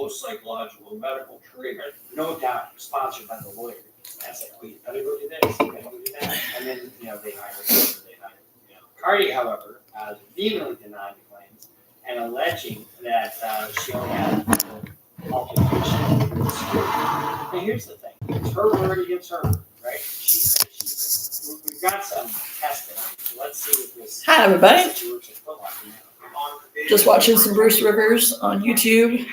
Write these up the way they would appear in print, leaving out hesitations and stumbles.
psychological medical treatment. No doubt, sponsored by the lawyer. That's like, oh, you better go do this, you better go do that. And then, they hire Cardi, however, vehemently denied the claims and alleging that she only had altercation with security. Now, here's the thing. It's her word against her word, right? She said we've got some testing. So let's see if this. Hi, everybody. Just watching some Bruce Rivers on YouTube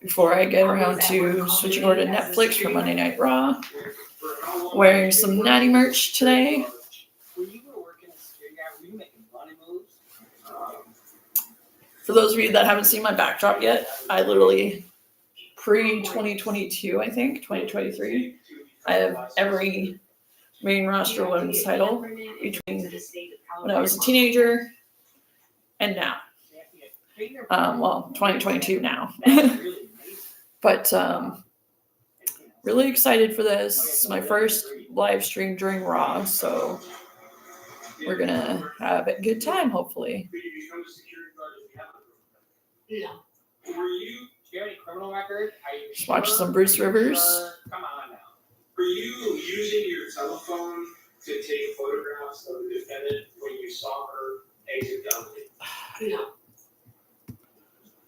before I get around to switching over to Netflix for Monday Night Raw. Wearing some Natty merch today. For those of you that haven't seen my backdrop yet, I literally pre-2022, I think, 2023, I have every main roster women's title between when I was a teenager and now. 2022 now. But really excited for this. It's my first live stream during Raw, so we're going to have a good time, hopefully. Yeah. Do you have any criminal record? Just watch some Bruce Rivers. Come on now. Were you using your telephone to take photographs of the defendant when you saw her exit down? No.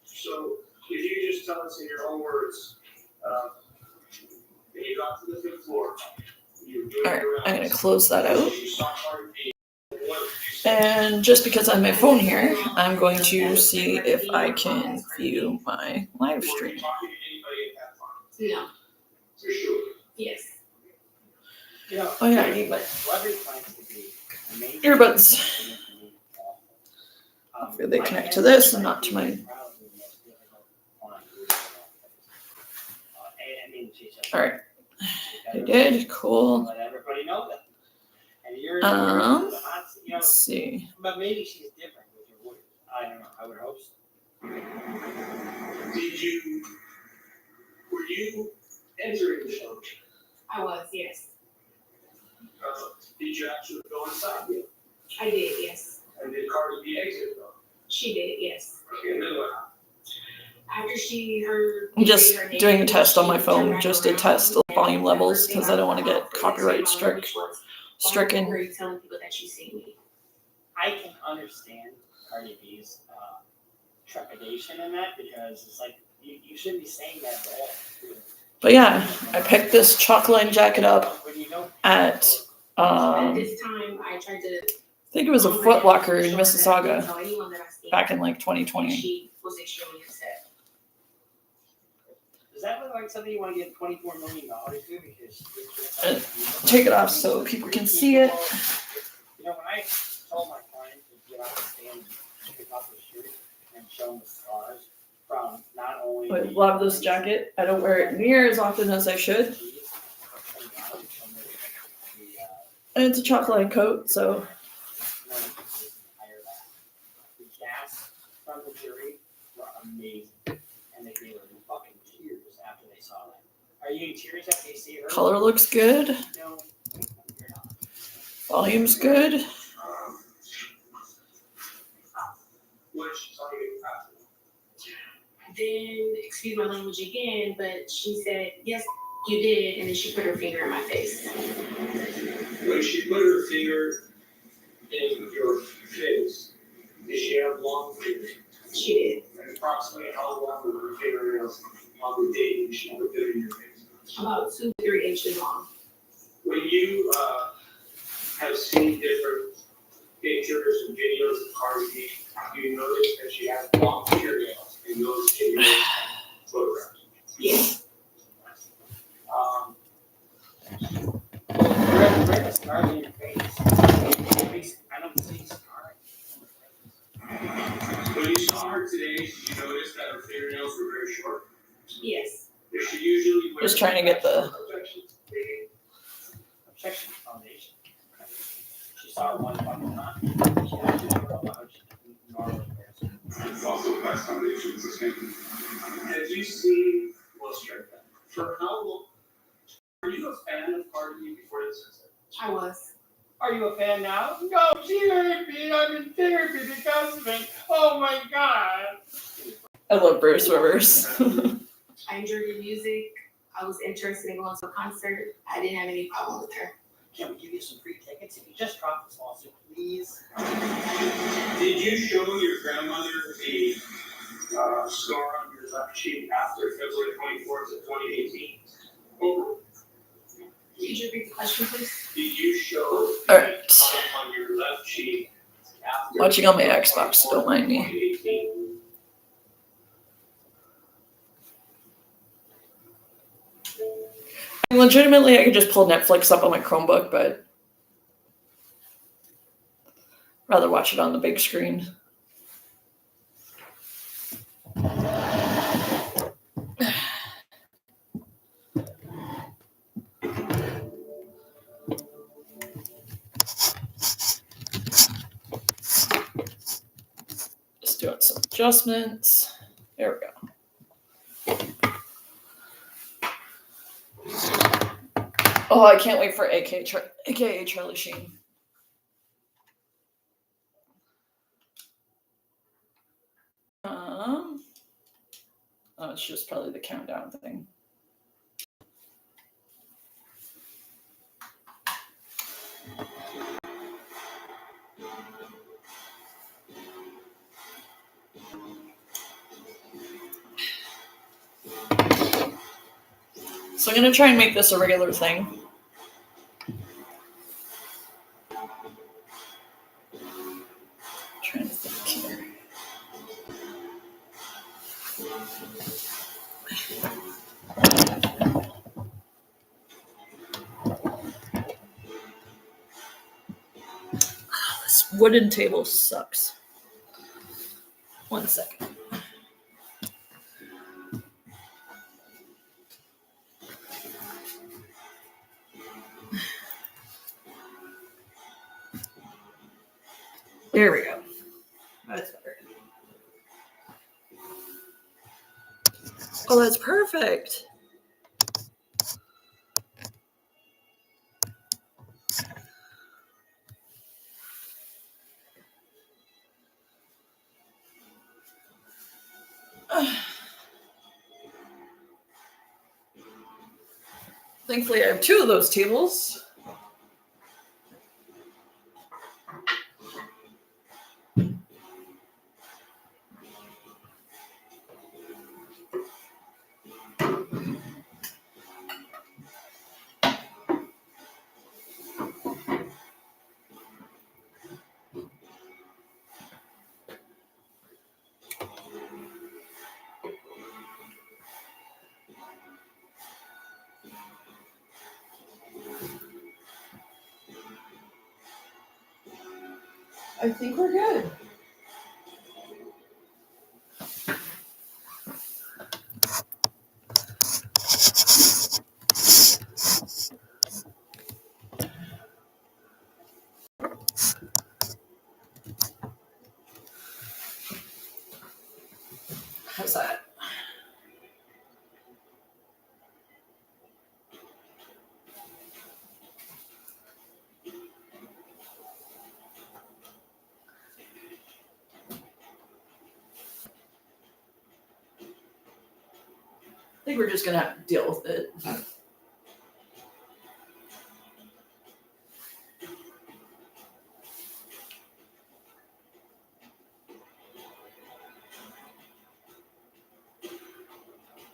So, if you just tell us in your own words, when you got to the fifth floor, you were doing all right, I'm going to close that out. And just because I have my phone here, I'm going to see if I can view my live stream. No. Yes. Oh yeah, I need my earbuds. Hopefully they connect to this and not to my. All right, they did. Cool. Let everybody know that. Let's see. But maybe she's different with your voice. I don't know. I would hope so. Were you entering the show? I was, yes. Did you actually go inside yet? I did, yes. And did Cardi B exit though? She did, yes. Okay, and then what happened? After she heard. I'm just doing a test on my phone, just to test the volume levels because I don't want to get copyright stricken. Where you telling people that you see me? I can understand Cardi B's trepidation in that because it's like you shouldn't be saying that at all. But yeah, I picked this chalk-line jacket up at this time I tried to. I think it was a Foot Locker in Mississauga back in like 2020. She was extremely upset. Does that look like something you want to get $24 million to? Because take it off so people can see it. When I told my client to get off the stand and pick up his shirt and show him the scars from not only. I love this jacket. I don't wear it near as often as I should. And it's a chocolate coat, so. The gas from the jury were amazing, and they gave her fucking tears after they saw that. Are you in tears after you see her? Color looks good. No, you're not. Volume's good. What did she tell you after? Then, excuse my language again, but she said, yes, you did, and then she put her finger in my face. When she put her finger in your face, did she have long fingers? She did. And approximately how long were her fingernails on the day when she put it in your face? About 2 to 3 inches long. When you have seen different pictures and videos of Cardi B, do you notice that she has long fingernails in those photographs? Yes. Where the scars in your face? I don't see scars. When you saw her today, did you notice that her fingernails were very short? Yes. Does she usually wear Just trying to get the. protection foundation? She saw one fucking time. She actually never allowed she normally wears. It's also the best foundation. Have you seen Will Strike that? For how long? Were you a fan of Cardi B before this incident? I was. Are you a fan now? No, she hurt me. I'm in therapy because of it. Oh my God. I love Bruce Rivers. I enjoyed her music. I was interested in going to a concert. I didn't have any problem with her. Can we give you some free tickets if you just drop this lawsuit, please? Did you show your grandmother a scar on your left cheek after February 24th of 2018? Oh, Could you repeat the question, please? did you show All right. the mark on your left cheek after Watching on my February Xbox, 24th, don't mind me. 2018? Legitimately, I could just pull Netflix up on my Chromebook, but rather watch it on the big screen. Just doing some adjustments. There we go. Oh, I can't wait for AKA Charlie Sheen. Oh, it's just probably the countdown thing. So I'm going to try and make this a regular thing. Trying to think here. This wooden table sucks. 1 second. There we go. That's better. Oh, that's perfect. Thankfully, I have 2 of those tables. I think we're good. How's that? I think we're just going to have to deal with it.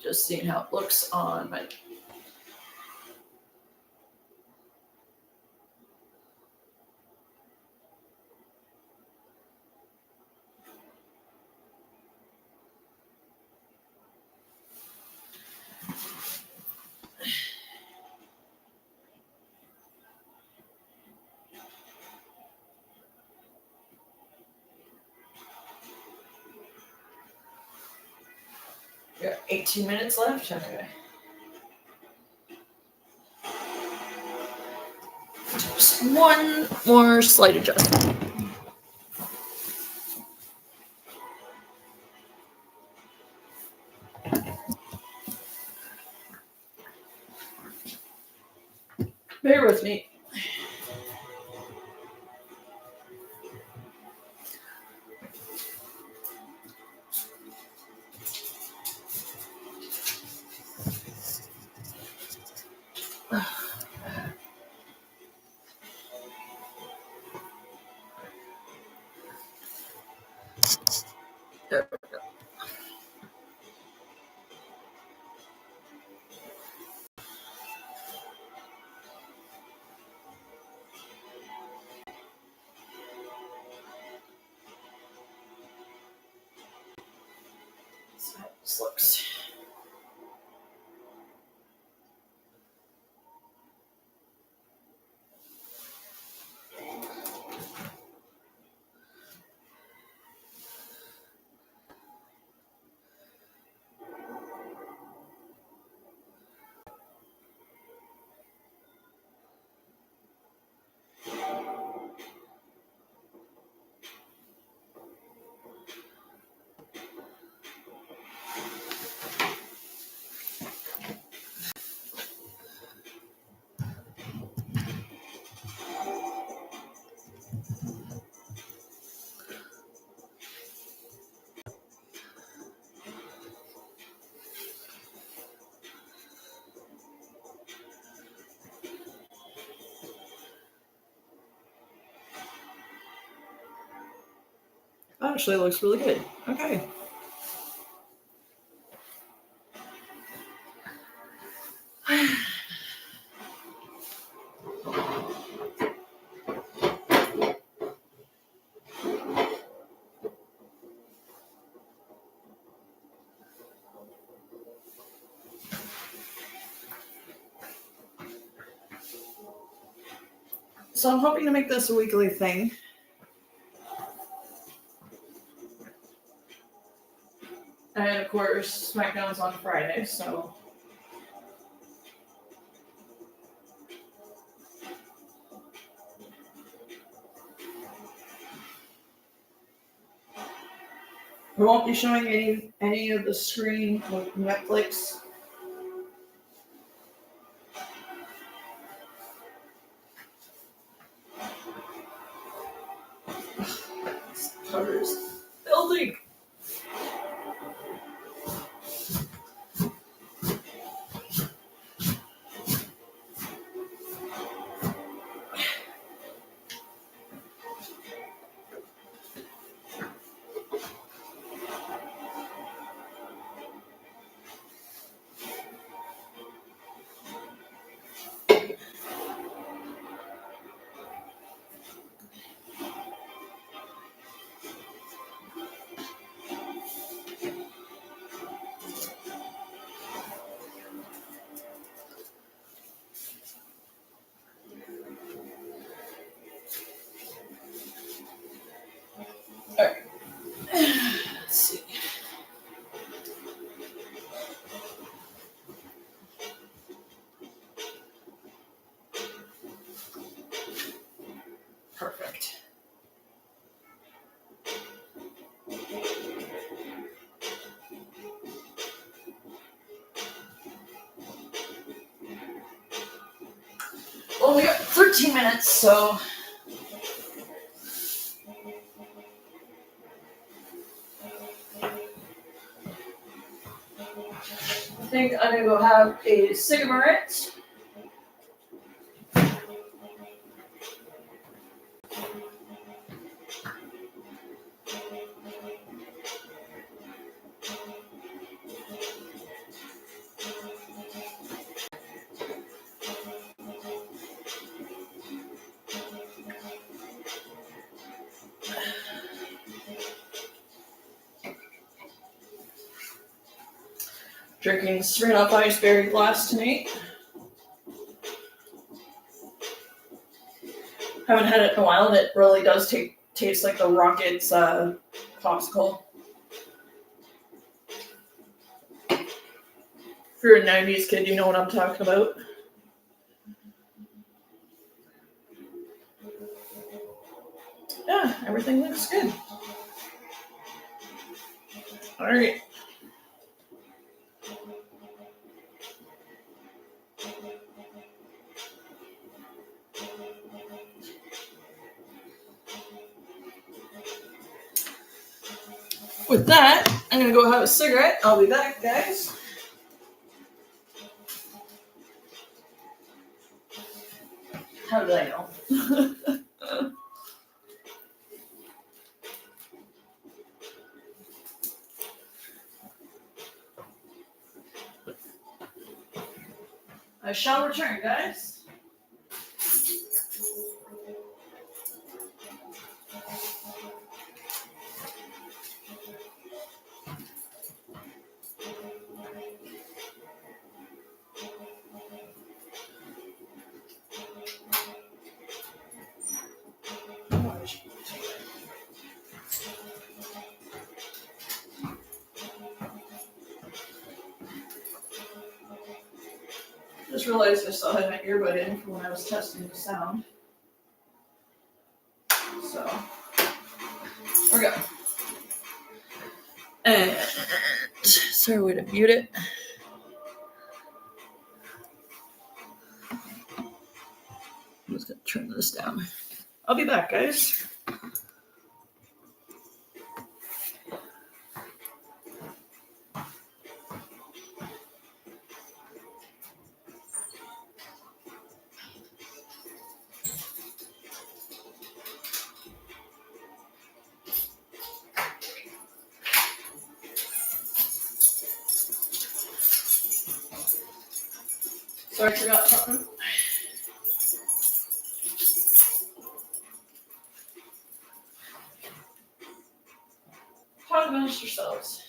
Just seeing how it looks on my... We got 18 minutes left? Okay. Just one more slight adjustment. Bear with me. this looks. Actually, it looks really good. Okay. So I'm hoping to make this a weekly thing. And of course, SmackDown's on Friday, so. We won't be showing any of the screen with Netflix. This cover is building. Alright. Let's see. Perfect. Well, we got 13 minutes, so. I think I'm gonna go have a cigarette. Drinking Smirnoff Ice Berry Glass tonight. Haven't had it in a while, and it really does taste like the Rockets popsicle. If you're a 90s kid, you know what I'm talking about. Yeah, everything looks good. All right. With that, I'm gonna go have a cigarette. I'll be back, guys. How did I know? I shall return, guys. Just realized I still had my earbud in from when I was testing the sound. So, we're good. And, sorry, way to mute it. I'm just gonna turn this down. I'll be back, guys. Sorry, I forgot something. Talk amongst yourselves.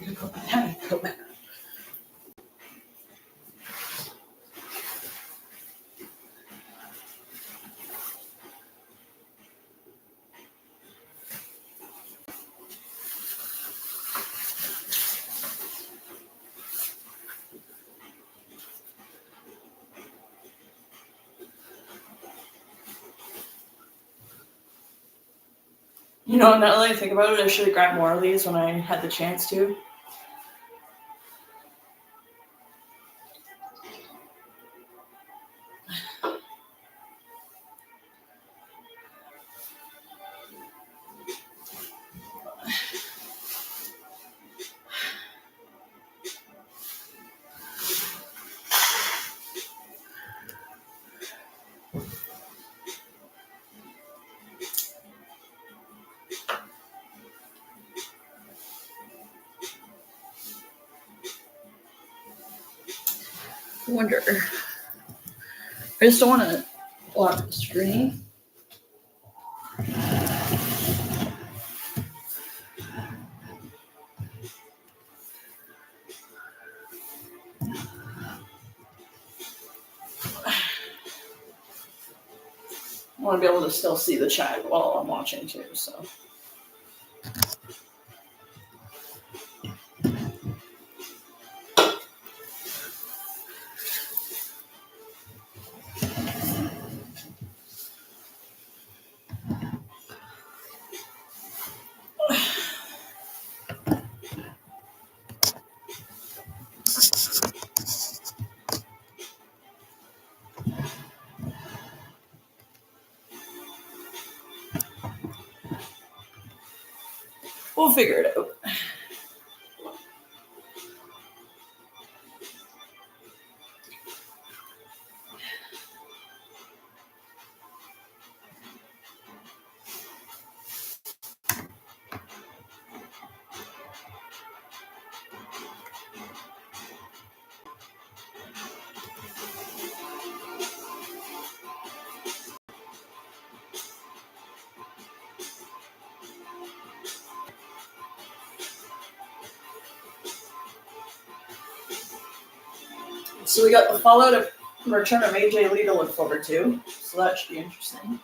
You go back. Go back. You know, now that I think about it, I should have grabbed more of these when I had the chance to. I wonder. I just don't want to block the screen. I want to be able to still see the chat while I'm watching too, so. We'll figure it out. So we got the fallout of return of AJ Lee to look forward to, so that should be interesting.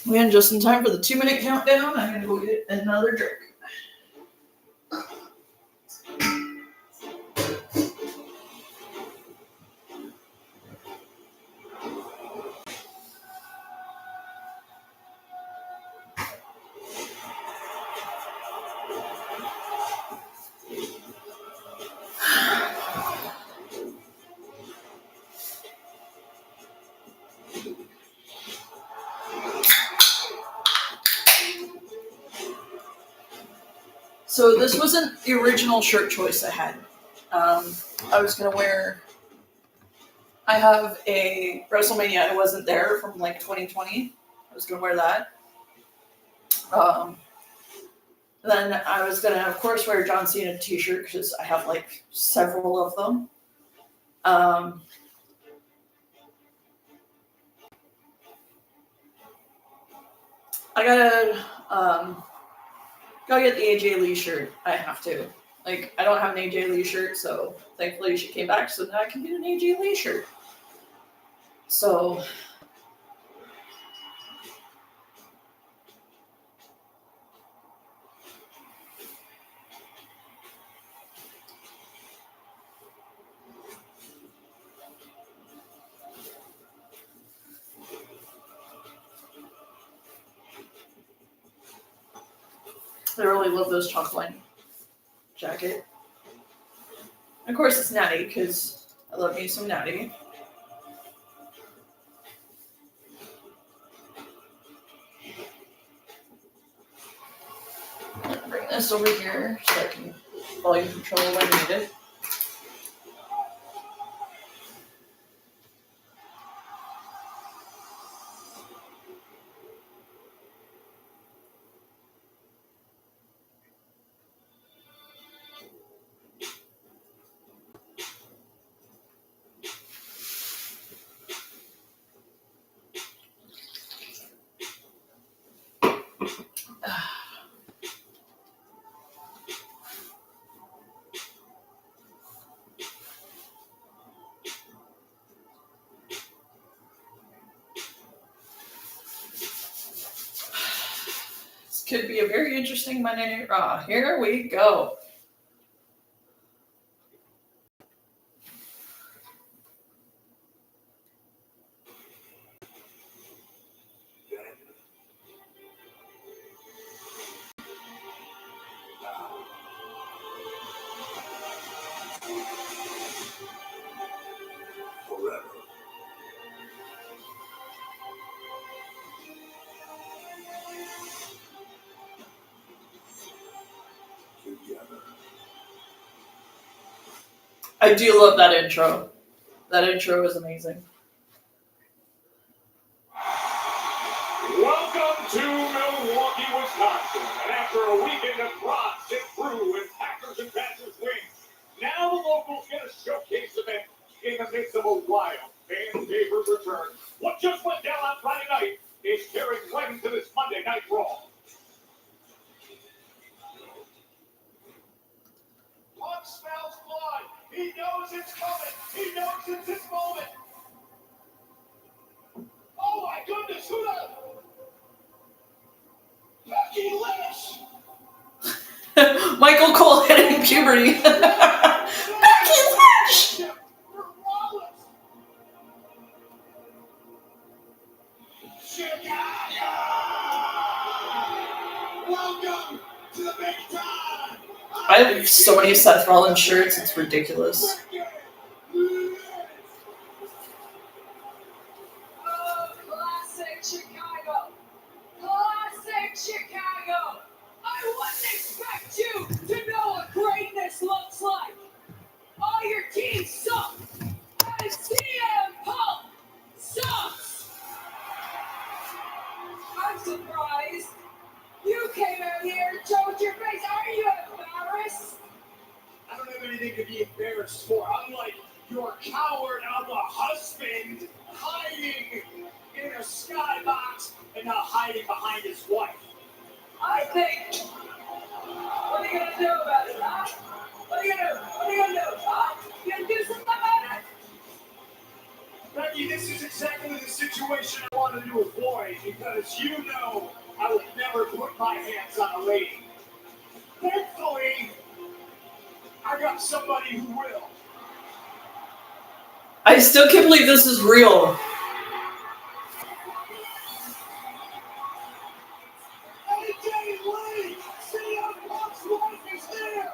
And just in time for the 2-minute countdown, I'm gonna go get another drink. So this wasn't the original shirt choice I had. I was gonna wear. I have a WrestleMania. I wasn't there from like 2020. I was gonna wear that. Then I was gonna, of course, wear a John Cena t-shirt because I have like several of them. I gotta get the AJ Lee shirt. I have to. Like, I don't have an AJ Lee shirt, so thankfully she came back, so now I can get an AJ Lee shirt. So I really love this chocolate jacket. Of course, it's natty because I love me some natty. Bring this over here so I can volume control when I need it. could be a very interesting Monday Night Raw. Here we go. I do love that intro. That intro was amazing. Welcome to Milwaukee, Wisconsin. And after a weekend of Bronx and Brew and Packers and Panthers wins, now the locals get a showcase event in the midst of a wild fan favorite return. What just went down on Friday night is carried right into this Monday Night Raw. Punk smells blood. He knows it's coming. He knows it's his moment. Oh my goodness, who the... Becky Lynch! Michael Cole hitting puberty. Becky Lynch! Chicago! Welcome to the big time! I have so many Seth Rollins shirts, it's ridiculous. Oh, classic Chicago! Classic Chicago! I wouldn't expect you to know what greatness looks like! All your teams suck! And CM Punk sucks! I'm surprised! You came out here and showed your face! Are you embarrassed? I don't have anything to be embarrassed for. Unlike your coward of a husband hiding in a skybox and not hiding behind his wife. I think... What are you gonna do about it, huh? What are you gonna do? What are you gonna do, huh? You gonna do something about it? Becky, this is exactly the situation I wanted to avoid because you know I would never put my hands on a lady. Thankfully, I got somebody who will. I still can't believe this is real. AJ Lee! CM Punk's wife is here!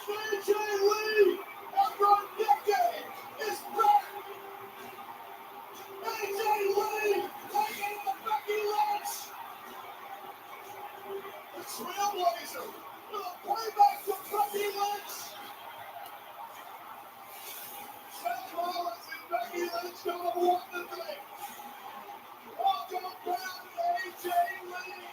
AJ Lee! After a decade is back! AJ Lee! Taking the Becky Lynch! The Trailblazer! With a playback to Becky Lynch! Seth Rollins and Becky Lynch don't have one to think! Welcome back, AJ Lee!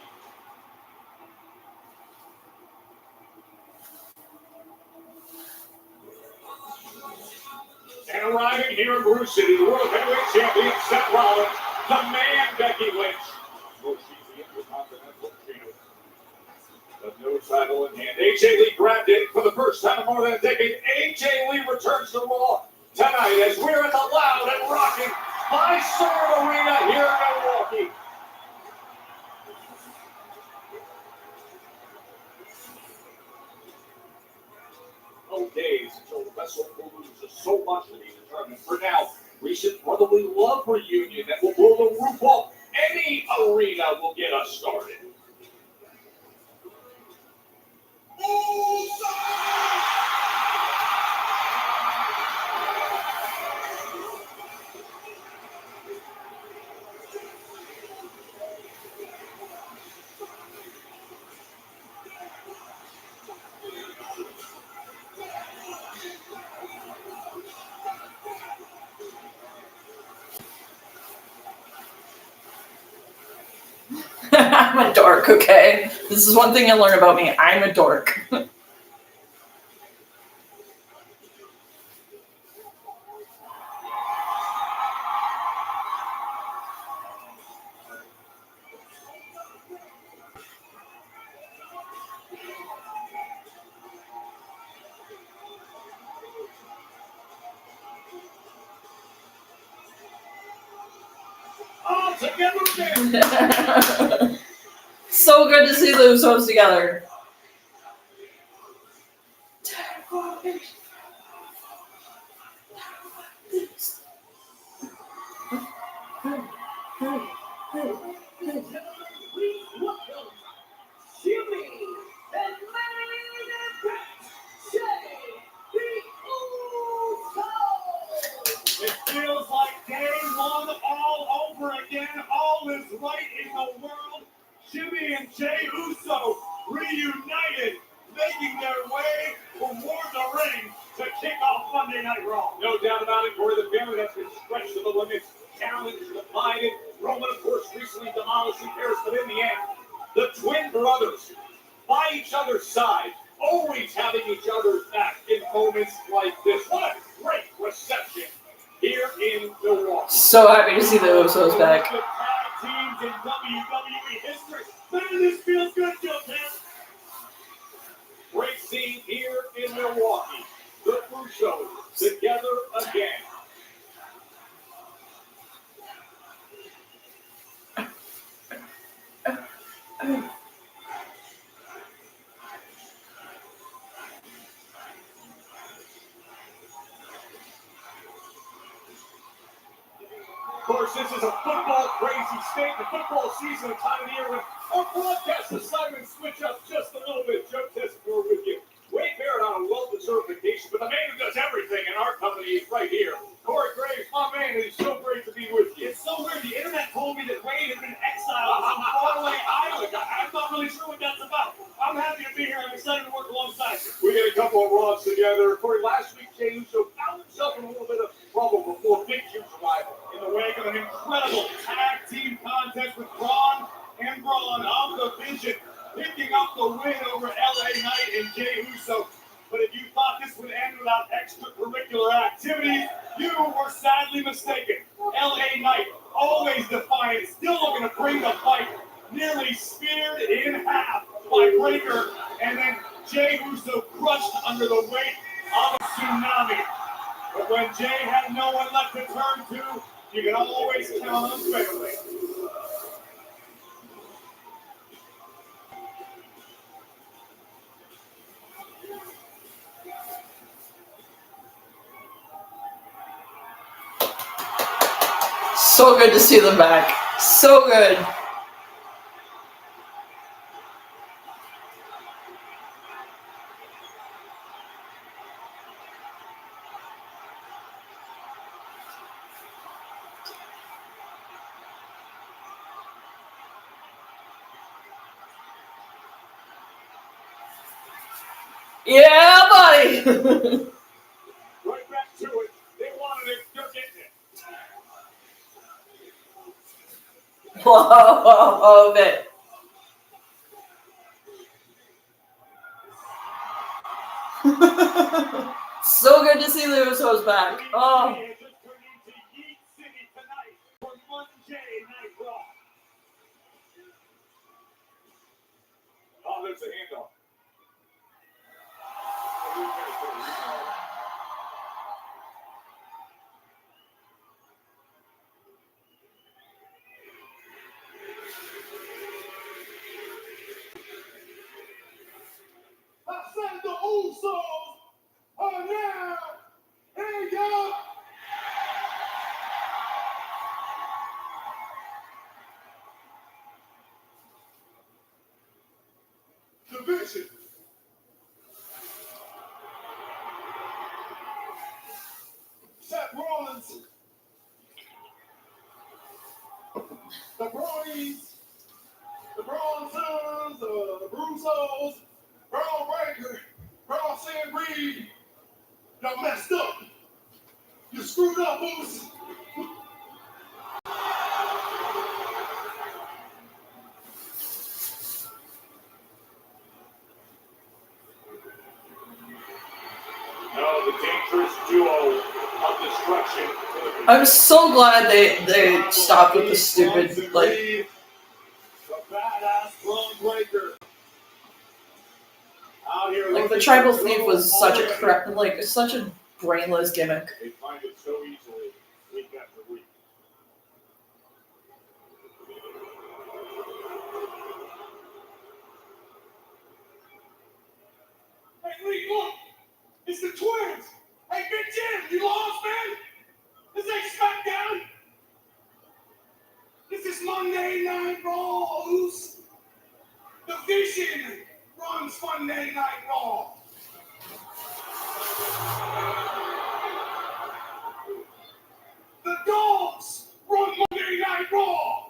And arriving here in Brew City, the World Heavyweight Champion Seth Rollins, the man Becky Lynch. Oh, she's the Intercontinental Champion. But no title in hand. AJ Lee grabbed it for the first time in more than a decade. AJ Lee returns to Raw tonight as we're in the loud and rocking Mysore Arena here in Milwaukee. No days until the vessel will lose. There's so much to be determined. For now, recent brotherly love reunion that will blow the roof off any arena will get us started. I'm a dork, okay? This is one thing I learned about me. I'm a dork. All together, good to see the Usos together. Jimmy and main event, Jay the Uso. It feels like day one all over again. All is right in the world. Jimmy and Jey Uso reunited, making their way toward the ring to kick off Monday Night Raw. No doubt about it, Corey, the family that's been stretched to the limits, challenged, divided. Roman, of course, recently demolishing Paris, but in the end, the twin brothers by each other's side, always having each other's back in moments like this. What a great reception here in Milwaukee. So happy to see the Usos back. The tag teams in WWE history. Man, this feels good, Joe Pimp. Great scene here in Milwaukee. The Usos together again. Of course, this is a football crazy state, the football season, a time of the year when our broadcast assignments switch up just a little bit. Joe Tessitore with you. Wade Barrett on a well-deserved vacation, but the man who does everything in our company is right here. Corey Graves, my man, it is so great to be with you. It's so weird. The internet told me that Wade had been exiled from faraway Iowa. I'm not really sure what that's about. I'm happy to be here. I'm excited to work alongside you. We did a couple of Raws together. Corey, last week, Jey Uso found himself in a little bit of trouble before Big Huge arrival. In the wake of an incredible tag team contest with Braun and Braun of the Vision, picking up the win over LA Knight and Jey Uso. But if you thought this would end without extracurricular activities, you were sadly mistaken. LA Knight, always defiant, still looking to bring the fight, nearly speared in half by Breaker, and then Jey Uso crushed under the weight of a tsunami. But when Jey had no one left to turn to, you can always count on family. So good to see them back. So good. Yeah, buddy. Right back to it. They wanted it. They're getting it. Love it. So good to see the Usos back. Oh. Oh, there's a handoff. I said the Usos are now in your division. Seth Rollins, the Bronies, the Bronsons, the Brusos, Braun Breaker, Braun Sin Reed, y'all messed up. You screwed up, Moose. No, the dangerous duo of destruction. I'm so glad they stopped with the stupid, like, The badass Braun Breaker. Out here the looking tribal for thief was such a crap, like, such a brainless gimmick. They find it so easily, week after week. Lee, look! It's the twins! Hey, Big Jim, you lost, man? This ain't SmackDown! This is Monday Night Raw, Oos. The Vision runs Monday Night Raw. The Dogs run Monday Night Raw.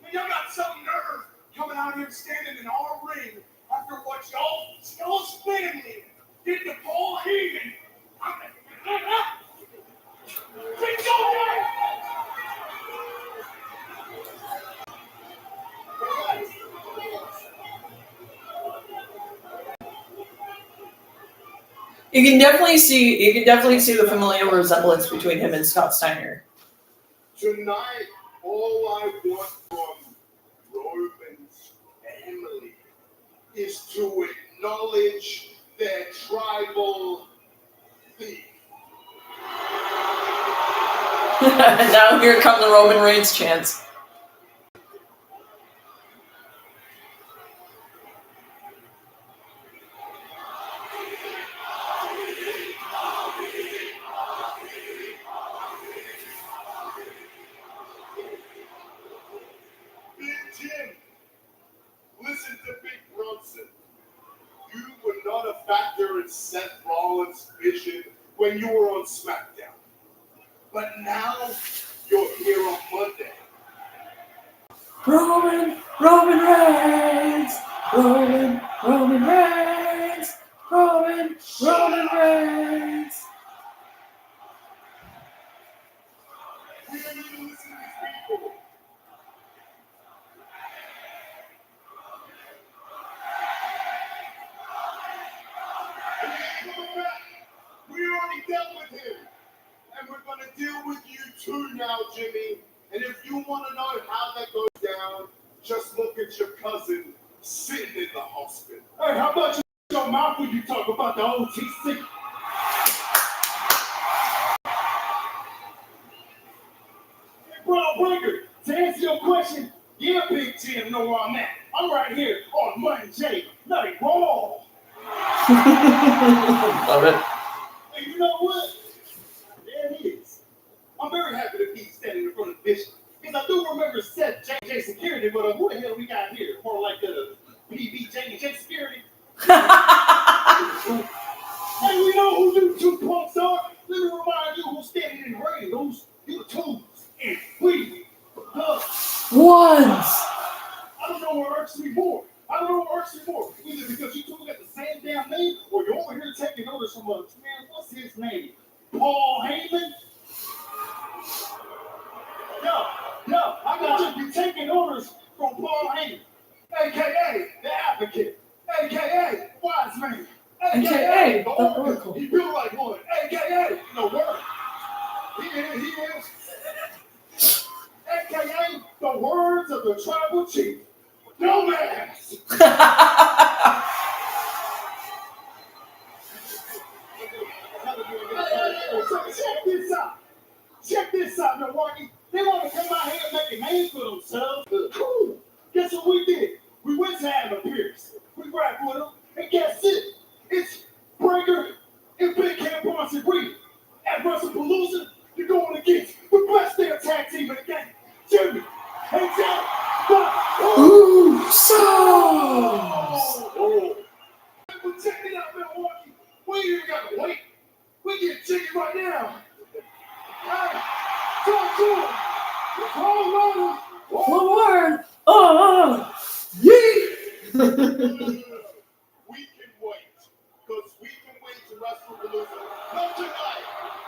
And y'all got some nerve coming out here standing in our ring after what y'all's family did to Paul Heyman. Big Joe! You can definitely see the familial resemblance between him and Scott Steiner. Tonight, all I want from Roman's family is to acknowledge their tribal thief. Now here come the Roman Reigns chants. Big Jim, listen to Big Bronson. You were not a factor in Seth Rollins' vision when you were on SmackDown. But now, you're here on Monday. Roman Reigns! Roman Reigns! Roman Reigns! We don't need to listen to these people. We already dealt with him. And we're going to deal with you too now, Jimmy. And if you want to know how that goes down, just look at your cousin sitting in the hospital. Hey, how about you shut your mouth when you talk about the OTC? Hey, Braun Breaker, to answer your question, yeah, Big Jim, know where I'm at. I'm right here on Monday Night Raw. Love it. Hey, you know what? There it is. I'm very happy to be standing in front of Bishop. Because I do remember Sept, JJ Security, but who the hell we got here? More like the PBJ Security. Hey, we know who you two punks are. Let me remind you who's standing in the ring. Those you twos and we Ones! I don't know what irks me more. Either because you two got the same damn name, or you're over here taking orders from man, what's his name? Paul Heyman? No, I got you taking orders from Paul Heyman, a.k.a. the Advocate, a.k.a. Wise Man, AKA the Oracle. Oracle. He built like one, a.k.a. the Word. He is, a.k.a. the words of the tribal chief. Dumbass! Check this out, Milwaukee. They want to come out here and make a name for themselves. Cool. Guess what we did? We went to Adam Pierce. We grabbed with him, and guess it? It's Breaker and Big Camp Bronson Reed. At WrestlePalooza, you're going against the best damn tag team in the game. Jimmy, and Jack, Usos! Oh. Check it out, Milwaukee. We ain't even got to wait. We get jiggy right now. Hey, talk to him. Call on One word. Oh, yeah. We can wait. Because we can wait to WrestlePalooza. Not tonight.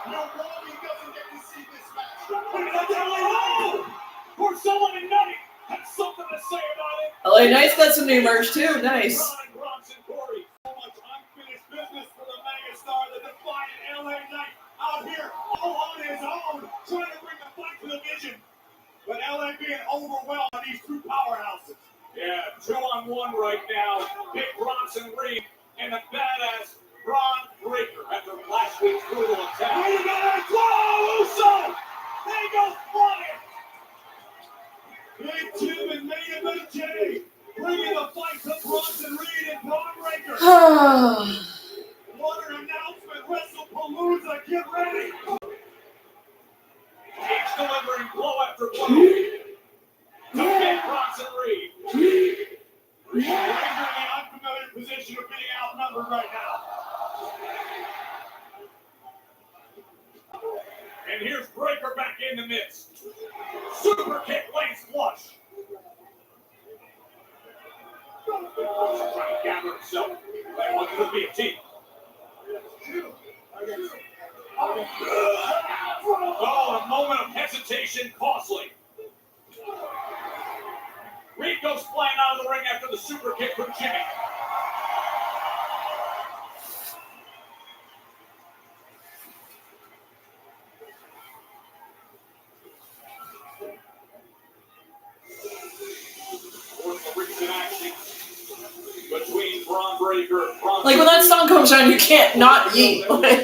Milwaukee doesn't get to see this match. Look at that LA Or someone in Nutty has something to say about it. LA Knight's got some new merch too. Nice. Bronson Corey. So much unfinished business for the megastar, the defiant LA Knight, out here all on his own, trying to bring the fight to the Vision. But LA being overwhelmed by these two powerhouses. Yeah, 2-on-1 right now. Big Bronson Reed and a badass Braun Breaker after last week's brutal attack. Wait a minute! Whoa, Uso! There he goes flying! Big Jim and Main Event Jay bringing the fight to Bronson Reed and Braun Breaker. What an announcement, WrestlePalooza, get ready. Each delivering blow after blow. To get Bronson Reed. Breaker in the unfamiliar position of being outnumbered right now. And here's Breaker back in the midst. Super kick lands flush. Trying to gather himself. They want to be a team. Oh, a moment of hesitation, costly. Reed goes flying out of the ring after the super kick from Jimmy. Between Braun Breaker, Like when that song comes on, you can't not yeet. Like,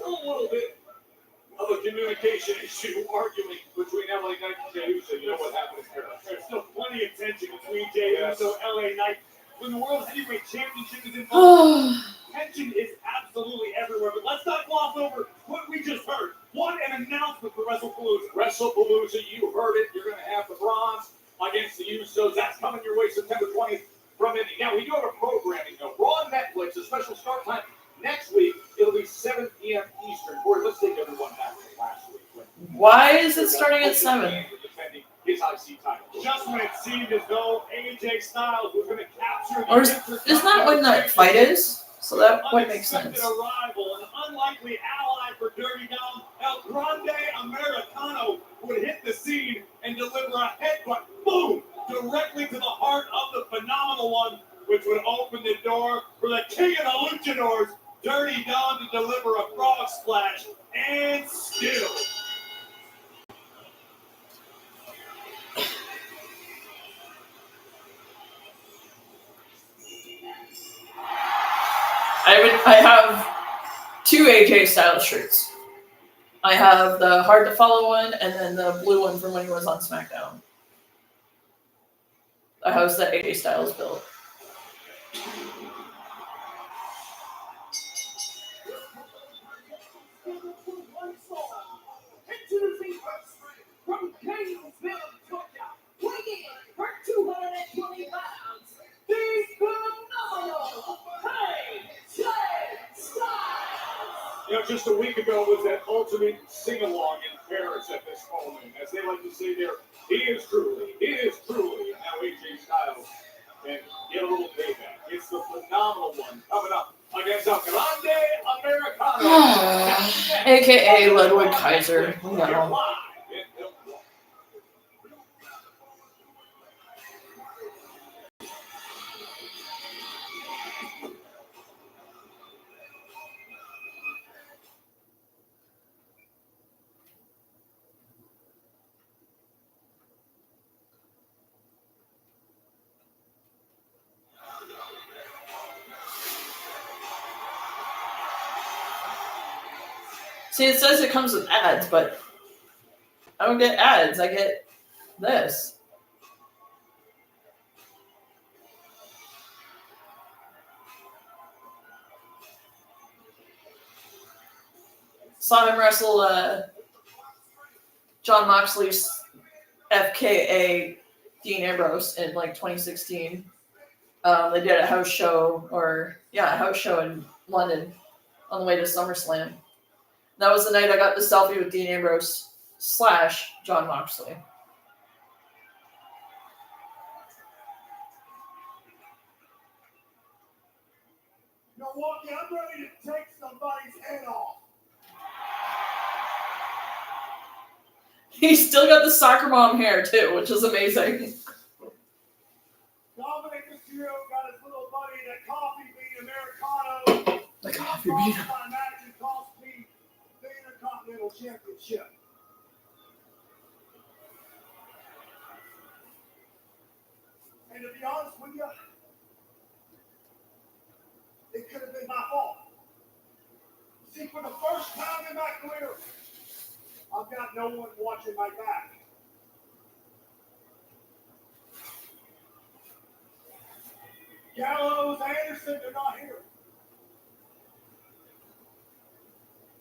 a little bit of a communication issue arguing between LA Knight and Jey Uso. You know what happened in Paris. There's still plenty of tension between Jey Uso and LA Knight. When the World Heavyweight Championship is involved, tension is absolutely everywhere. But let's not gloss over what we just heard. What an announcement for WrestlePalooza. WrestlePalooza, you heard it. You're going to have the Bronze against the Usos. That's coming your way September 20th from Indy. Now, we do have a programming though. Raw on Netflix, a special start time next week. It'll be 7 p.m. Eastern. Corey, let's take everyone back to last week. why is it starting at 7? His IC title. Just when it seemed as though AJ Styles was going to capture the Or isn't that when that fight is? So that would make sense. unexpected arrival, an unlikely ally for Dirty Dom, El Grande Americano would hit the scene and deliver a headbutt, boom, directly to the heart of the phenomenal one, which would open the door for the king of the luchadors, Dirty Dom, to deliver a frog splash, and still. I have 2 AJ Styles shirts. I have the hard to follow one and then the blue one from when he was on SmackDown. The house that AJ Styles built. From Gainesville, Georgia, weighing in for 220 pounds, the phenomenal AJ Styles. You know, just a week ago was that ultimate sing-along in Paris at this moment. As they like to say there, he is truly, and now AJ Styles can get a little payback. It's the phenomenal one coming up against El Grande Americano. AKA Ludwig Kaiser. No. See, it says it comes with ads, but I don't get ads. I get this. Saw him wrestle John Moxley's FKA Dean Ambrose in like 2016. They did a house show, a house show in London on the way to SummerSlam. That was the night I got the selfie with Dean Ambrose / John Moxley. Milwaukee, I'm ready to take somebody's head off. He's still got the soccer mom hair too, which is amazing. Dominic Mysterio got his little buddy, the coffee bean Americano. The coffee bean. My match and cost me the Intercontinental Championship. And to be honest with you, it could have been my fault. See, for the first time in my career, I've got no one watching my back. Gallows, Anderson, they're not here.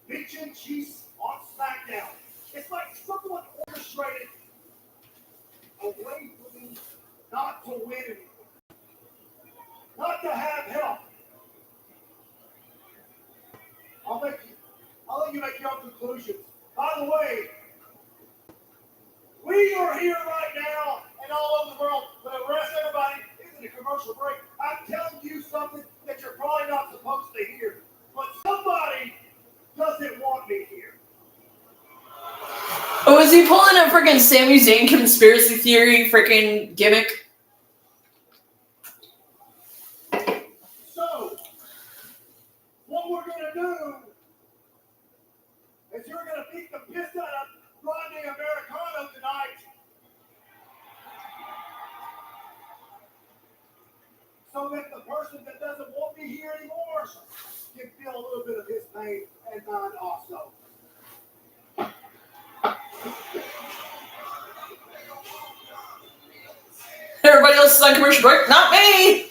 Bitch and cheese on SmackDown. It's like someone orchestrated a way for me not to win anymore. Not to have help. I'll let you make your own conclusions. By the way, we are here right now and all over the world, but the rest of everybody isn't a commercial break. I'm telling you something that you're probably not supposed to hear, but somebody doesn't want me here. Oh, is he pulling a freaking Sami Zayn conspiracy theory freaking gimmick? So, what we're going to do is you're going to beat the piss out of Rodney Americano tonight. So that the person that doesn't want me here anymore can feel a little bit of his pain and mine also. Everybody else is on commercial break. Not me!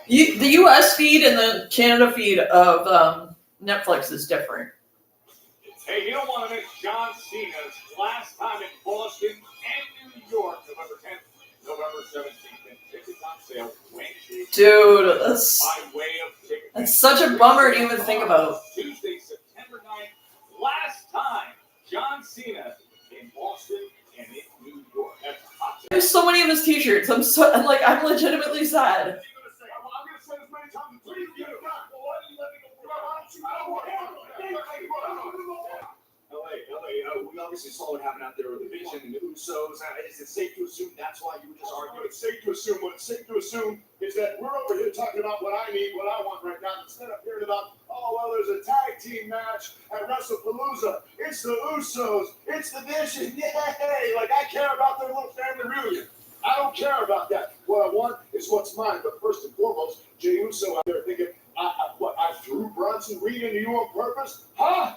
The US feed and the Canada feed of Netflix is different. Hey, you don't want to miss John Cena's last time in Boston and New York, November 10th, November 17th, and tickets on sale Wednesday. Dude, that's By way of ticket. That's such a bummer to even think about. Tuesday, September 9th, last time John Cena in Boston and in New York. That's hot. There's so many of his t-shirts. I'm legitimately sad. I'm going to say as many times as you do. LA, we obviously saw what happened out there with the Vision and the Usos. Is it safe to assume that's why you were just arguing? It's safe to assume. What it's safe to assume is that we're over here talking about what I need, what I want right now, instead of hearing about, oh, well, there's a tag team match at WrestlePalooza. It's the Usos. It's the Vision. Yay! Like, I care about their little family reunion. I don't care about that. What I want is what's mine. But first and foremost, Jey Uso out there thinking, I threw Bronson Reed into you on purpose? Huh?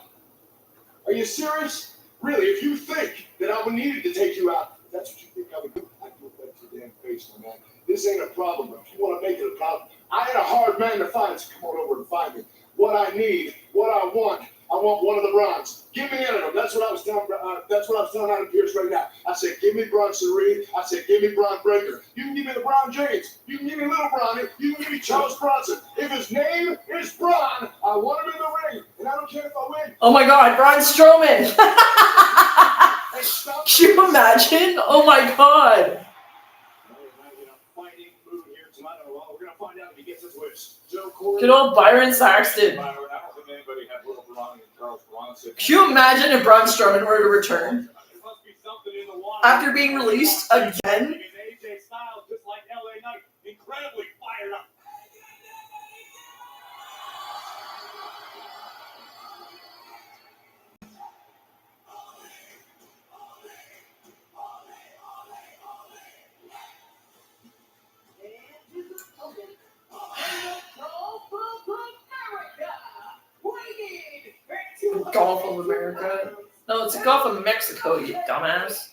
Are you serious? Really, if you think that I would needed to take you out, if that's what you think I would do, I'd do it back to your damn face, my man. This ain't a problem. If you want to make it a problem, I ain't a hard man to find, so come on over and find me. What I need, what I want one of the Browns. Give me any of them. That's what I was telling. Adam Pearce right now. I said, give me Bronson Reed. I said, give me Braun Breaker. You can give me the Brown James. You can give me Little Brownie. You can give me Charles Bronson. If his name is Braun, I want him in the ring, and I don't care if I win. Oh my God, Braun Strowman! Can you imagine? Oh my God! Good old Byron Saxton. Can you imagine if Braun Strowman were to return after being released again? AJ Styles, just like LA Knight, incredibly fired up. Gulf of America. No, it's the Gulf of Mexico, you dumbass.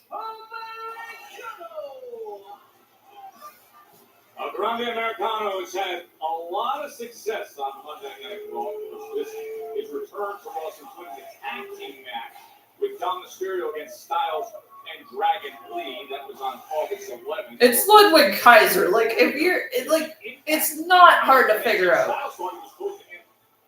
Grande Americano has had a lot of success on Monday Night Raw. This is return to Raw since winning the tag team match with Dom Mysterio against Styles and Dragon Lee. That was on August 11th. It's Ludwig Kaiser. Like, if you're, it's not hard to figure out. Styles thought he was close to him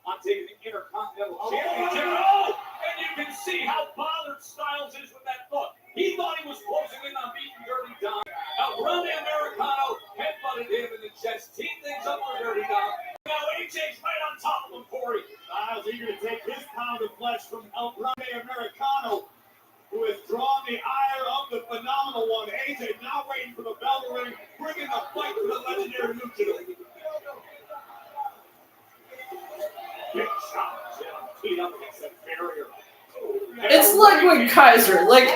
on taking the Intercontinental Championship. Oh, and you can see how bothered Styles is with that thought. He thought he was closing in on beating Dirty Dom. Now, Grande Americano headbutted him in the chest, teed things up for Dirty Dom. Now, AJ's right on top of him, Corey. Styles eager to take his pound of flesh from El Grande Americano, who has drawn the ire of the phenomenal one. AJ now waiting for the bell to ring, bringing the fight to the legendary luchador. Big shot. Teed up against that barrier. It's Ludwig Kaiser. Like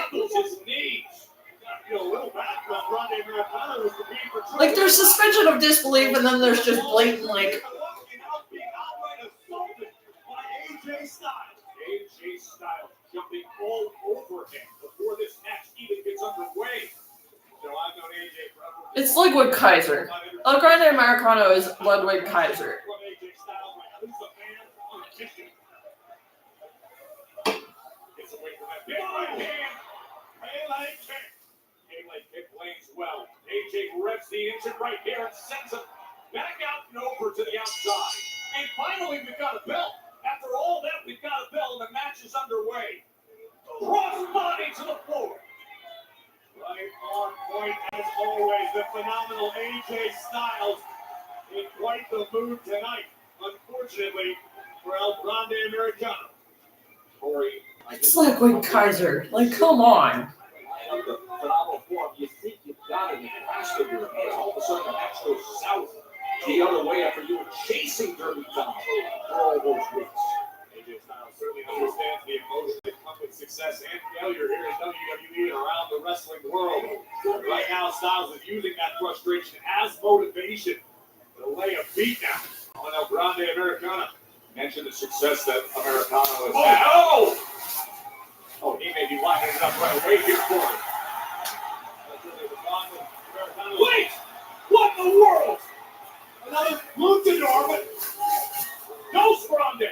there's suspension of disbelief, and then there's just blatant like. AJ Styles jumping all over him before this match even gets underway. So I've known AJ forever. It's Ludwig Kaiser. El Grande Americano is Ludwig Kaiser. It's away from that big right hand. Melee kick. Melee kick lanes well. AJ reps the instant right here and sends him back out and over to the outside. And finally, we've got a bell. After all that, we've got a bell. The match is underway. Cross body to the floor. Right on point as always. The phenomenal AJ Styles in quite the mood tonight. Unfortunately for El Grande Americano. Corey, It's Ludwig Kaiser. Like, come on. the phenomenal form, you think you've got it, and faster your hands. All of a sudden, the match goes south the other way after you were chasing Derby Tom for all those weeks. AJ Styles certainly understands the emotion that comes with success and failure here in WWE and around the wrestling world. Right now, Styles is using that frustration as motivation to lay a beat down on El Grande Americano. Mention the success that Americano has had. Oh, he may be lining it up right away here for it. Wait! What in the world? Another luchador, but Dos Grande.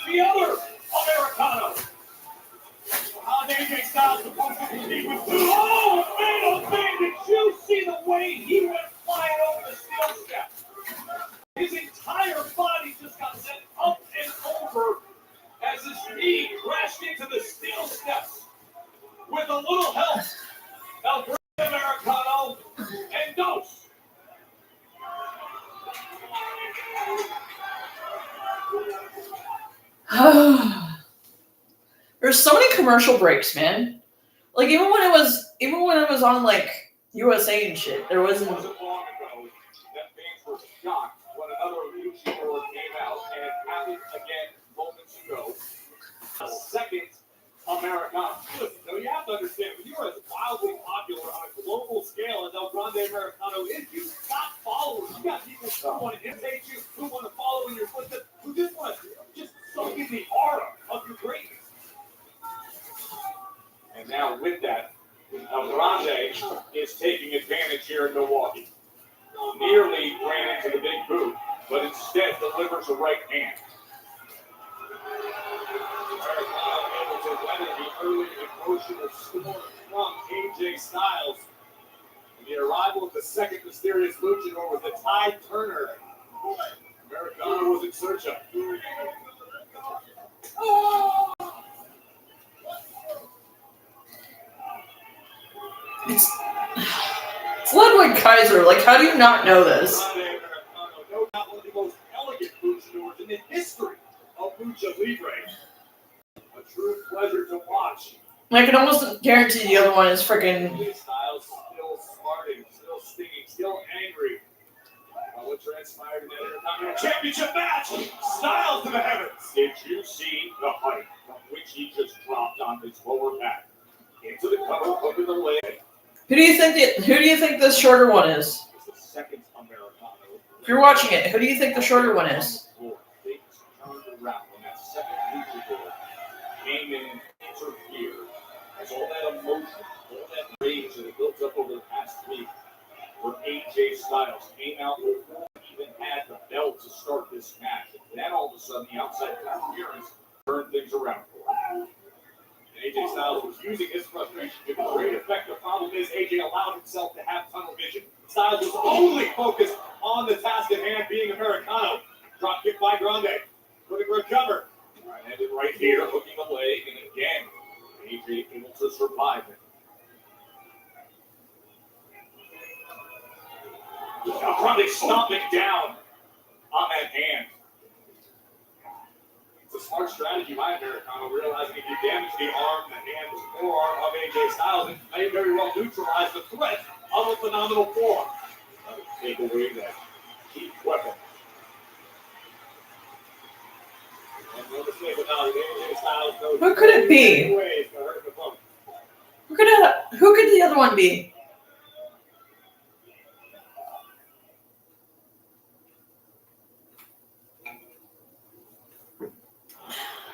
The other Americano. How AJ Styles supposed to compete with two? Oh, man, did you see the way he went flying over the steel step? His entire body just got sent up and over as his knee crashed into the steel steps. With a little help, El Grande Americano and Dos. There's so many commercial breaks, man. Like even when it was on like USA and shit, there wasn't. It wasn't long ago that fans were shocked when another luchador came out and happened again moments ago. A second Americano. Listen, now you have to understand, when you're as wildly popular on a global scale as El Grande Americano is, you've got followers. You got people who want to imitate you, who want to follow in your footsteps, who just want to just soak in the aura of your greatness. And now with that, El Grande is taking advantage here in Milwaukee. Nearly ran into the big boot, but instead delivers a right hand. Americano able to weather the early emotional storm from AJ Styles. And the arrival of the second mysterious luchador was the tide turner Americano was in search of. It's Ludwig Kaiser. Like, how do you not know this? Americano, no doubt one of the most elegant luchadors in the history of Lucha Libre. A true pleasure to watch. I can almost guarantee the other one is freaking. Styles still smarting, still stinging, still angry. What transpired in that Intercontinental Championship match? Styles to the heavens. Did you see the height from which he just dropped on his lower back? Into the cover, over the leg. Who do you think the shorter one is? It's the second Americano. If you're watching it, who do you think the shorter one is? Things turned around when that second luchador came in, interfered. As all that emotion, all that rage that had built up over the past week, where AJ Styles came out before he even had the bell to start this match. And then all of a sudden, the outside interference turned things around for him. And AJ Styles was using his frustration to great effect. The problem is AJ allowed himself to have tunnel vision. Styles was only focused on the task at hand, being Americano. Drop kick by Grande. Looking for a cover. Ended right here, hooking the leg, and again, AJ able to survive it. Now Grande stomping down on that hand. It's a smart strategy by Americano, realizing if you damage the arm, the hand, the forearm of AJ Styles, it may very well neutralize the threat of a phenomenal forearm. Take away that key weapon. And no mistake about it, AJ Styles knows Who could it be? ways to hurt the opponent. Who could the other one be?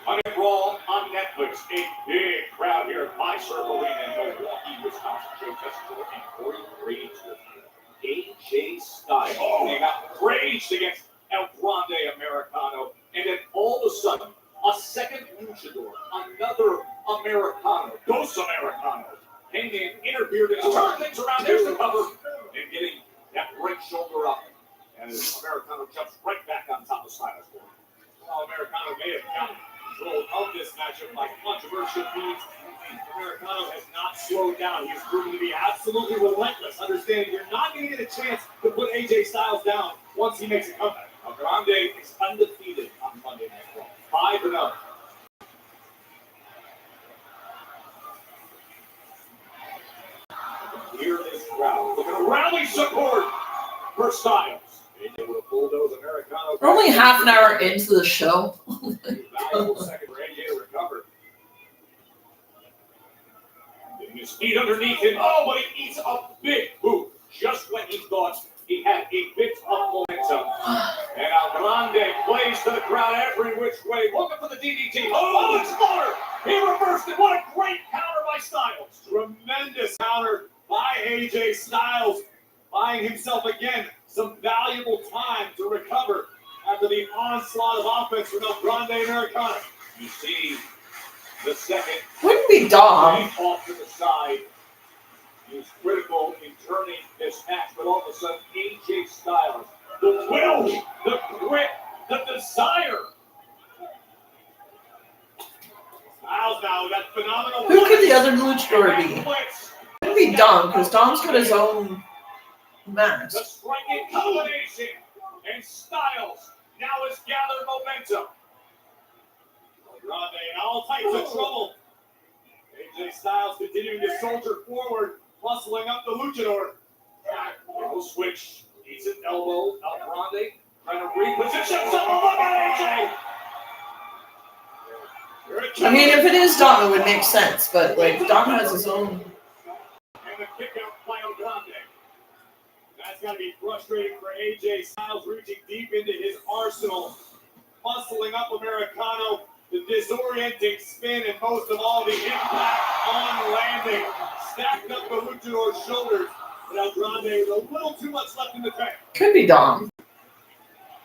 On Raw on Netflix, a big crowd here at My Surf Arena in Milwaukee, Wisconsin. Joe Tessitore and Corey Graves with Styles. They got raged against El Grande Americano. And then all of a sudden, a second luchador, another Americano, Dos Americano, came in, interfered, and turned things around. There's the cover. And getting that right shoulder up. And Americano jumps right back on top of Styles. Well, Americano may have gotten control of this matchup by controversial means. Americano has not slowed down. He's proven to be absolutely relentless, understanding you're not going to get a chance to put AJ Styles down once he makes a comeback. El Grande is undefeated on Monday Night Raw. 5-0. Here is crowd looking to rally support for Styles. AJ with a bulldoze Americano. We're only half an hour into the show. Valuable second for AJ to recover. Getting his feet underneath him. Oh, but he eats a big boot just when he thought he had a bit of momentum. And El Grande plays to the crowd every which way, looking for the DDT. Oh, it's Slaughter! He reversed it. What a great counter by Styles. Tremendous counter by AJ Styles, buying himself again some valuable time to recover after the onslaught of offense from El Grande Americano. You see the second Wouldn't be Dom. off to the side. He's critical in turning this match, but all of a sudden, AJ Styles, the will, the grit, the desire. Styles now, that phenomenal. Who could the other luchador be? Wouldn't be Dom, because Dom's got his own mask. The striking combination, and Styles now has gathered momentum. Grande in all types of trouble. AJ Styles continuing to soldier forward, muscling up the luchador. No switch, eats an elbow. El Grande trying to reposition himself. Look at AJ. I mean, if it is Dom, it would make sense, but like Dom has his own. And the kick out by El Grande. That's got to be frustrating for AJ Styles, reaching deep into his arsenal, muscling up Americano. The disorienting spin and most of all the impact on landing. Stacked up the luchador's shoulders. But El Grande with a little too much left in the tank. Could be Dom.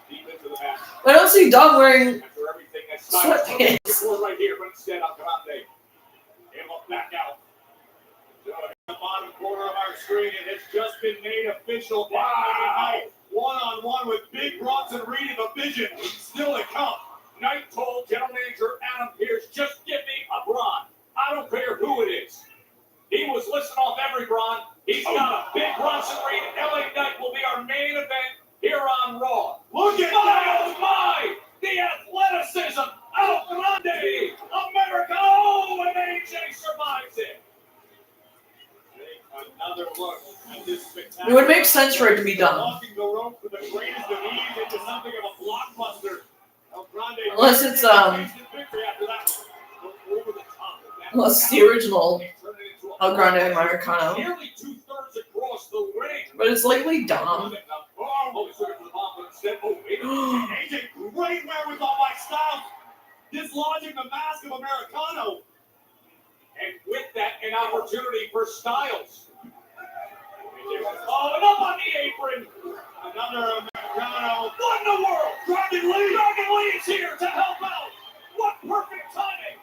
Deep into the match. I don't see Dom wearing After everything that Styles sweatpants. was right here, but instead El Grande able to back out. So in the bottom corner of our screen, it has just been made official. Wow. One-on-one with Big Bronson Reed and the Vision still to come. Night told General Manager Adam Pearce, just give me a Braun. I don't care who it is. He was listing off every Braun. He's got a Big Bronson Reed. LA Knight will be our main event here on Raw. Look at Oh my! The athleticism! El Grande! America! Oh, and AJ survives it. Another look at this spectacular. It would make sense for it to be Dom. Walking the rope for the greatest of ease into something of a blockbuster. El Grande. Unless it's, victory after that one. Over the top of that. Unless it's the original El Grande Americano. Nearly 2/3 across the ring. But it's likely Dom. Oh, he's looking for the bomb, but instead, oh, wait. AJ, great wherewithal by Styles, dislodging the mask of Americano. And with that, an opportunity for Styles. Oh, and up on the apron. Another Americano. What in the world? Dragon Lee is here to help out. What perfect timing.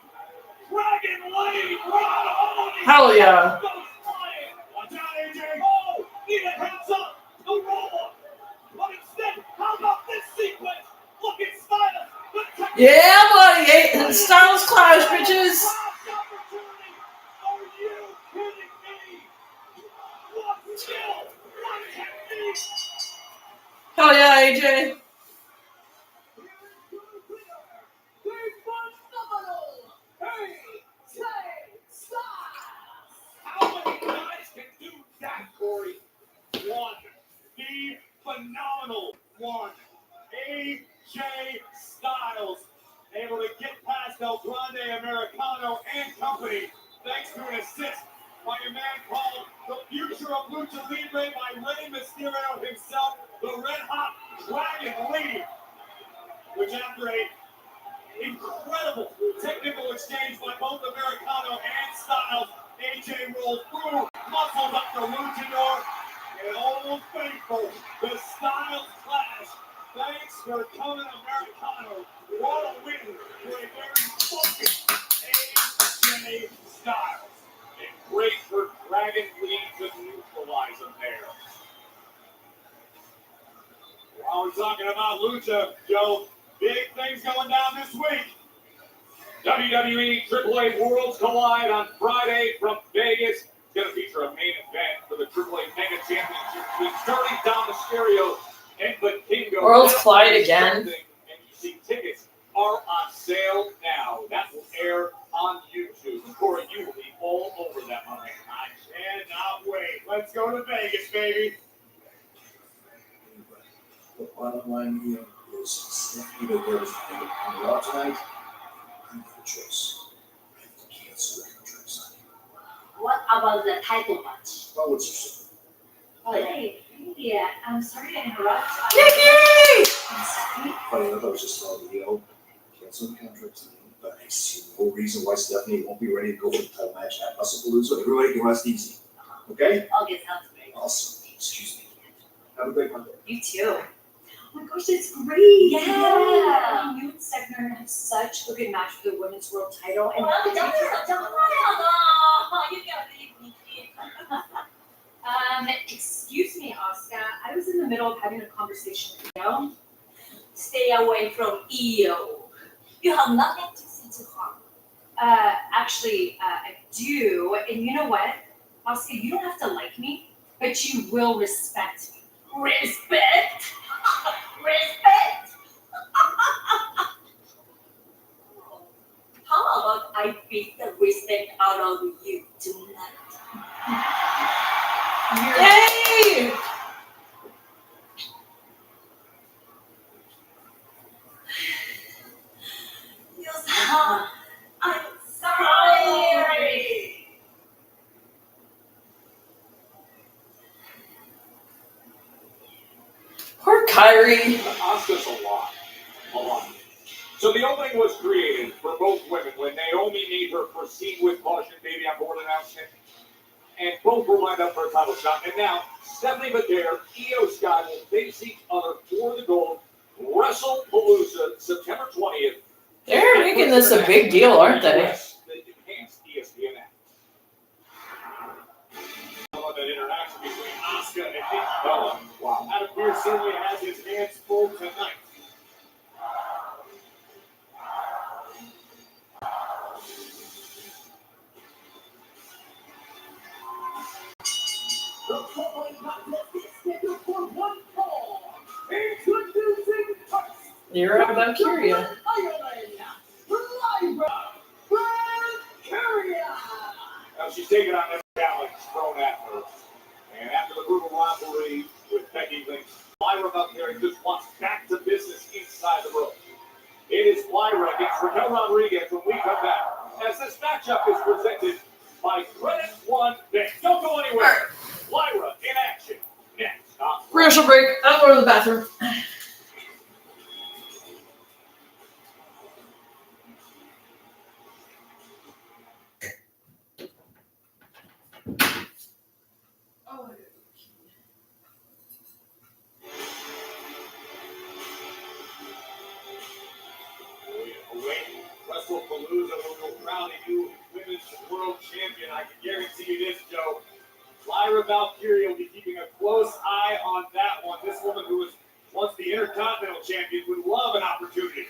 Dragon Lee. Oh, Hell yeah. goes flying. Watch out, AJ. Oh, need a heads up. The roll-up. But instead, how about this sequence? Look at Styles. The technique. Yeah, buddy. And Styles Clash, bitches. Opportunity. Are you kidding me? What skill? What technique? Hell yeah, AJ. How many guys can do that, Corey? One. The phenomenal one. AJ Styles. Able to get past El Grande Americano and company. Thanks to an assist by a man called the future of Lucha Libre by Rey Mysterio himself, the Red Hot Dragon Lee. Which after a incredible technical exchange by both Americano and Styles, AJ rolled through, muscled up the luchador, and old faithful, the AJ Styles. And great for Dragon Lee to neutralize him there. While we're talking about Lucha, Joe, big things going down this week. WWE AAA Worlds Collide on Friday from Vegas. It's going to feature a main event for the AAA Mega Championship between Sterling Dom Mysterio and Vikingo. Worlds Collide again. And you see tickets are on sale now. That will air on YouTube. Corey, you will be all over that one. I cannot wait. Let's go to Vegas, baby. The bottom line here is either there's a Raw tonight, I have a choice. I have to cancel the contract. What about the title match? Oh, what's your Hey, yeah, I'm sorry to interrupt. Nikki! Funny enough, I was just telling Leo, cancel the contract tonight, but I see no reason why Stephanie won't be ready to go for the title match at Hustlepalooza. Everybody can rest easy. Okay? Okay, sounds great. Awesome. Excuse me. Have a great Monday. You too. Oh my gosh, that's great. Yeah. You and Segner have such a good match for the women's world title. And You gotta leave me, kid. excuse me, Oscar. I was in the middle of having a conversation with you. Stay away from EO. You have nothing to say to her. Actually, I do. And you know what? Oscar, you don't have to like me, but you will respect me. Respect. Respect. How about I beat the respect out of you tonight? Yay! Yusa, I'm sorry. Poor Kyrie. Asuka's a lot. So the opening was created for both women when Naomi made her proceed with caution baby on board announcement. And both were lined up for a title shot. And now, Stephanie McGuire, Io Sky will face each other for the gold. WrestlePalooza, September 20th. They're making this a big deal, aren't they? The enhanced ESPN app. That interaction between Asuka and Nikki Bella. Wow. Adam Pearce certainly has his hands full tonight. The following contest is scheduled for one fall. Introducing first, You're out of Curia. Now she's taking on every challenge thrown at her. And after the brutal rivalry with Becky Lynch, Lyra Valkyrie just wants back to business inside the room. It is Lyra against Raquel Rodriguez when we come back. As this matchup is presented by Credit One Bank. Don't go anywhere. Lyra in action. Next. Commercial break. I'm going to the bathroom. WrestlePalooza will go crown a new women's world champion. I can guarantee you this, Joe. Lyra Valkyrie will be keeping a close eye on that one. This woman who was once the Intercontinental Champion would love an opportunity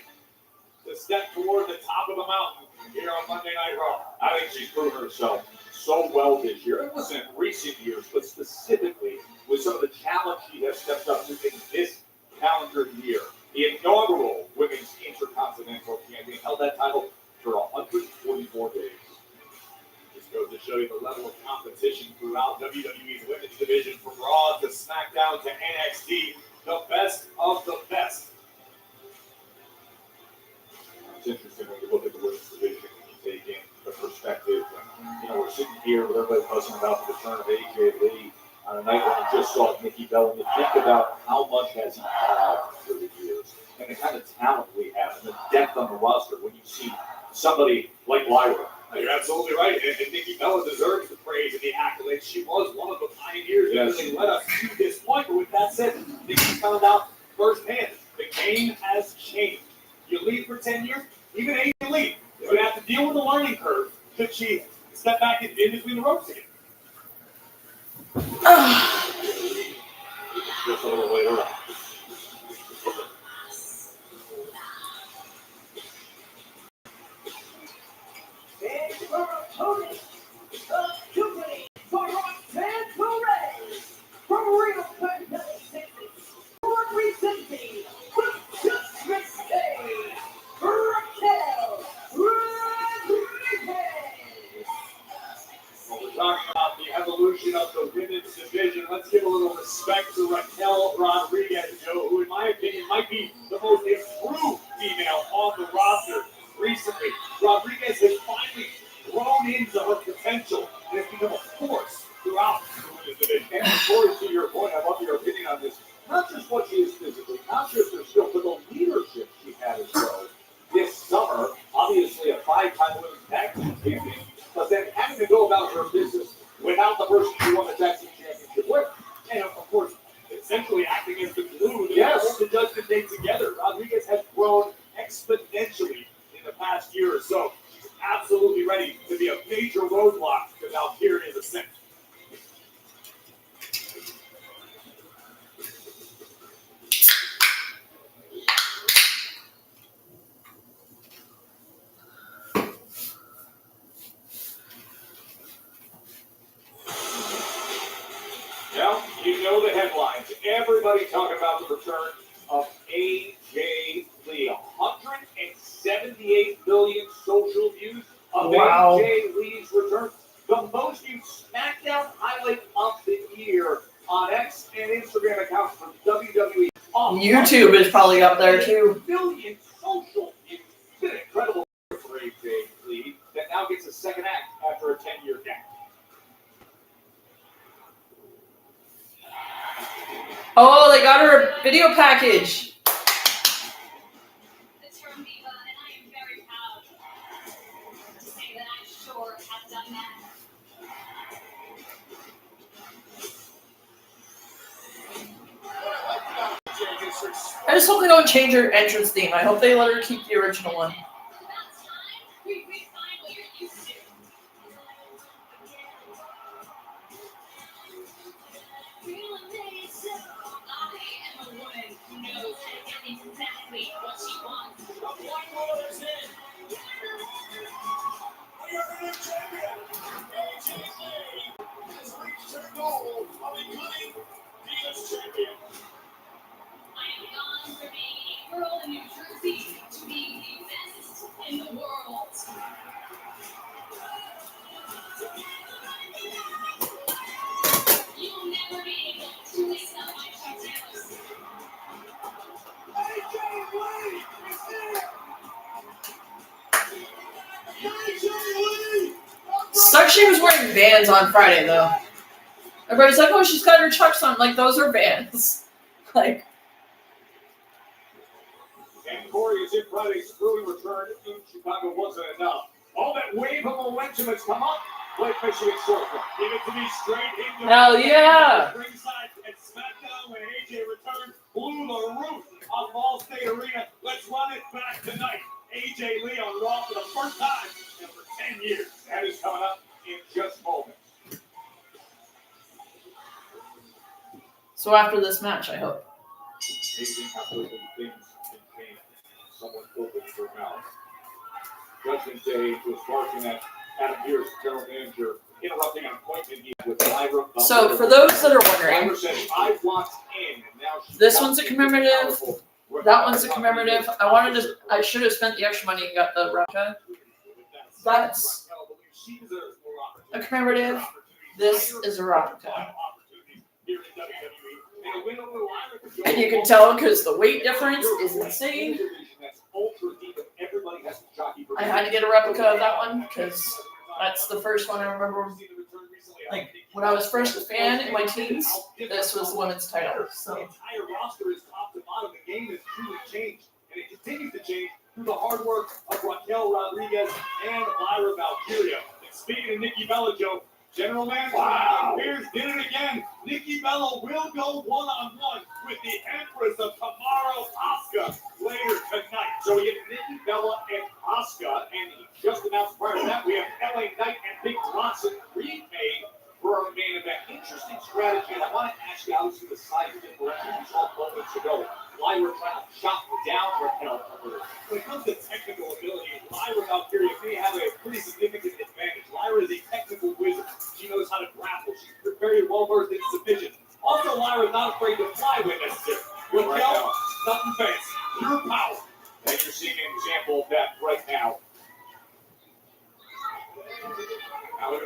to step toward the top of the mountain here on Monday Night Raw. I think she's proven herself so well this year. It wasn't in recent years, but specifically with some of the challenge she has stepped up to in this calendar year. The inaugural Women's Intercontinental Champion held that title for 144 days. This goes to show you the level of competition throughout WWE's women's division, from Raw to SmackDown to NXT, the best of the best. It's interesting when you look at the women's division and you take in the perspective. We're sitting here with everybody buzzing about the return of AJ Lee on a night when we just saw Nikki Bella, and you think about how much has evolved through the years and the kind of talent we have and the depth on the roster when you see somebody like Lyra. You're absolutely right, and Nikki Bella deserves the praise and the accolades. She was one of the pioneers that really led us to this point. But with that said, Nikki found out firsthand the game has changed. You leave for 10 years, even AJ Lee, you're going to have to deal with the learning curve Could she step back and in between the ropes again? Just a little later on. And for opponent, the company for Roxanne Perez, from Real Penn, representing the Judgment Day, Raquel Rodriguez. Well, we're talking about the evolution of the women's division. Let's give a little respect to Raquel Rodriguez, Joe, who in my opinion might be the most improved female on the roster recently. Rodriguez has finally grown into her potential and has become a force throughout the women's division. And Corey, to your point, I love your opinion on this. Not just what she is physically, not just her skill, but the leadership she had as well. This summer, obviously a 5-time women's tag team champion, but then having to go about her business without the person she won the tag team championship with. And of course, essentially acting as the glue that holds the Judgment Day together. Rodriguez has grown exponentially in the past year or so. She's absolutely ready to be a major roadblock to Valkyrie's ascent. Well, you know the headlines. Everybody talking about the return of AJ Lee. 178 million social views of AJ Lee's return. The most viewed SmackDown highlight of the year on X and Instagram accounts from WWE. YouTube is probably up there too. Million social views. It's been incredible for AJ Lee that now gets a second act after a 10-year gap. Oh, they got her a video package. The term diva, and I am very proud to say that I sure have done that. I just hope they don't change her entrance theme. I hope they let her keep the original one. About time we refine what you're used to. I am a woman who knows that getting exactly what she wants. The Black Widow is in. We are the new champion. AJ Lee has reached her goal of becoming Divas champion. I am gone from being a girl in New Jersey to being the best in the world. You'll never be able to lace up my cocktails. AJ Lee is here. AJ Lee. Sucks she was wearing Vans on Friday though. Everybody's like, oh, she's got her Chucks on. Like, those are Vans. Like, And Corey, is if Friday's early return in Chicago wasn't enough. All that wave of momentum has come up. Blake Michigan short one. Give it to me straight into hell yeah. ringside at SmackDown when AJ returned, blew the roof off Allstate Arena. Let's run it back tonight. AJ Lee on Raw for the first time in over 10 years. That is coming up in just moments. So after this match, I hope. Amazing how quickly things can change. Someone opens their mouth. Judgment Day was barking at Adam Pierce, general manager, interrupting an appointment he had with Lyra. So for those that are wondering, Lyra said, I want in, and now she's this one's a commemorative. powerful. That one's a commemorative. I should have spent the extra money and got the replica. That's a commemorative. This is a replica. And you can tell because the weight difference is insane. I had to get a replica of that one because that's the first one I remember. Like when I was first a fan in my teens, this was the women's title. So the entire roster is top to bottom. The game has truly changed, and it continues to change through the hard work of Raquel Rodriguez and Lyra Valkyria. And speaking of Nikki Bella, Joe, General Manager Pierce did it again. Nikki Bella will go one-on-one with the Empress of Tomorrow, Asuka. later tonight. So we have Nikki Bella and Asuka, and he just announced prior to that we have LA Knight and Big Bronson remade for our main event. Interesting strategy, and I want to ask you how you see the side of it we saw moments ago. Lyra trying to chop down Raquel. When it comes to technical ability, Lyra Valkyria may have a pretty significant advantage. Lyra is a technical wizard. She knows how to grapple. She's very well versed in submission. Also, Lyra is not afraid to fly when necessary. Raquel, nothing fancy. Pure power. And you're seeing an example of that right now. Now, a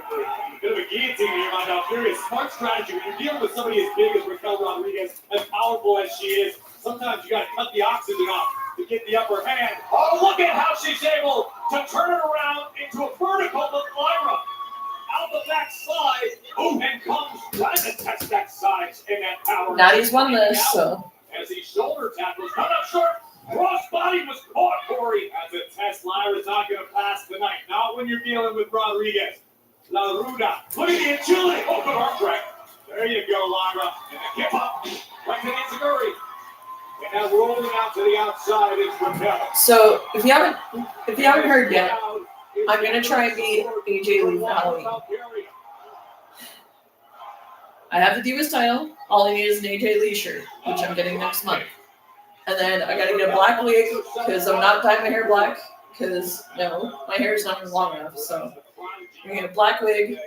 bit of a guillotine here by Valkyria. Smart strategy. When you're dealing with somebody as big as Raquel Rodriguez, as powerful as she is, sometimes you got to cut the oxygen off to get the upper hand. Oh, look at how she's able to turn it around into a vertical with Lyra. Out the back slide. Oh, and comes trying to test that size and that power. Natty's won this, so. As he shoulder tackles, come up short. Crossbody was caught, Corey. As a test, Lyra's not going to pass tonight. Not when you're dealing with Rodriguez. La Ruda. Look at the agility. Oh, good arm drag. There you go, Lyra. And a kip up. Right to Enziguri. And now rolling out to the outside is Raquel. So if you haven't heard yet, I'm gonna try and beat AJ Lee for Halloween. I have the Divas title. All I need is an AJ Lee shirt, which I'm getting next month. And then I gotta get a black wig because I'm not dyeing my hair black because no, my hair is not even long enough. So I'm gonna get a black wig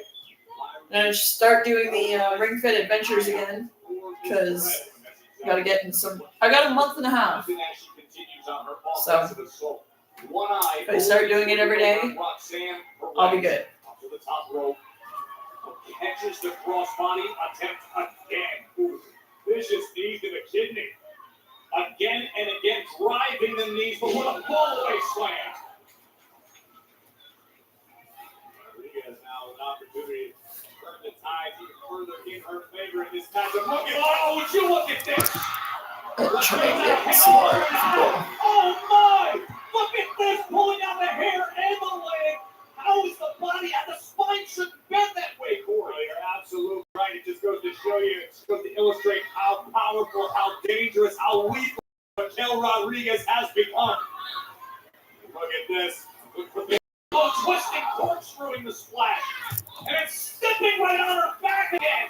and I start doing the Ring Fit Adventures again because I gotta get in some. I got a month and a half, so if I start doing it every day, I'll be good. Catches the crossbody, attempt again. Ooh, vicious knees to the kidney. Again and again, driving the knees, but with a fall-away slam. Rodriguez now an opportunity to turn the tide even further in her favor in this matchup. Look at, oh, would you look at this? Try and get some more people. Oh my! Look at this, pulling out the hair and the leg. How is the body and the spine shouldn't bend that way, Corey? Well, you're absolutely right. It just goes to show you, it just goes to illustrate how powerful, how dangerous, how weak Raquel Rodriguez has become. Look at this. Look at the twisting, corkscrewing the splash. And it's stepping right on her back again.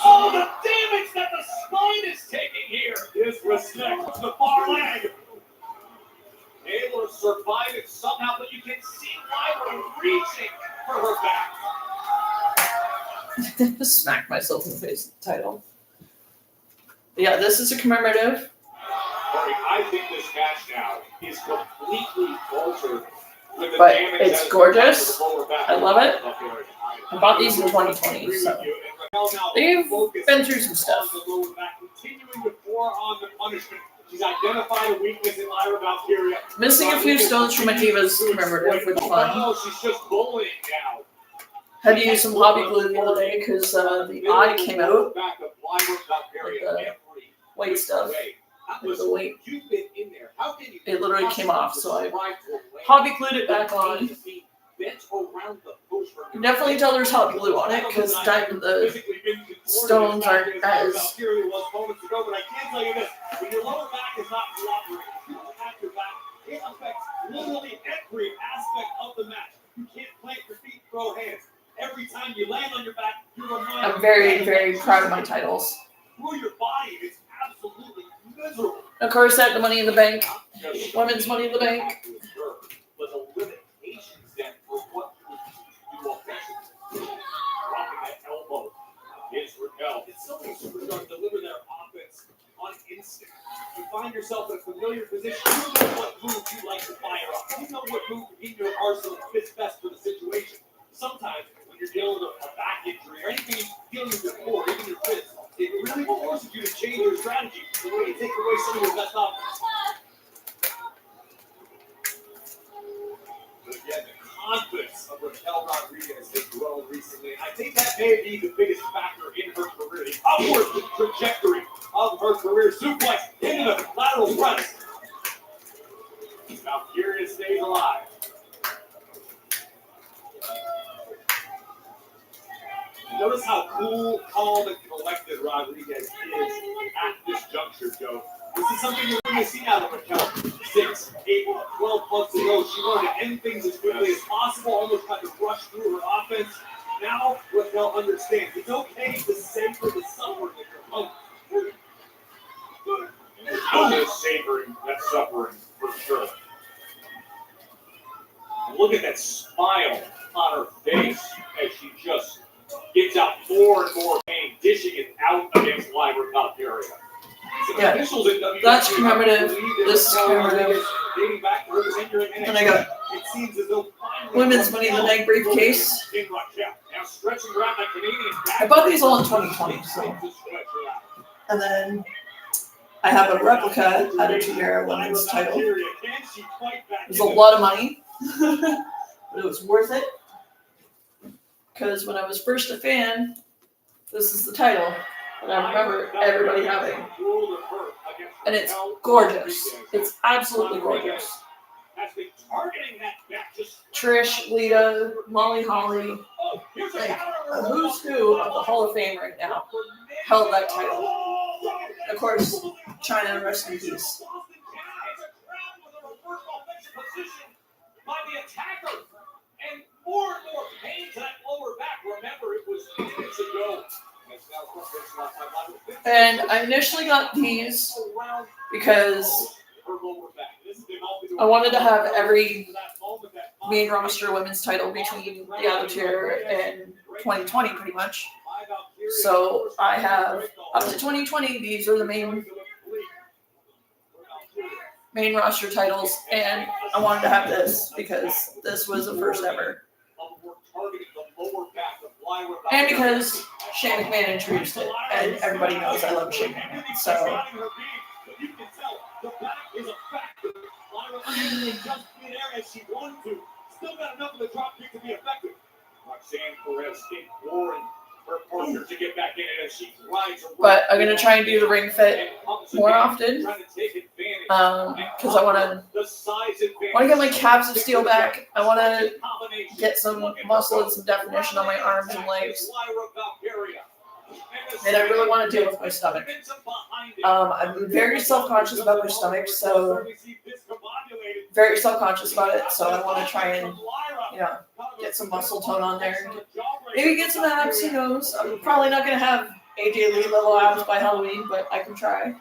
Oh, the damage that the spine is taking here. Disrespect to the far leg. Able to survive it somehow, but you can see Lyra reaching for her back. Smack myself in the face with the title. Yeah, this is a commemorative. I think this match now is completely altered with the But damage it's that is gorgeous. to the lower back. I love it. I bought these in 2020, so they've been through some stuff. Continuing to pour on the punishment. She's identified a weakness in Lyra Valkyria. Missing a few stones from my Divas commemorative with fun. Oh, she's just bullying now. Had to use some hobby glue the other day because the eye came out. White stuff. With the weight. It literally came off, so I hobby glued it back on. You can definitely tell there's hot glue on it because the stones aren't as. But I can tell you this: when your lower back is not cooperating, if you don't have your back, it affects literally every aspect of the match. You can't plant your feet, throw hands. Every time you land on your back, you're reminded. I'm very, very proud of my titles. Through your body, it's absolutely miserable. Of course, at the Money in the Bank, women's Money in the Bank. But the limitations then for what you offensively. Dropping that elbow against Raquel. It's so many superstars deliver their offense on instinct. You find yourself in a familiar position. You know what move you like to fire up. You know what move in your arsenal fits best for the situation. Sometimes when you're dealing with a back injury or anything dealing with your core, even your wrist, it really forces you to change your strategy the way you take away some of your best offense. But again, the confidence of Raquel Rodriguez has grown recently. And I think that may be the biggest factor in her career. The upward trajectory of her career. Suplex into the lateral press. Valkyria stays alive. Notice how cool, calm, and collected Rodriguez is at this juncture, Joe. This is something you wouldn't have seen out of Raquel 6, 8, 12 months ago. She wanted to end things as quickly as possible, almost tried to rush through her offense. Now Raquel understands it's okay to savor the suffering that you're hungry. Raquel is savoring that suffering for sure. Look at that smile on her face as she just gets out more and more pain, dishing it out against Lyra Valkyria. Yeah, that's commemorative. This is commemorative. And I got women's Money in the Bank briefcase. I bought these all in 2020, so. And then I have a replica Attitude Era women's title. It was a lot of money, but it was worth it. Because when I was first a fan, this is the title that I remember everybody having. And it's gorgeous. It's absolutely gorgeous. Trish, Lita, Molly Holly, like a who's who of the Hall of Fame right now held that title. Of course, China, rest in peace. And more pain to that lower back. Remember, it was minutes ago. And I initially got these because I wanted to have every main roster women's title between the Attitude Era and 2020 pretty much. So I have up to 2020, these are the main roster titles, and I wanted to have this because this was the first ever. And because Shane McMahon introduced it, and everybody knows I love Shane McMahon. So but I'm gonna try and do the ring fit more often, because I want to get my calves of steel back. I want to get some muscle and some definition on my arms and legs, and I really want to deal with my stomach. I'm very self-conscious about my stomach, so very self-conscious about it. So I want to try and get some muscle tone on there. Maybe get some abs. Who knows? I'm probably not gonna have AJ Lee level abs by Halloween, but I can try.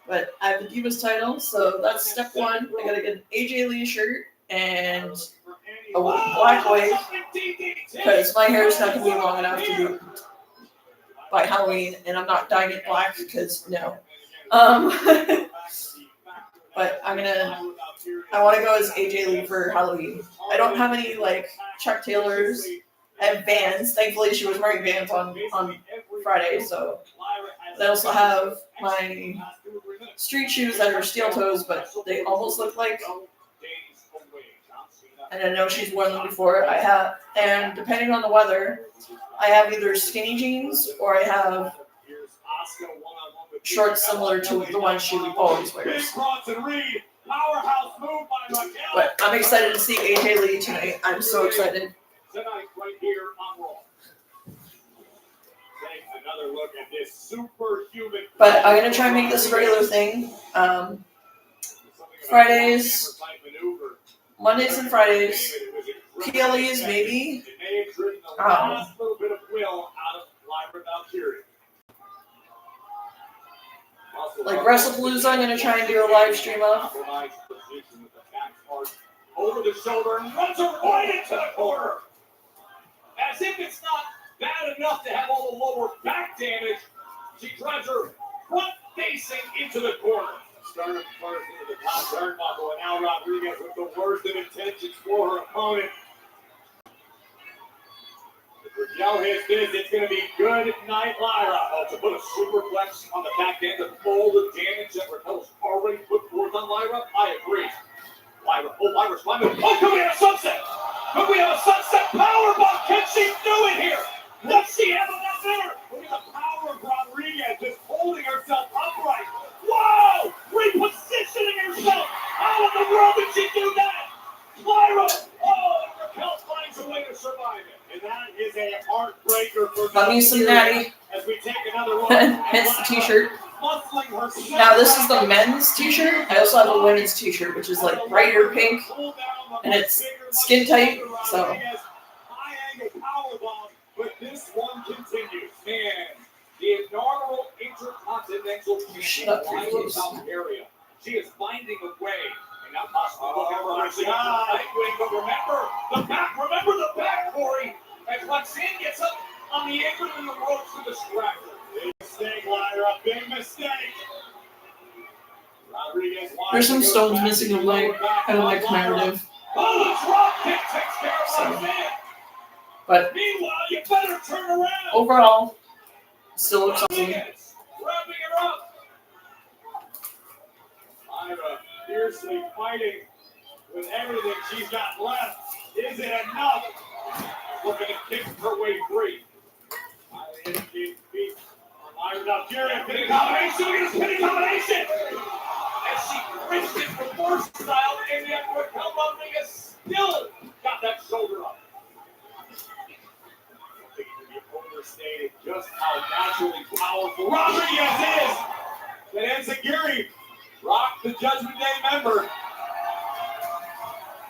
But I have the Divas title, so that's step one. I gotta get an AJ Lee shirt and a black wig, because my hair is not gonna be long enough to do by Halloween, and I'm not dyeing it black because no. But I want to go as AJ Lee for Halloween. I don't have any Chuck Taylors. I have Vans. Thankfully, she was wearing Vans on Friday, so. I also have my street shoes that are steel toes, but they almost look like. And I know she's worn them before. And depending on the weather, I have either skinny jeans or I have shorts similar to the ones she always wears. But I'm excited to see AJ Lee tonight. I'm so excited. Tonight, right here on Raw. Take another look at this superhuman. But I'm gonna try and make this a regular thing. Fridays, Mondays and Fridays, PLEs maybe. Last little bit of will out of Lyra Valkyria. Like WrestlePalooza, I'm gonna try and do a live stream of. Over the shoulder and runs her right into the corner. As if it's not bad enough to have all the lower back damage, she drives her front facing into the corner. Starting first into the top turnbuckle, and now Rodriguez with the worst of intentions for her opponent. If Raquel hits this, it's going to be good night, Lyra. Oh, to put a superplex on the back end of all the damage that Raquel's already put forth on Lyra, I agree. Lyra's climbing. Oh, can we have a sunset? Can we have a sunset powerbomb? Can she do it here? Does she have enough there? Look at the power of Rodriguez just holding herself upright. Wow! Repositioning herself. How in the world did she do that? Lyra! Oh, and Raquel finds a way to survive it. And that is a heartbreaker for Love me some Natty. As we take another look. Hence the t-shirt. Muscling her Now this is the men's t-shirt. I also have a women's t-shirt, which is like brighter pink, and it's skin tight. So High angle powerbomb, but this one continues. Man, the inaugural Intercontinental Shut up, Champion, Christmas. South area. She is finding a way. And not possible to ever actually Nightwing, but remember the back, Corey. As Lexine gets up on the apron and the ropes to distract her. Big mistake, Lyra. Big mistake. Rodriguez. there's some stones missing of my kind of my commemorative. Oh, the drop kick takes care of So, Roxanne. but Meanwhile, you better turn around. overall, still looks awesome. Rodriguez wrapping her up. Lyra fiercely fighting with everything she's got left. Is it enough? Looking to kick her way free. Highly educated feet on Lyra Valkyria. Pinning combination. Look at this pinning combination. As she wrenched it reverse style, and yet Raquel Rodriguez still got that shoulder up. I don't think it can be overstated just how naturally powerful Rodriguez is. That Enziguri rocked the Judgment Day member.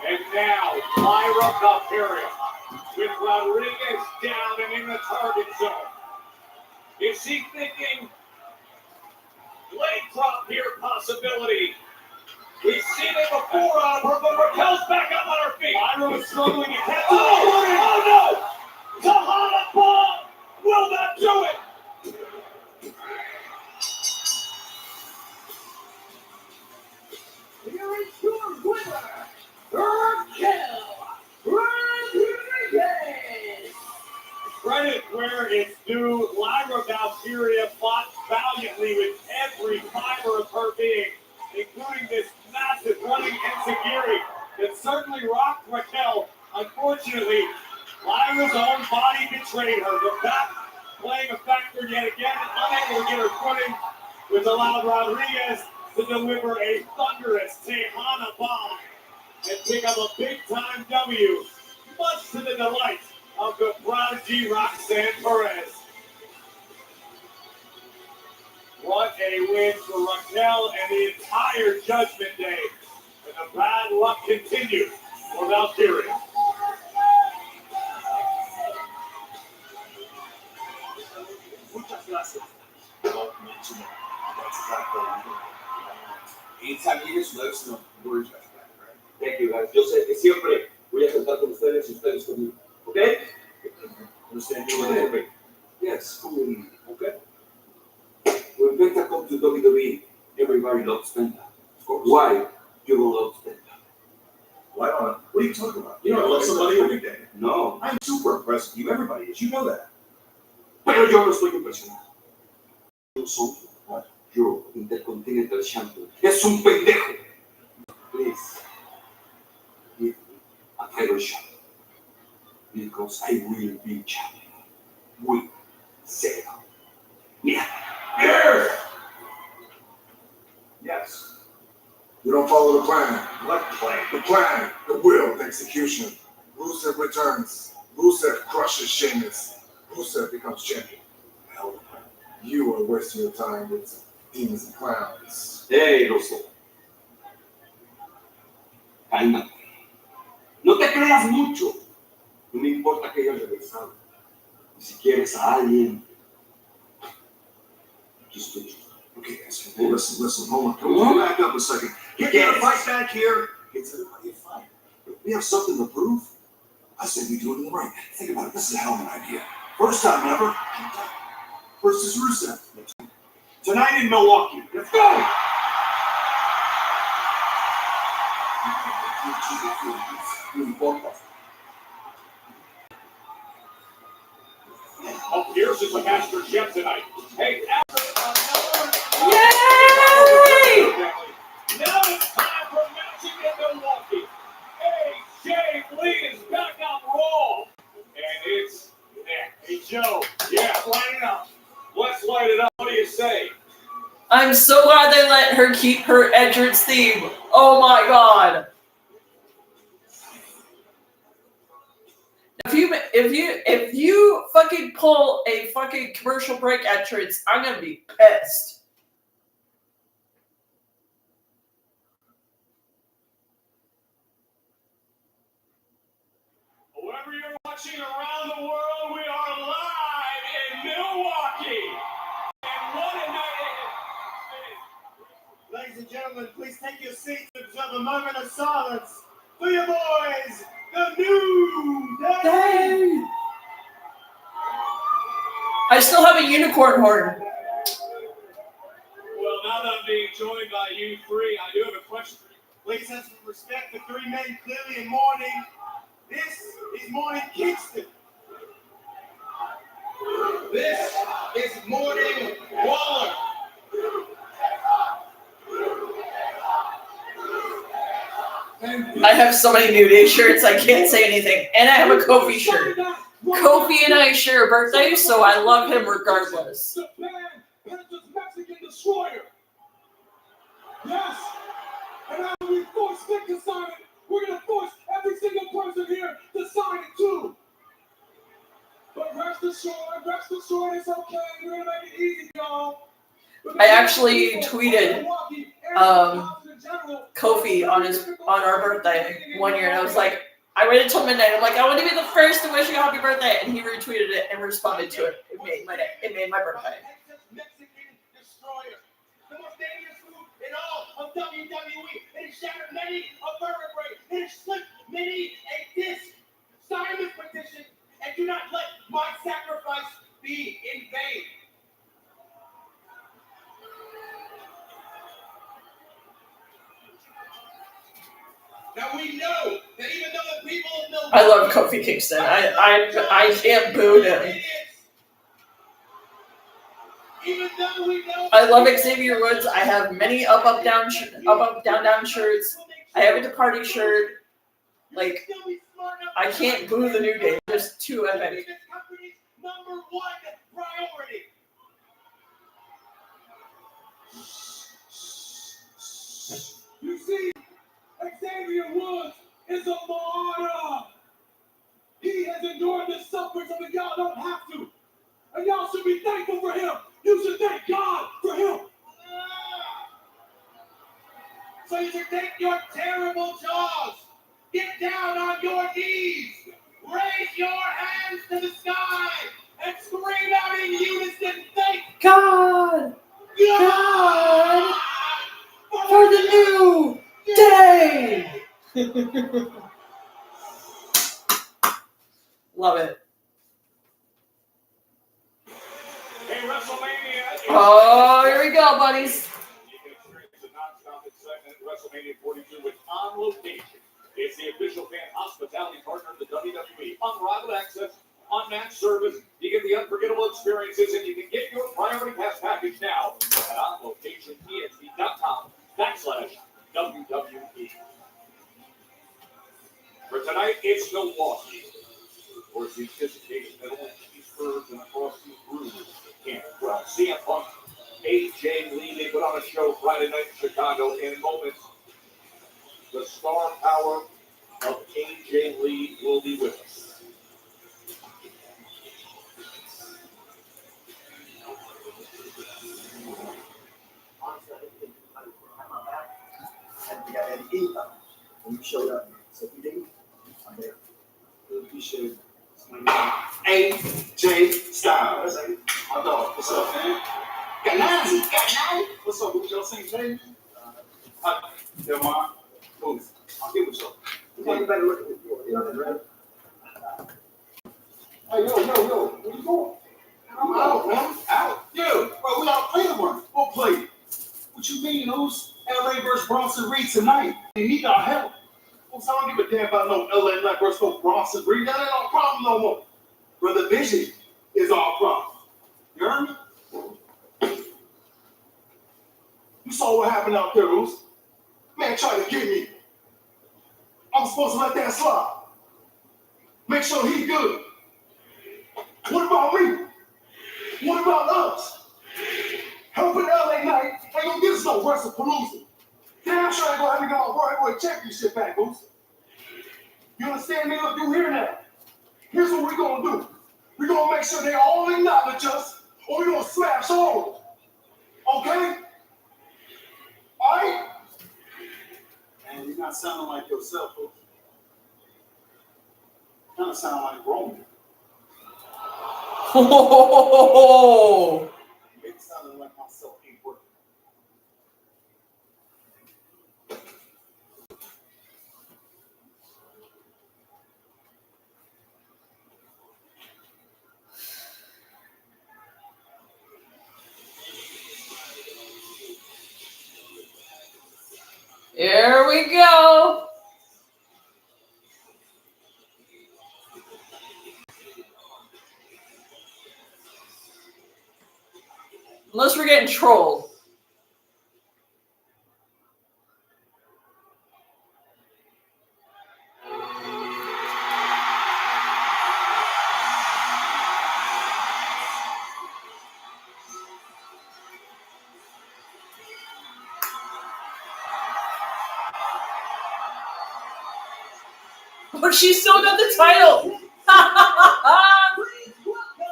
And now, Lyra Valkyria with Rodriguez down and in the target zone. Is she thinking leg drop here possibility? We've seen it before on her, but Raquel's back up on her feet. Lyra is struggling to catch up. Oh no! Tahana bomb! Will that do it? Here is your winner, Raquel Rodriguez. Credit where it's due. Lyra Valkyria fought valiantly with every fiber of her being, including this massive running enziguri that certainly rocked Raquel. Unfortunately, Lyra's own body betrayed her. The back playing a factor yet again, unable to get her footing, which allowed Rodriguez to deliver a thunderous Tejana bomb and pick up a big-time W, much to the delight of the prodigy Roxanne Perez. What a win for Raquel and the entire Judgment Day. And the bad luck continues for Valkyria. Muchas gracias. Don't mention it. That's exactly what I'm doing. Anytime you get some notes, no worries about that, right? Thank you, guys. Yo sé que siempre voy a contar con ustedes y ustedes conmigo. Okay? Understand you with me? Yes, okay. When Penta comes to WWE, everybody loves Penta. Of course. Why? You don't love Penta. Why not? What are you talking about? You know, I love somebody every day. No. I'm super impressed with you. Everybody is. You know that. Pero yo no estoy impresionado. Yo soy. What? Yo, Intercontinental Champion. Es un pendejo. Please. Give me a title shot. Because I will be champion. We set up. Yeah. Yes! Yes. You don't follow the plan. What play? The plan, the will, the execution. Rusev returns. Rusev crushes Sheamus. Rusev becomes champion. Hell, you are wasting your time with some demons and clowns. Hey, Rusev. Cálmate. No te creas mucho. No me importa que hayas regresado. Y si quieres a alguien, aquí estoy yo. Okay, guys. Well, listen. Hold on. Come on, back up a second. You're gonna fight back here. It's everybody a fight. We have something to prove. I said we do it in the ring. Think about it. This is a hell of an idea. First time ever. Versus Rusev. Tonight in Milwaukee. Let's go! Oh, here's just a master chef tonight. Hey, after Yay! now it's time for matching in Milwaukee. AJ Lee is back on Raw. And it's Hey, Joe. Yeah, light it up. Let's light it up. What do you say? I'm so glad they let her keep her entrance theme. Oh my god. If you fucking pull a fucking commercial break entrance, I'm gonna be pissed. watching around the world, we are live in Milwaukee. And what a night it is. Ladies and gentlemen, please take your seats and observe a moment of silence for your boys, the New Day. Dang. I still have a unicorn horn. Well, now that I'm being joined by you three, I do have a question for you. Please have some respect for three men clearly in mourning. This is mourning Kingston. This is mourning Waller. I have so many New Day shirts, I can't say anything. And I have a Kofi shirt. Kofi and I share a birthday, so I love him regardless. Japan, Panthers Mexican destroyer. Yes. And after we force Vic to sign it, we're going to force every single person here to sign it too. But rest assured, it's okay. We're going to make it easy, y'all. I actually tweeted Kofi on our birthday one year, and I was like, I waited till midnight. I'm like, I want to be the first to wish you a happy birthday, and he retweeted it and responded to it. It made my day. It made my birthday. Mexican destroyer, the most dangerous move in all of WWE. It has shattered many a vertebrae. It has slipped many a disc. Sign this petition and do not let my sacrifice be in vain. Now we know that even though the people of Milwaukee, I love Kofi Kingston. I can't boo him. Even though we know I love Xavier Woods. I have many up, down shirts. I have a Departing shirt. Like, I can't boo the New Day. They're just too epic. this company's number one priority. You see, Xavier Woods is a martyr. He has endured the suffering so that y'all don't have to. And y'all should be thankful for him. You should thank God for him. So you should take your terrible jaws, get down on your knees, raise your hands to the sky, and scream out in unison, thank God! God For the New Day! Love it. Hey, WrestleMania. Oh, here we go, buddies. You can experience a non-stop excitement at WrestleMania 42 with On Location. It's the official fan hospitality partner of the WWE. Unrivaled access, unmatched service. You get the unforgettable experiences, and you can get your priority pass package now at onlocationtxt.com/WWE. For tonight, it's Milwaukee. Of course, the anticipation that only these birds and across these rooms can't. Well, CM Punk, AJ Lee, they put on a show Friday night in Chicago. In moments, the star power of AJ Lee will be with us. When you showed up, so if you didn't, I'm there. Really appreciate it. AJ Styles. My dog. What's up, man? Ganani. What's up? Who's your same name? Yo, man. Cool. I'll get with y'all. You better look at this boy. You know that, right? Hey, yo. Where you going? I'm out, man. Out? Yeah. Bro, we gotta play the one. We'll play. What you mean, who's LA versus Bronson Reed tonight? They need our help. I don't give a damn about no LA Knight versus no Bronson Reed. That ain't our problem no more. But the vision is our problem. You heard me? You saw what happened out there, Roos. Man tried to get me. I'm supposed to let that slide. Make sure he good. What about me? What about us? Helping LA Knight ain't gonna get us no WrestlePalooza. Damn sure ain't gonna have me go on Broadway championship back, Roos. You understand me? Look, you hear that? Here's what we're gonna do. We're gonna make sure they all acknowledge us, or we're gonna smash all of them. Okay? Alright? Man, you're not sounding like yourself, folks. Kind of sound like Roman. Oh, It sounded like myself ain't working. here we go. Unless we're getting trolled. But she still got the title. Please welcome,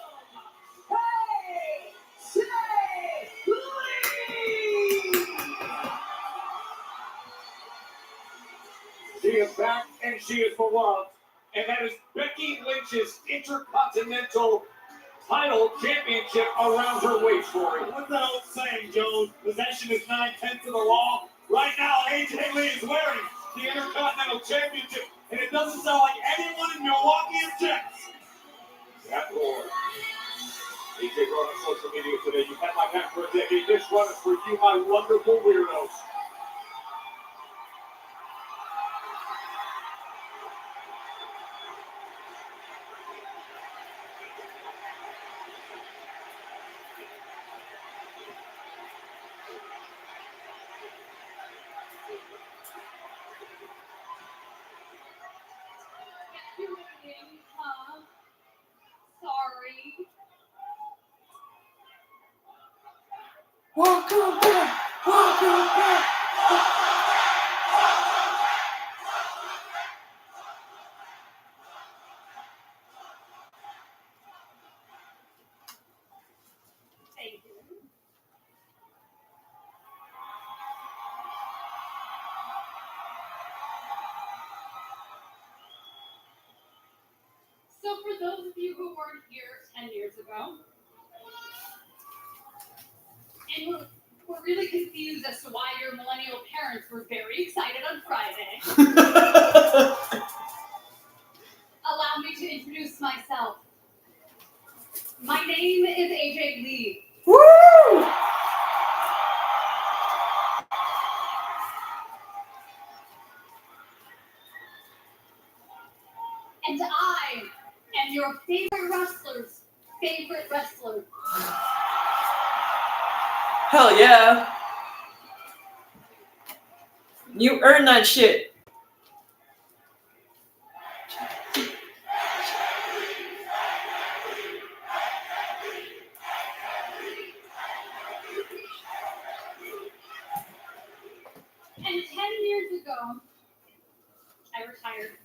hey, say, She is back and she is beloved. And that is Becky Lynch's Intercontinental title championship around her waist, Rory. What's that old saying, Jones? Possession is 9/10 of the law. Right now, AJ Lee is wearing the Intercontinental Championship, and it doesn't sound like anyone in Milwaukee objects. That Lord. AJ wrote on social media today, "You've had my back for a decade. This run is for you, my wonderful weirdos." You're waiting, huh? Sorry. Welcome back. Welcome back. Thank you. So for those of you who weren't here 10 years ago, and were really confused as to why your millennial parents were very excited on Friday, allow me to introduce myself. My name is AJ Lee. Woo! And I am your favorite wrestler's favorite wrestler. Hell yeah. You earned that shit. And 10 years ago, I retired.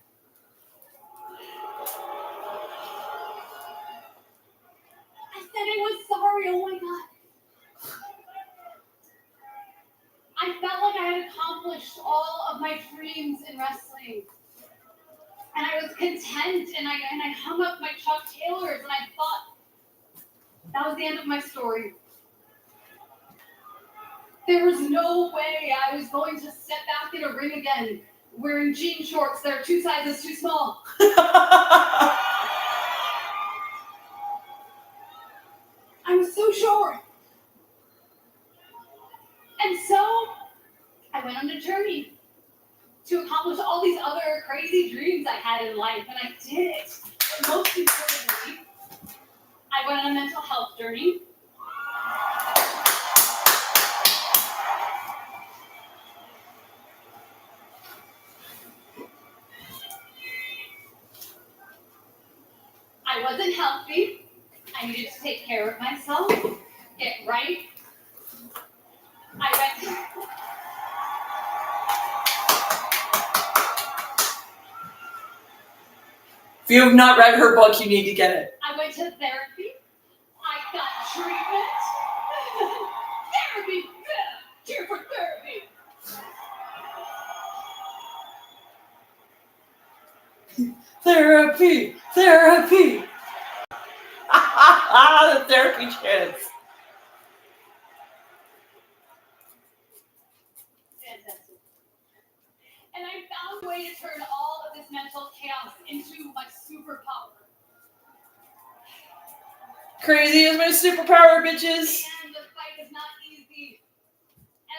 I said I was sorry, oh my god. I felt like I had accomplished all of my dreams in wrestling. And I was content, and I hung up my Chuck Taylors, and I thought that was the end of my story. There was no way I was going to step back in a ring again, wearing jean shorts that are 2 sizes too small. I was so sure. And so, I went on a journey to accomplish all these other crazy dreams I had in life, and I did it. But most importantly, I went on a mental health journey. I wasn't healthy. I needed to take care of myself, get right. I went. If you have not read her book, you need to get it. I went to therapy. I got treatment. Therapy. Cheer for therapy. Therapy. therapy. The therapy chance. Fantastic. And I found a way to turn all of this mental chaos into my superpower. Crazy is my superpower, bitches. And the fight is not easy.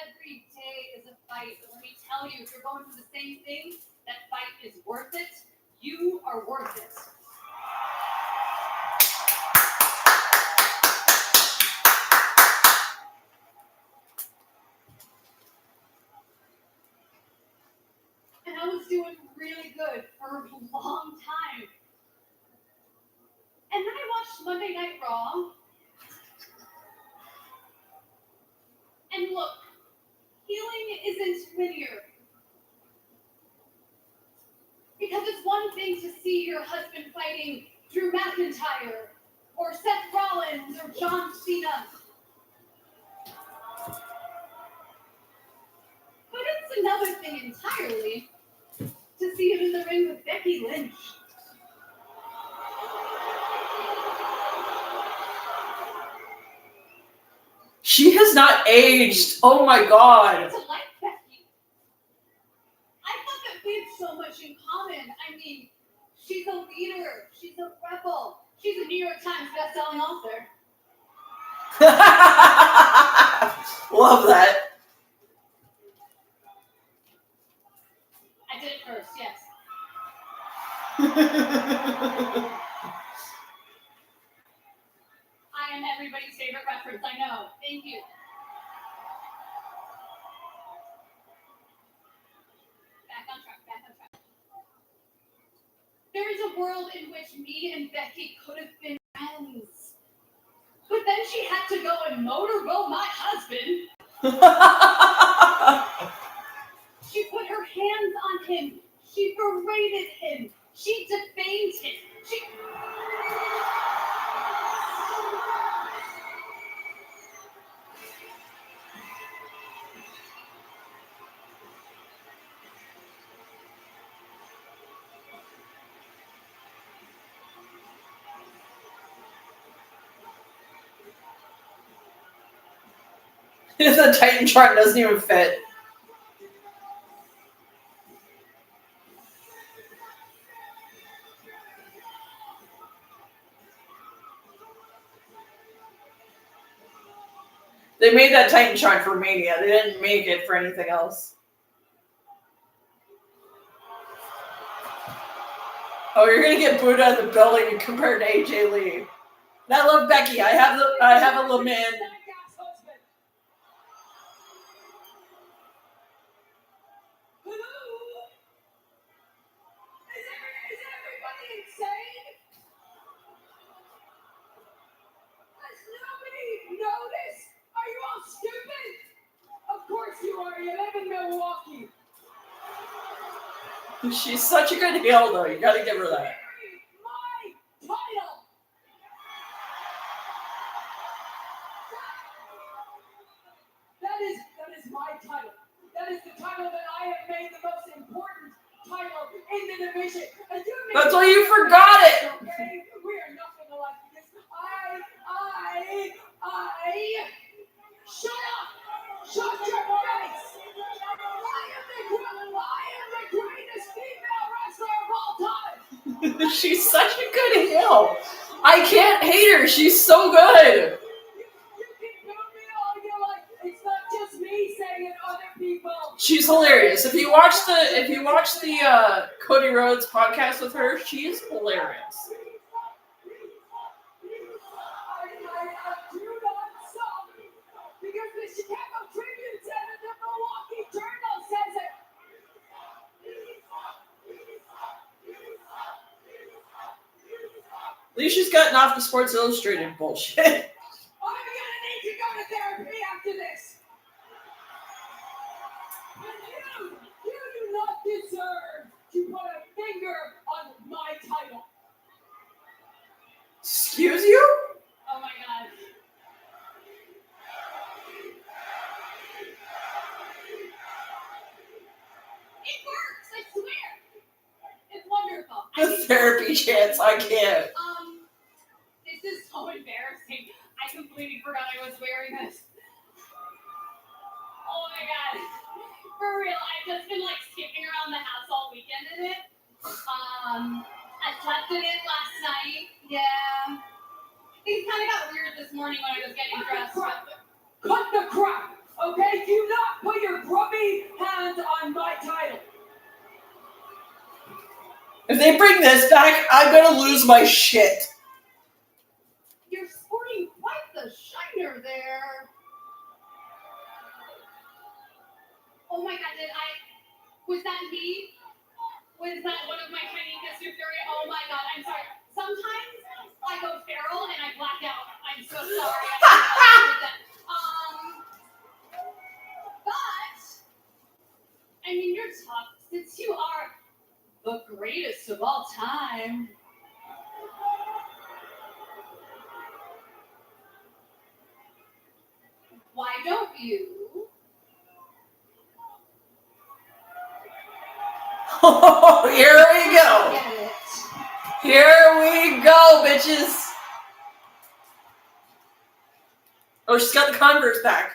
Every day is a fight. But let me tell you, if you're going through the same thing, that fight is worth it. You are worth it. And I was doing really good for a long time. And then I watched Monday Night Raw. And look, healing isn't linear. Because it's one thing to see your husband fighting Drew McIntyre, or Seth Rollins, or John Cena. But it's another thing entirely to see him in the ring with Becky Lynch. She has not aged. Oh my god. To like Becky. I thought that we had so much in common. I mean, she's a leader. She's a rebel. She's a New York Times best-selling author. Love that. I did it first, yes. I am everybody's favorite reference, I know. Thank you. Back on track. There is a world in which me and Becky could have been friends. But then she had to go and motorboat my husband. She put her hands on him. She berated him. She defamed him. The Titan chart doesn't even fit. They made that Titan chart for Mania. They didn't make it for anything else. Oh, you're gonna get booed out of the building compared to AJ Lee. And I love Becky. I have a lament. Is everybody insane? Does nobody notice? Are you all stupid? Of course you are. You live in Milwaukee. She's such a good heel, though. You gotta give her that. My title. That is my title. That is the title that I have made the most important title in the division. That's why you forgot it. Okay? We are nothing alike because shut up! Shut your face! I am the greatest female wrestler of all time! She's such a good heel. I can't hate her. She's so good. It's not just me saying it, other people. She's hilarious. If you watch the Cody Rhodes podcast with her, she is hilarious. I do not stop because the Chicago Tribune said it, the Milwaukee Journal says it. At least she's gotten off the Sports Illustrated bullshit. I'm gonna need to go to therapy after this. And you do not deserve to put a finger on my title. Excuse you? Oh my god. It works, I swear. It's wonderful. The therapy chance, I can't. I so embarrassing. I completely forgot I was wearing this. Oh my god. For real, I've just been like skipping around the house all weekend in it. I slept in it last night. Yeah. Things kind of got weird this morning when I was getting dressed. Cut the crap, okay? Do not put your grubby hands on my title. If they bring this back, I'm gonna lose my shit. You're sporting quite the shiner there. Oh my god, was that me? Was that one of my tiny Mr. Fury? Oh my god, I'm sorry. Sometimes I go feral and I black out. I'm so sorry. I did that. But, I mean, you're tough since you are the greatest of all time. Why don't you? Oh, here we go. Get it? Here we go, bitches. Oh, she's got the Converse back.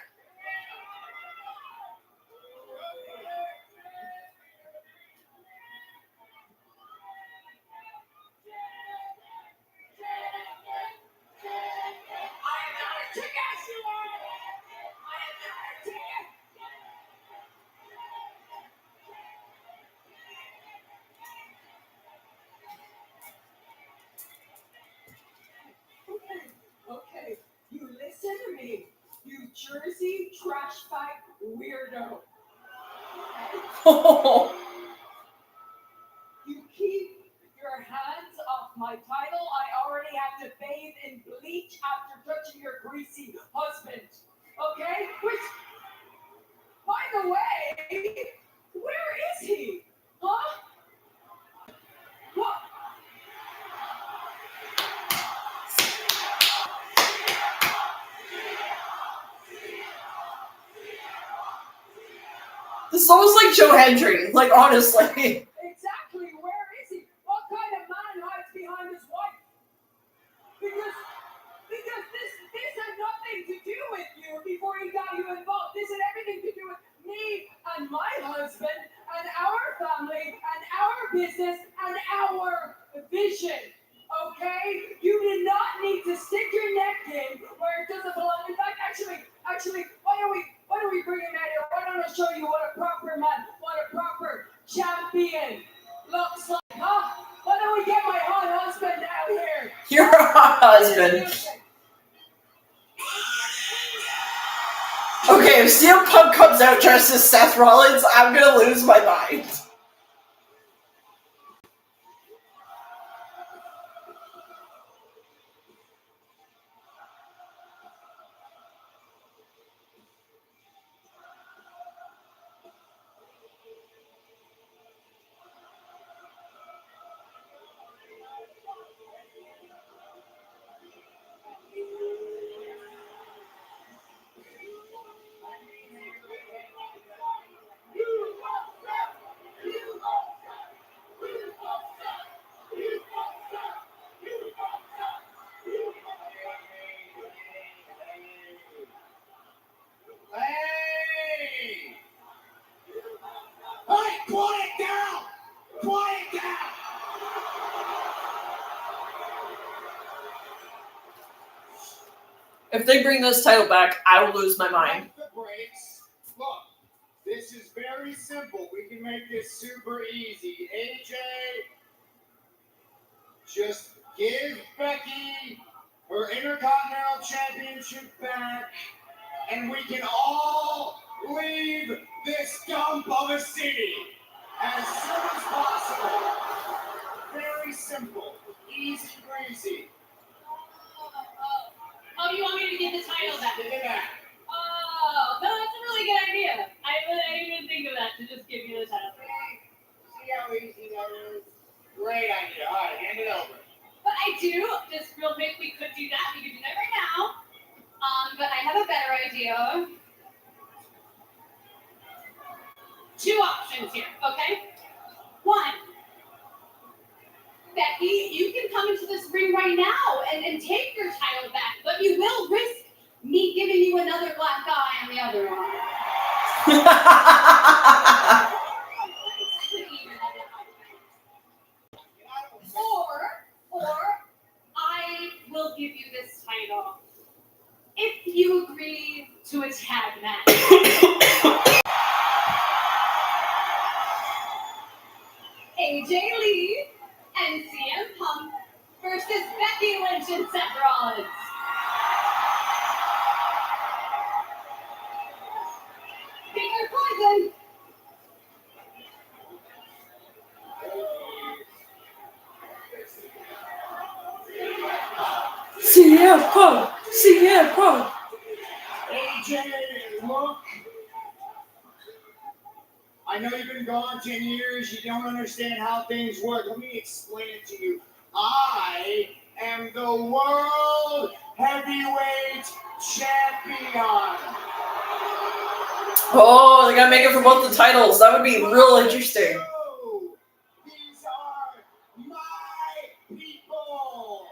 Okay, you listen to me, you Jersey trash bag weirdo. You keep your hands off my title. I already have to bathe in bleach after touching your greasy husband. Okay? Which, by the way, where is he? Huh? What? This is almost like Joe Hendry, like honestly. Exactly, where is he? What kind of man hides behind his wife? Because this had nothing to do with you before he got you involved. This had everything to do with me and my husband and our family and our business and our vision. Okay? You did not need to stick your neck in where it doesn't belong. In fact, actually, why don't we bring him out here? Why don't I show you what a proper man, what a proper champion looks like, huh? Why don't we get my hot husband out here? Your hot husband. Okay, if CM Punk comes out dressed as Seth Rollins, I'm gonna lose my mind. Hey! Hey, quiet down! Quiet down! If they bring this title back, I will lose my mind. Pump the brakes. Look, this is very simple. We can make this super easy. AJ, just give Becky her Intercontinental Championship back, and we can all leave this dump of a city as soon as possible. Very simple. Easy breezy. Oh, you want me to get the title back? Give it back. Oh, no, that's a really good idea. I didn't even think of that, to just give you the title. See how easy that is? Great idea. All right, hand it over. But I do, just real quick, we could do that. We could do that right now. But I have a better idea. 2 options here, okay? 1, Becky Becky, you can come into this ring right now and take your title back, but you will risk me giving you another black eye on the other one. Or I will give you this title if you agree to a tag match. AJ Lee and CM Punk versus Becky Lynch and Seth Rollins. Pick your poison. CM Punk! CM Punk! AJ, look. I know you've been gone 10 years. You don't understand how things work. Let me explain it to you. I am the World Heavyweight Champion. Oh, they gotta make it for both the titles. That would be real interesting. These are my people.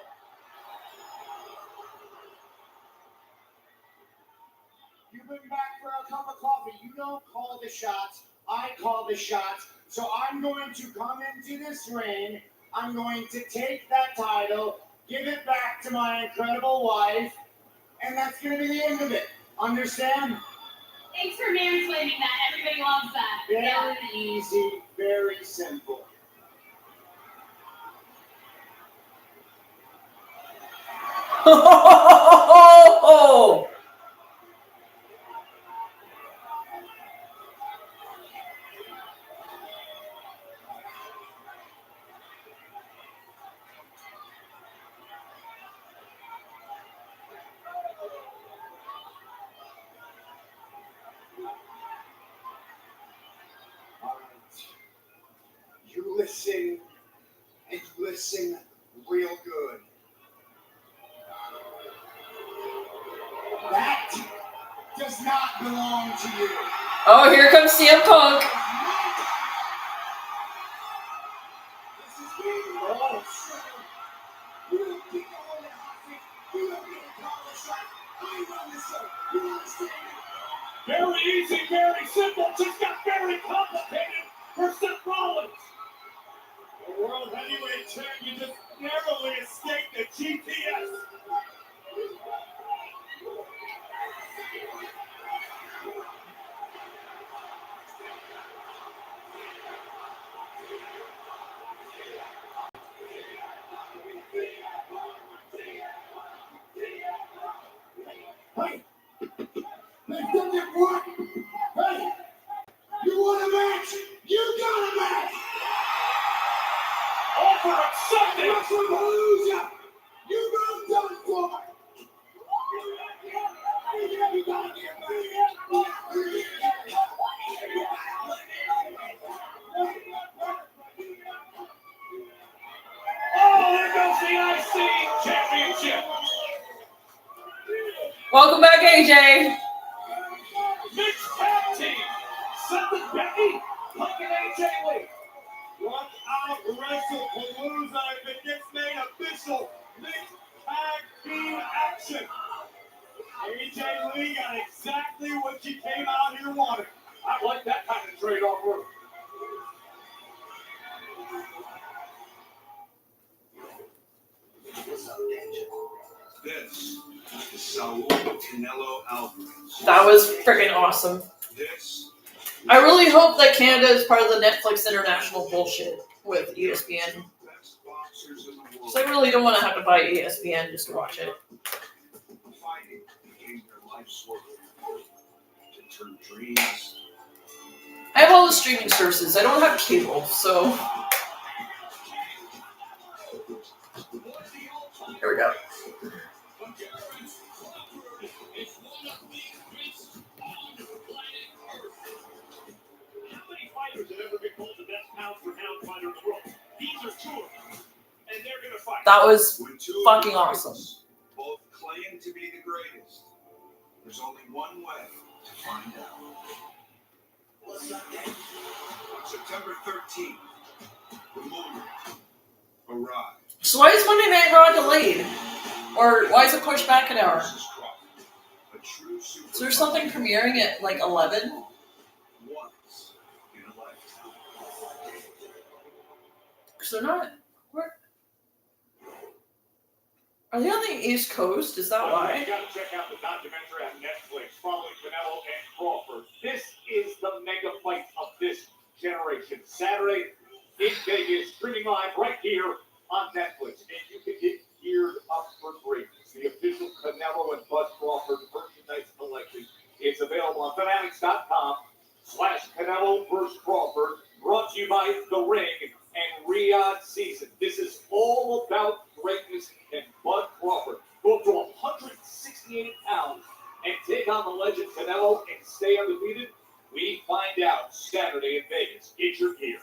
You've been back for a cup of coffee. You don't call the shots. I call the shots. So I'm going to come into this ring. I'm going to take that title, give it back to my incredible wife, and that's going to be the end of it. Understand? Thanks for mansplaining that. Everybody loves that. Very easy, very simple. Oh! You listen, and you listen real good. That does not belong to you. Oh, here comes CM Punk. This is being lost. You don't get the one that hostage. You don't get to call the shot. I run the show. You understand me? Very easy, very simple. Just got very complicated for Seth Rollins. The World Heavyweight Champion just narrowly escaped the GPS. Hey! Hey, don't get what? Hey! You want a match? You got a match! Offer accepted! Wrestling you both done for! You gotta get ready! Oh, there goes the IC Championship! Welcome back, AJ. Mixed tag team! Seth and Becky, Punk and AJ Lee. Watch out, WrestlePalooza if it gets made official. Mixed tag team action. AJ Lee got exactly what she came out here wanting. I like that kind of trade-off work. This is Saul Canelo Alvarez. That was freaking awesome. This. I really hope that Canada is part of the Netflix international bullshit with ESPN. Because I really don't want to have to buy ESPN just to watch it. Fighting became their life's work. To turn dreams. I have all the streaming services. I don't have cable, so. Here we go. That was fucking awesome. Both claim to be the greatest. There's only one way to find out. On September 13th, the moment arrives. So why is Monday Night Raw delayed? Or why is it pushed back an hour? Is there something premiering at like 11? Because they're not. Where? Are they on the East Coast? Is that why? You gotta check out the documentary on Netflix following Canelo and Crawford. This is the mega fight of this generation. Saturday in Vegas, streaming live right here on Netflix. And you can get geared up for greatness. The official Canelo and Bud Crawford merchandise collection is available on fanatics.com/Canelo vs. Crawford. Brought to you by The Ring and Riyadh Season. This is all about greatness and Bud Crawford. Go up to 168 pounds and take on the legend Canelo and stay undefeated. We find out Saturday in Vegas. Get your gear.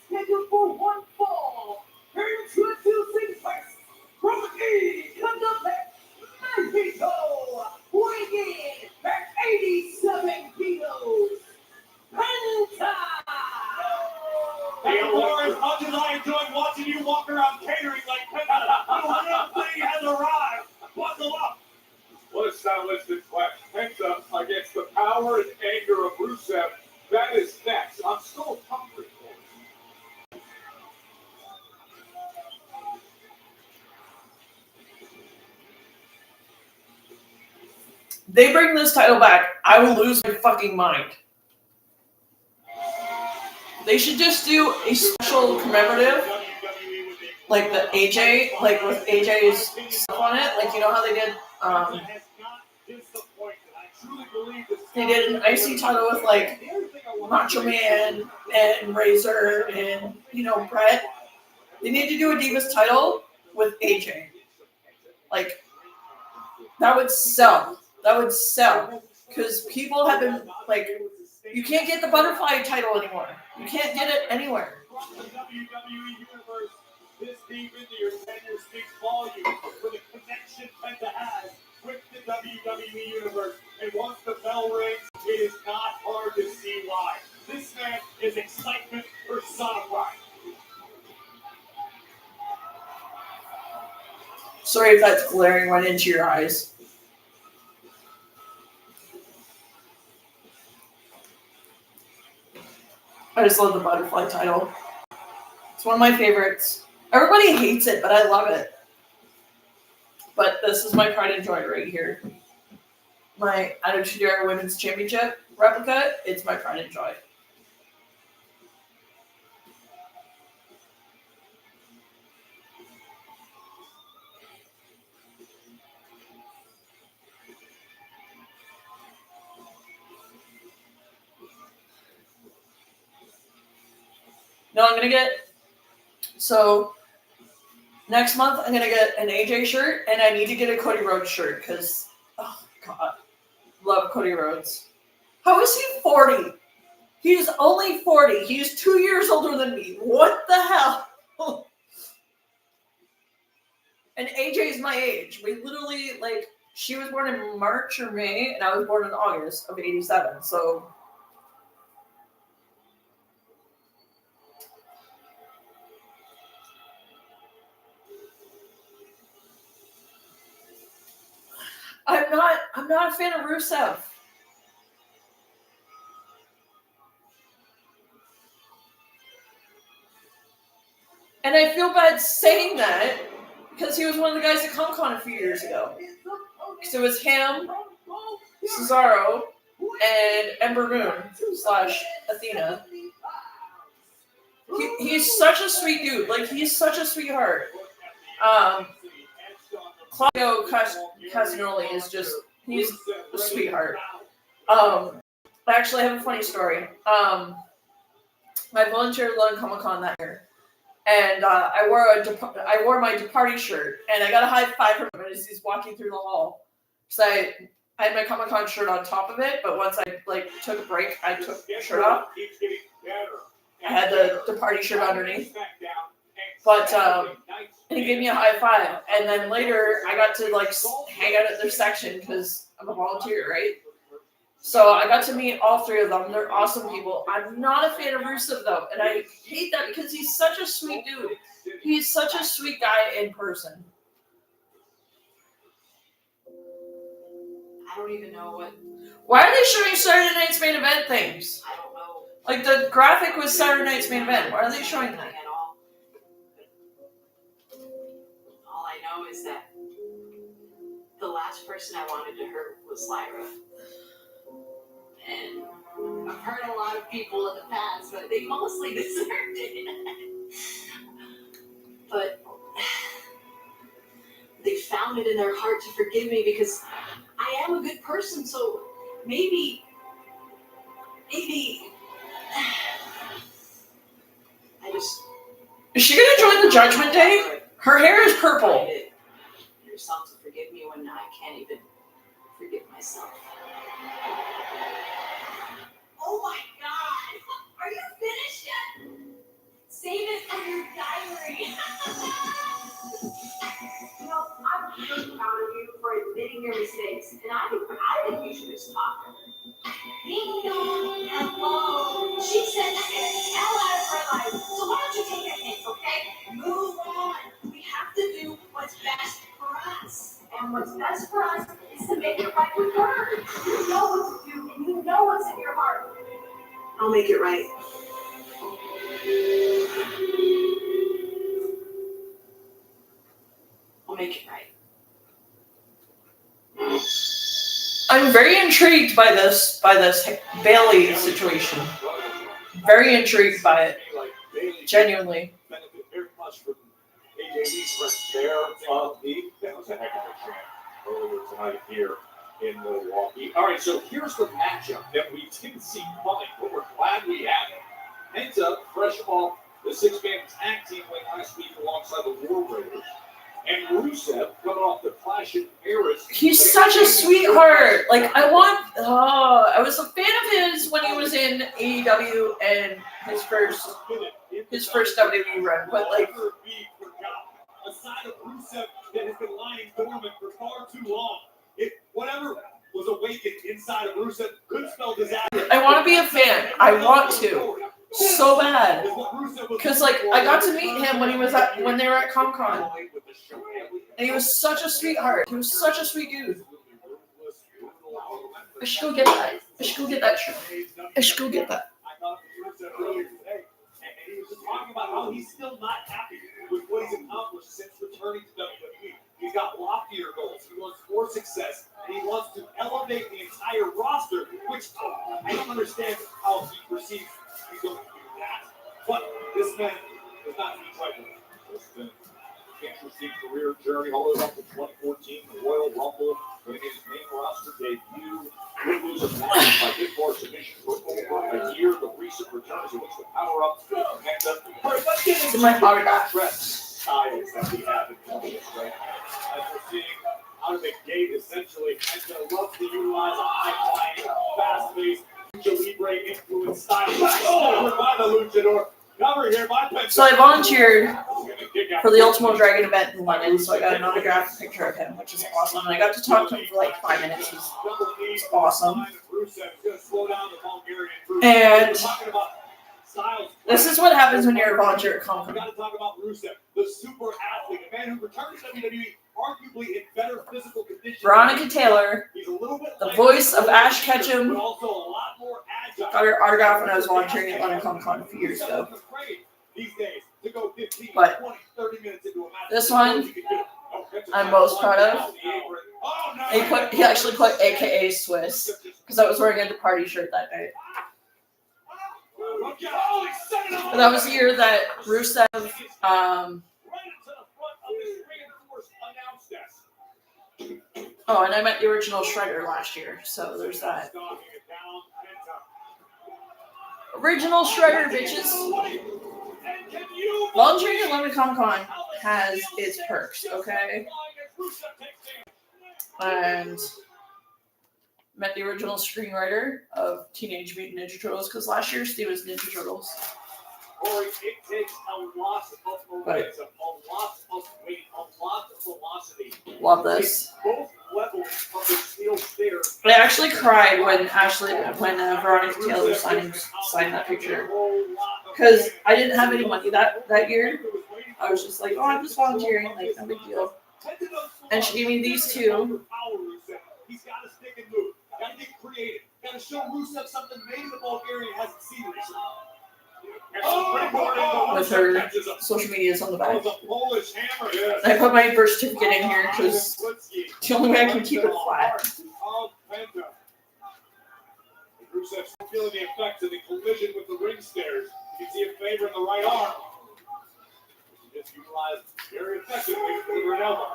Scheduled for one fall. Introducing first from Mexico, weighing in at 87 kilos. Penta! Hey, Laura, as much as I enjoyed watching you walk around catering like Penta, the real thing has arrived. Buckle up. What a stylistic clash. Penta against the power and anger of Rusev. That is next. I'm still hungry for it. They bring this title back, I will lose my fucking mind. They should just do a special commemorative, like the AJ, like with AJ's stuff on it. Like, you know how they did, they did an IC title with like Macho Man and Razor and, you know, Brett. They need to do a Divas title with AJ. Like, that would sell. That would sell. Because people have been, like, you can't get the butterfly title anymore. You can't get it anywhere. Across the WWE universe, this deep into your tenure speaks volumes for the connection Penta has with the WWE universe. And once the bell rings, it is not hard to see why. This man is excitement personified. Sorry if that's glaring right into your eyes. I just love the butterfly title. It's one of my favorites. Everybody hates it, but I love it. But this is my pride and joy right here. My Attitude Era Women's Championship replica, it's my pride and joy. No, I'm going to get, so next month I'm going to get an AJ shirt, and I need to get a Cody Rhodes shirt, because, oh God, love Cody Rhodes. How is he 40? He's only 40. He's 2 years older than me. What the hell? And AJ's my age. We literally, like, she was born in March or May, and I was born in August of 87, so... I'm not a fan of Rusev. And I feel bad saying that because he was one of the guys at Con a few years ago. So it was him, Cesaro, and Ember Moon / Athena. He's such a sweet dude. Like, he's such a sweetheart. Claudio Castagnoli is just, he's a sweetheart. I actually have a funny story. I volunteered at London Comic Con that year, and I wore my party shirt, and I got a high five from him as he's walking through the hall. So I had my Comic Con shirt on top of it, but once I took a break, I took the shirt off. I had the party shirt underneath. But and he gave me a high five, and then later I got to hang out at their section because I'm a volunteer, right? So I got to meet all three of them. They're awesome people. I'm not a fan of Rusev though, and I hate that because he's such a sweet dude. He's such a sweet guy in person. I don't even know what. Why are they showing Saturday Night's Main Event things? I don't know. Like the graphic was Saturday Night's Main Event. Why are they showing that? At all. All I know is that the last person I wanted to hurt was Lyra. And I've hurt a lot of people in the past, but they mostly deserved it. But they found it in their heart to forgive me because I am a good person, so maybe I just... Is she gonna join the Judgment Day? Her hair is purple. Yourself to forgive me when I can't even forgive myself. Oh my God! Are you finished yet? Save it for your diary. You know, I'm really proud of you for admitting your mistakes, and I think you should just talk to her. Ding dong, hello. She said to get the hell out of her life. So why don't you take a hint, okay? Move on. We have to do what's best for us. And what's best for us is to make it right with her. You know what to do, and you know what's in your heart. I'll make it right. I'll make it right. I'm very intrigued by this Bailey situation. Very intrigued by it. Genuinely. Benefit very much from AJ's friends there. That was a heck of a chant earlier tonight here in Milwaukee. All right, so here's the matchup that we didn't see coming, but we're glad we had it. Penta, fresh off the six-man tag team win last week alongside the War Raiders. And Rusev coming off the Clash in Paris. He's such a sweetheart. I was a fan of his when he was in AEW and his first WWE run. But a side of Rusev that has been lying dormant for far too long. If whatever was awakened inside of Rusev could spell disaster. I want to be a fan. I want to so bad because I got to meet him when they were at Comic-Con. And he was such a sweetheart. He was such a sweet dude. I should go get that. I should go get that shirt. I should go get that. I thought Rusev earlier today, and he was just talking about how he's still not happy with what he's accomplished since returning to WWE. He's got loftier goals. He wants more success, and he wants to elevate the entire roster, which I don't understand how he perceives he's going to do that. But this man does not need trifling. It's been an interesting career journey all the way up to 2014, the Royal Rumble, winning his main roster debut. Would lose a match by hit bar submission for over a year. The recent returns in which the power up to connect up. All right, let's get into my power back. styles that we have in Columbus right now. As we're seeing out of the gate, essentially, Penta loves to utilize a high-flying, fast-paced, Lucha Libre influence style. Over by the Luchador. Cover here by Penta. So I volunteered for the Ultimo Dragon event in London, so I got an autographed picture of him, which is awesome. And I got to talk to him for 5 minutes. He's awesome. And this is what happens when you're a volunteer at Comic-Con. We got to talk about Rusev, the super athlete, a man who returned to WWE arguably in better physical condition. Veronica Taylor, He's a little bit the voice of Ash Ketchum, but also a lot more agile. got her autograph when I was volunteering at London Comic-Con a few years ago. These days, to go 15, But 20, 30 minutes into a match. this one, I'm most proud of. He actually put AKA Swiss, because I was wearing a party shirt that day. But that was the year that Rusev, and I met the original Shredder last year, so there's that. Original Shredder, bitches. Volunteering at London Comic Con has its perks, okay? And met the original screenwriter of Teenage Mutant Ninja Turtles, because last year Steve was Ninja Turtles. Corey, it takes a lot of momentum, a lot of weight, a lot of velocity. Love this. Both levels of the steel stairs. I actually cried when Veronica Taylor signed that picture, because I didn't have any money that year. I was just like, oh, I'm just volunteering, like, no big deal. And she gave me these two. He's got to stick and move. Got to get creative. Got to show Rusev something maybe the Bulgarian hasn't seen recently. With her social medias on the back. I put my birth certificate in here because the only way I can keep it flat. Rusev's feeling the effects of the collision with the ring stairs. You can see a favor in the right arm. He just utilized very effectively for an elbow.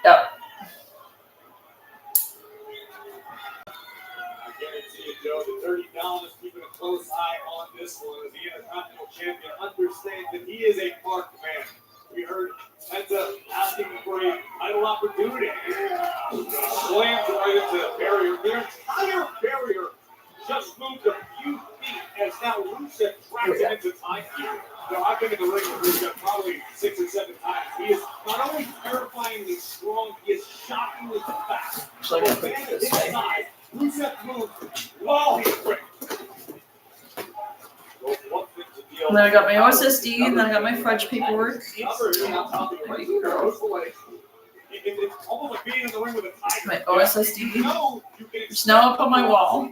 Yep. I guarantee you, Joe, the Dirty Don is keeping a close eye on this one as the Intercontinental Champion understands that he is a marked man. We heard Penta asking for a title opportunity. Slams right into the barrier. Their entire barrier just moved a few feet as now Rusev tracks it into time here. Now, I've been in the ring with Rusev probably 6 or 7 times. He is not only terrifyingly strong, he is shockingly fast. So I'm gonna put it this way. Rusev moves while he's quick. And then I got my OSSD, and then I got my fudge paperwork. My OSSD. It's now up on my wall.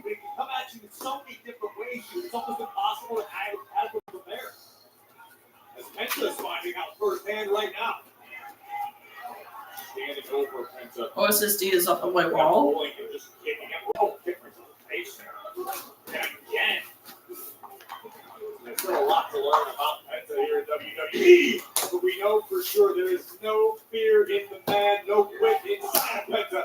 OSSD is up on my wall. There's still a lot to learn about Penta here in WWE, but we know for sure there is no fear in the man, no quit inside of Penta.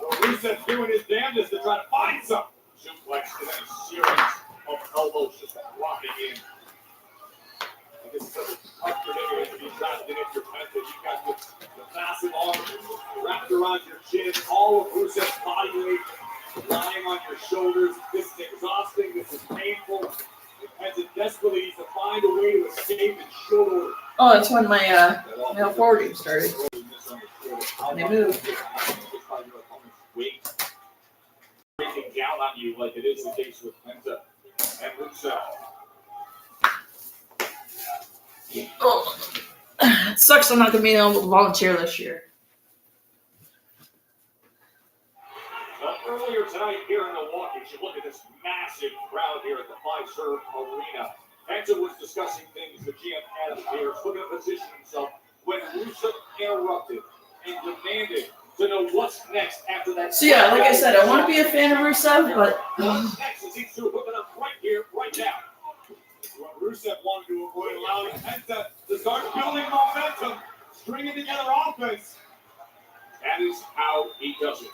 So Rusev's doing his damnedest to try to find some. Suplex and then a series of elbows just rocking in. This is such a tough predicament to be trapped in if you're Penta. You've got the massive arms wrapped around your chin, all of Rusev's body weight lying on your shoulders. This is exhausting. This is painful. Penta desperately needs to find a way to escape and show. Oh, that's when my male forwarding started. And they moved. Breaking down on you like it is the case with Penta and Rusev. Oh, it sucks I'm not going to be able to volunteer this year. Earlier tonight here in Milwaukee, you look at this massive crowd here at the Fiserv Arena. Penta was discussing things with GM Adam Pearce, looking to position himself when Rusev interrupted and demanded to know what's next after that. So yeah, like I said, I want to be a fan of Rusev, but what's next is he's to hook it up right here, right now. What Rusev wanted to avoid, allowing Penta to start building momentum, stringing together offense. That is how he does it.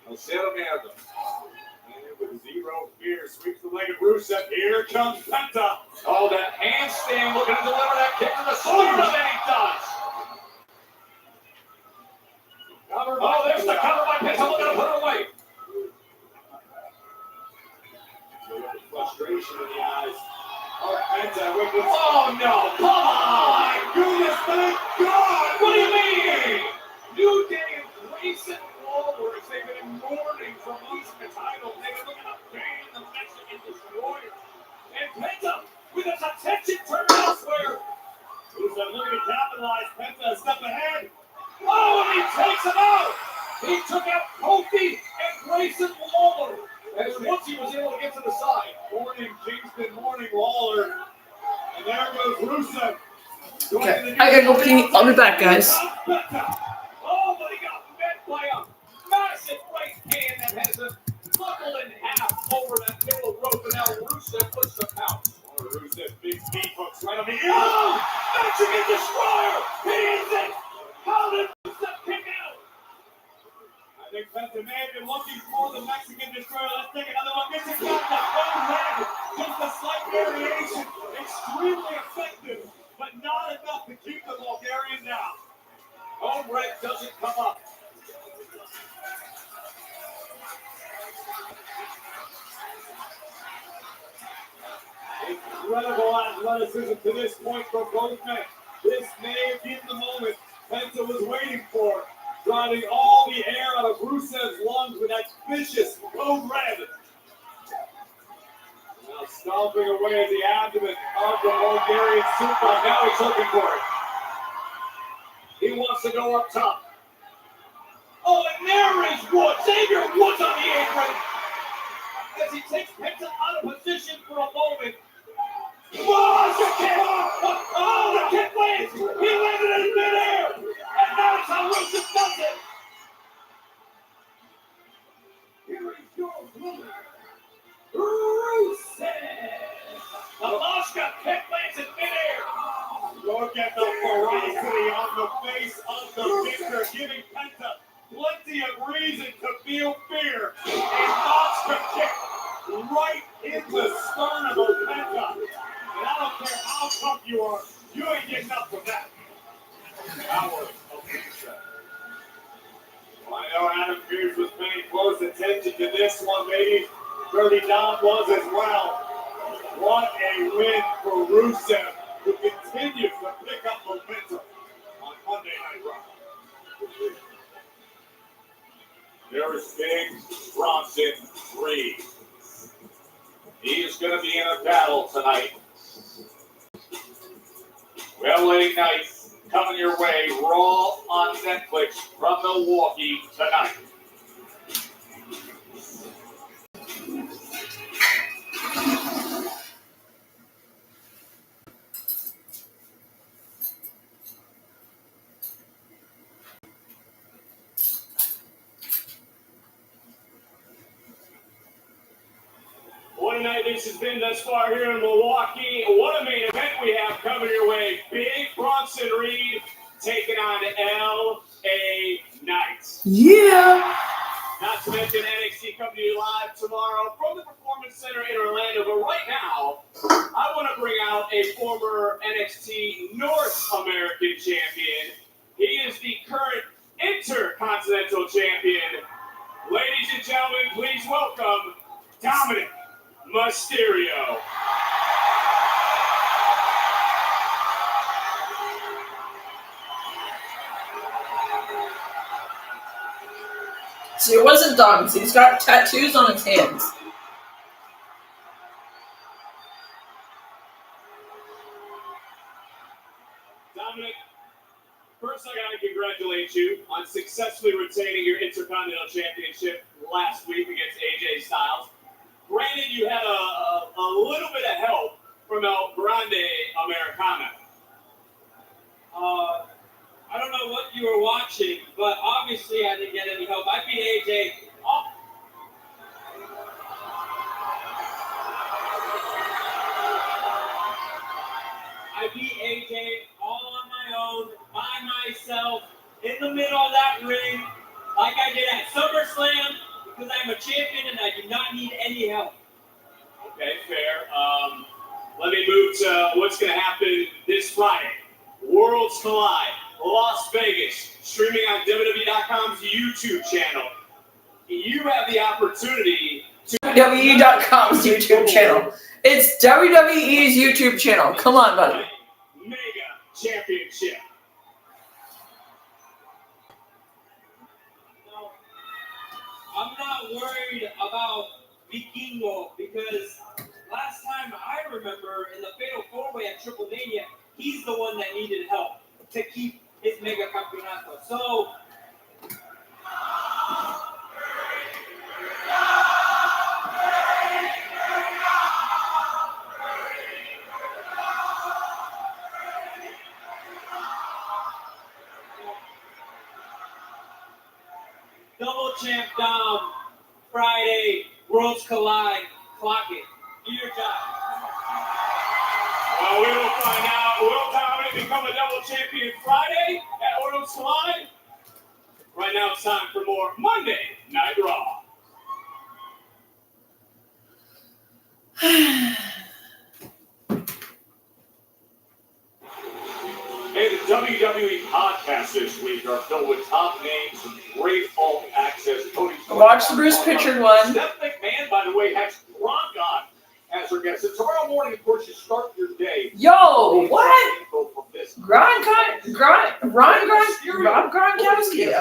El Cerrado. And with zero fear, sweeps the leg of Rusev. Here comes Penta. Oh, that handstand looking to deliver that kick to the shoulder, and he does. Oh, there's the cover by Penta, looking to put her away. Frustration in the eyes. Oh, Penta with this. Oh, no. Come on. My goodness, thank God. What do you mean? New Day and Grayson Waller, as they've been mourning from losing the title. They've been looking to ban the Mexican Destroyer. And Penta with his attention turned elsewhere. Rusev looking to capitalize. Penta a step ahead. Oh, and he takes it out. He took out Kofi and Grayson Waller. And once he was able to get to the side. Morning Kingston, morning Waller. And there goes Rusev. okay, I gotta go pee. I'll be back, guys. Oh, but he got met by a massive right hand that has a knuckle in half over that middle rope. And now Rusev puts the pounce. Oh, Rusev, big knee hooks right on the oh! Mexican Destroyer! He is it! How did Rusev kick out? I think Penta may have been looking for the Mexican Destroyer. Let's take another look. It's a variation, extremely effective, but not enough to keep the Bulgarian down. Home red doesn't come up. Incredible athleticism to this point for both men. This may have been the moment Penta was waiting for, driving all the air out of Rusev's lungs with that vicious code red. Now stomping away at the abdomen of the Bulgarian super. Now he's looking for it. He wants to go up top. Oh, and there is Wood. Xavier Woods on the apron as he takes Penta out of position for a moment. Oh, the kick! Oh, the kick lands! He landed in midair! And that's how Rusev does it! Here is your winner, Rusev! The Mosca kick lands in midair! Look at the ferocity on the face of the victor, giving Penta plenty of reason to feel fear. A Mosca kick right in the sternum of Penta. And I don't care how tough you are, you ain't getting up from that. Hours of Rusev. Well, I know Adam Pearce was paying close attention to this one, maybe Dirty Dom was as well. What a win for Rusev, who continues to pick up momentum on Monday Night Raw. There's Big Bronson Reed. He is going to be in a battle tonight. LA Night coming your way, Raw on Netflix from Milwaukee tonight. What a night this has been thus far here in Milwaukee. What a main event we have coming your way. Big Bronson Reed taking on LA Knight. Yeah. Not to mention NXT coming to you live tomorrow from the Performance Center in Orlando. But right now, I want to bring out a former NXT North American champion. He is the current Intercontinental champion. Ladies and gentlemen, please welcome Dominic Mysterio. See, it wasn't dogs. He's got tattoos on his hands. Dominic, first I got to congratulate you on successfully retaining your Intercontinental Championship last week against AJ Styles. Granted, you had a little bit of help from El Grande Americana. I don't know what you were watching, but obviously I didn't get any help. I beat AJ. I beat AJ all on my own, by myself, in the middle of that ring, like I did at SummerSlam, because I'm a champion and I do not need any help. Okay, fair. Let me move to what's going to happen this Friday. Worlds Collide, Las Vegas, streaming on WWE.com's YouTube channel. You have the opportunity to WWE.com's YouTube channel. It's WWE's YouTube channel. Come on, buddy. Mega Championship. No, I'm not worried about Vikingo because last time I remember in the Fatal 4-Way at Triple Mania, he's the one that needed help to keep his Mega Campeonato. So, Double Champ Dom, Friday, Worlds Collide, clock it. Do your job. Well, we will find out. Will Dominic become a double champion Friday at Worlds Collide? Right now it's time for more Monday Night Raw. WWE podcasts this week are filled with top names and great all access. Watch the Bruce Pritchard one. Sept McMahon, by the way, has Gronk on as her guest. And tomorrow morning, of course, you start your day. Yo, what? Gronkowski.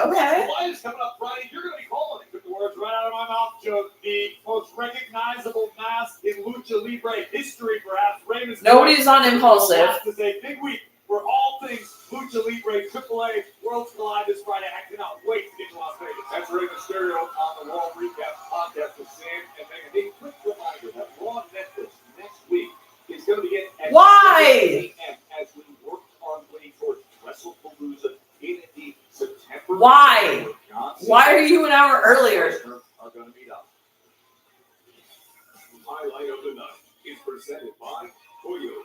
Okay. Is coming up Friday. You're going to be calling it. Took the words right out of my mouth, Joe. The most recognizable mask in Lucha Libre history, perhaps. Raymond's Nobody's on Impulsive. This is a big week for all things Lucha Libre, AAA, Worlds Collide this Friday. I cannot wait to get to Las Vegas. That's Rey Mysterio on the Raw Recap podcast with Sam and Megan. A quick reminder that Raw Netflix next week is going to begin at 7 a.m. as we work our way towards WrestlePalooza in the September. Why? Why are you an hour earlier? Are going to meet up. Highlight of the night is presented by Toyota.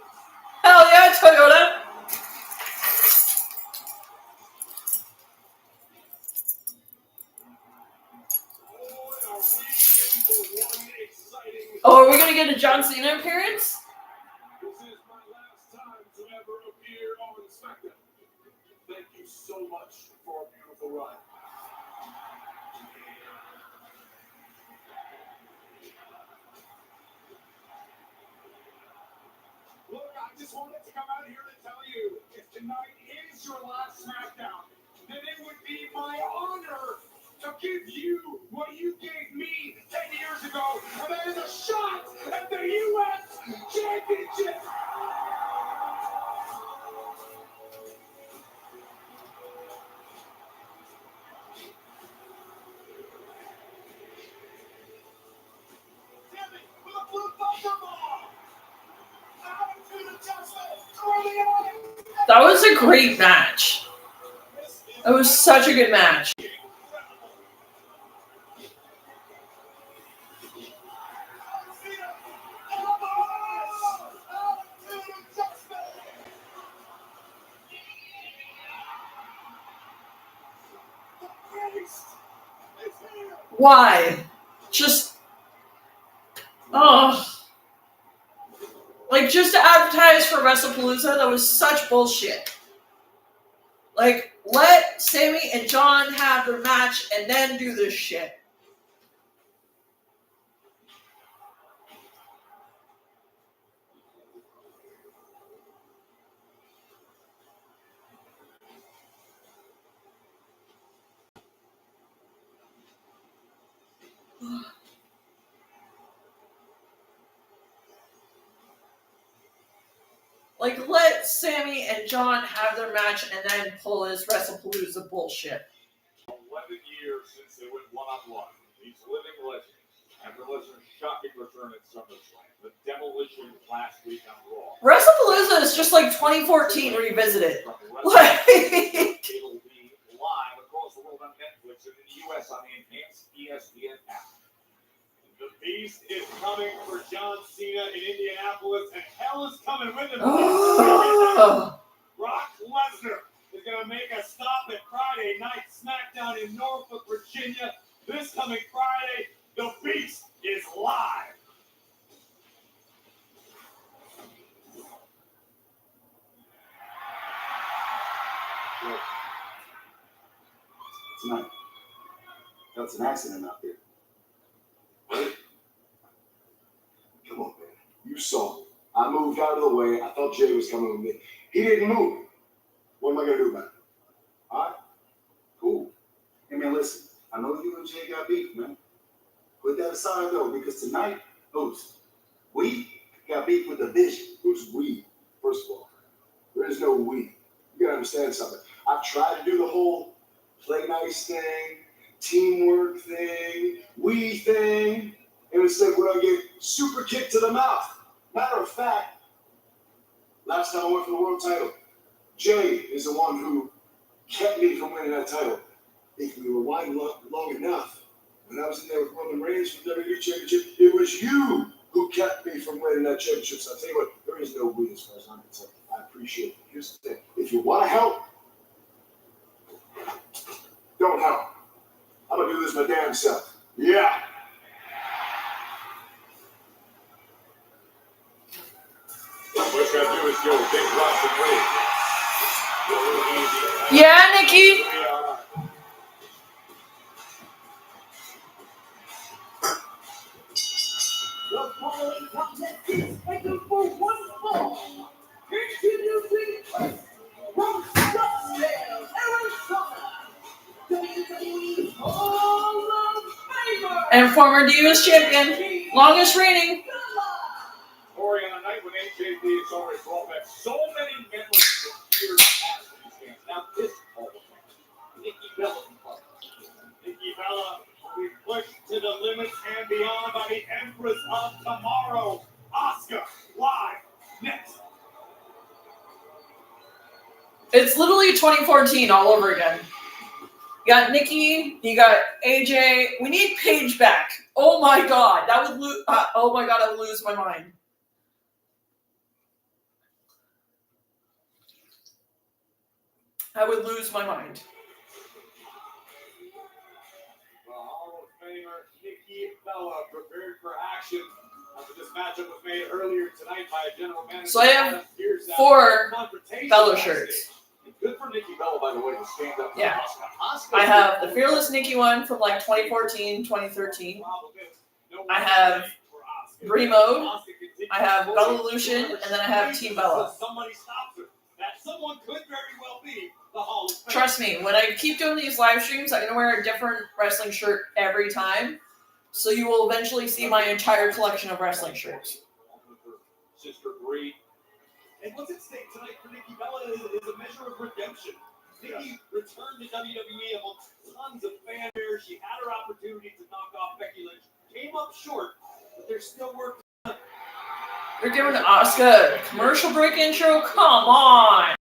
Hell yeah, Toyota. Oh, are we going to get a John Cena appearance? This is my last time to ever appear on SmackDown. Thank you so much for a beautiful ride. Look, I just wanted to come out here to tell you, if tonight is your last SmackDown, then it would be my honor to give you what you gave me 10 years ago, and that is a shot at the U.S. Championship. With a blue bumper ball. Attitude adjustment. That was a great match. That was such a good match. Why? Just, like, just to advertise for WrestlePalooza, that was such bullshit. Like, let Sammy and John have their match and then do this shit. Like, let Sammy and John have their match and then pull his WrestlePalooza bullshit. 11 years since they went one-on-one. He's living legend. After Lesnar's shocking return at SummerSlam, the demolition last week on Raw. WrestlePalooza is just like 2014 revisited. Like, It'll be live across the world on Netflix and in the U.S. on the enhanced ESPN app. The Beast is coming for John Cena in Indianapolis, and hell is coming with him. Brock Lesnar is going to make a stop at Friday Night SmackDown in Norfolk, Virginia. This coming Friday, the Beast is live. Tonight. That's an accident out there. What? Come on, man. You saw. I moved out of the way. I thought Jay was coming with me. He didn't move. What am I going to do about it? All right? Cool. Hey, man, listen. I know you and Jay got beef, man. Put that aside, though, because tonight, we got beef with the Vision. Who's we? First of all, there is no we. You got to understand something. I've tried to do the whole play nice thing, teamwork thing, we thing, and instead we're going to get super kicked to the mouth. Matter of fact, last time I went for the world title, Jay is the one who kept me from winning that title. If we were wide long enough, when I was in there with Roman Reigns for the WWE Championship, it was you who kept me from winning that championship. So I'll tell you what, there is no we as far as I'm concerned. I appreciate it. Here's the thing. If you want to help, don't help. I'm going to do this my damn self. Yeah. What you got to do is go big Russian Wade. Yeah, Nikki. The following contest is scheduled for one fall. Introducing first, from Scottsdale, Arizona, WWE Hall of Famer. And former Divas champion, longest reigning. Corey, on a night when AJB has already brought back so many memories of years past in these games. Now this Hall of Fame, Nikki Bella. Nikki Bella will be pushed to the limits and beyond by the Empress of Tomorrow, Asuka, live next. It's literally 2014 all over again. You got Nikki, you got AJ. We need Paige back. Oh my god, that would lose. Oh my god, I would lose my mind. I would lose my mind. Well, Hall of Famer Nikki Bella prepared for action after this matchup was made earlier tonight by general manager. So I have 4 Bella shirts. Good for Nikki Bella, by the way, to stand up. Yeah. I have the Fearless Nikki one from like 2014, 2013. I have Brie Mode. I have Bella Lucian, and then I have Team Bella. Somebody stops her. That someone could very well be the Hall of Fame. Trust me, when I keep doing these live streams, I'm going to wear a different wrestling shirt every time. So you will eventually see my entire collection of wrestling shirts. Sister Brie. And what's at stake tonight for Nikki Bella is a measure of redemption. Nikki returned to WWE amongst tons of fanfare. She had her opportunity to knock off Becky Lynch. Came up short, but there's still work. You're giving Asuka a commercial break intro? Come on!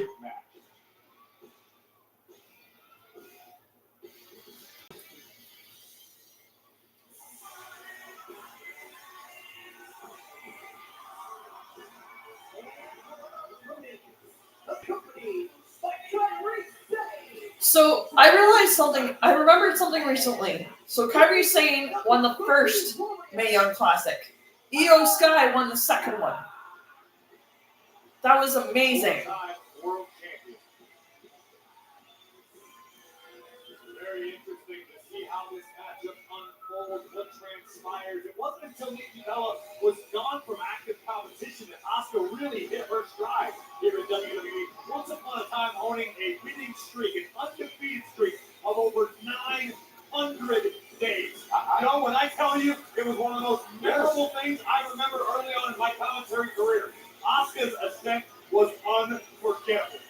So I realized something. I remembered something recently. So Kairi Sane won the first Mae Young Classic. Io Sky won the second one. That was amazing. World champion. Very interesting to see how this matchup unfolds, what transpires. It wasn't until Nikki Bella was gone from active competition that Asuka really hit her stride here in WWE. Once upon a time owning a winning streak, an undefeated streak of over 900 days. No, when I tell you, it was one of the most memorable things I remember early on in my commentary career. Asuka's ascent was unforgettable.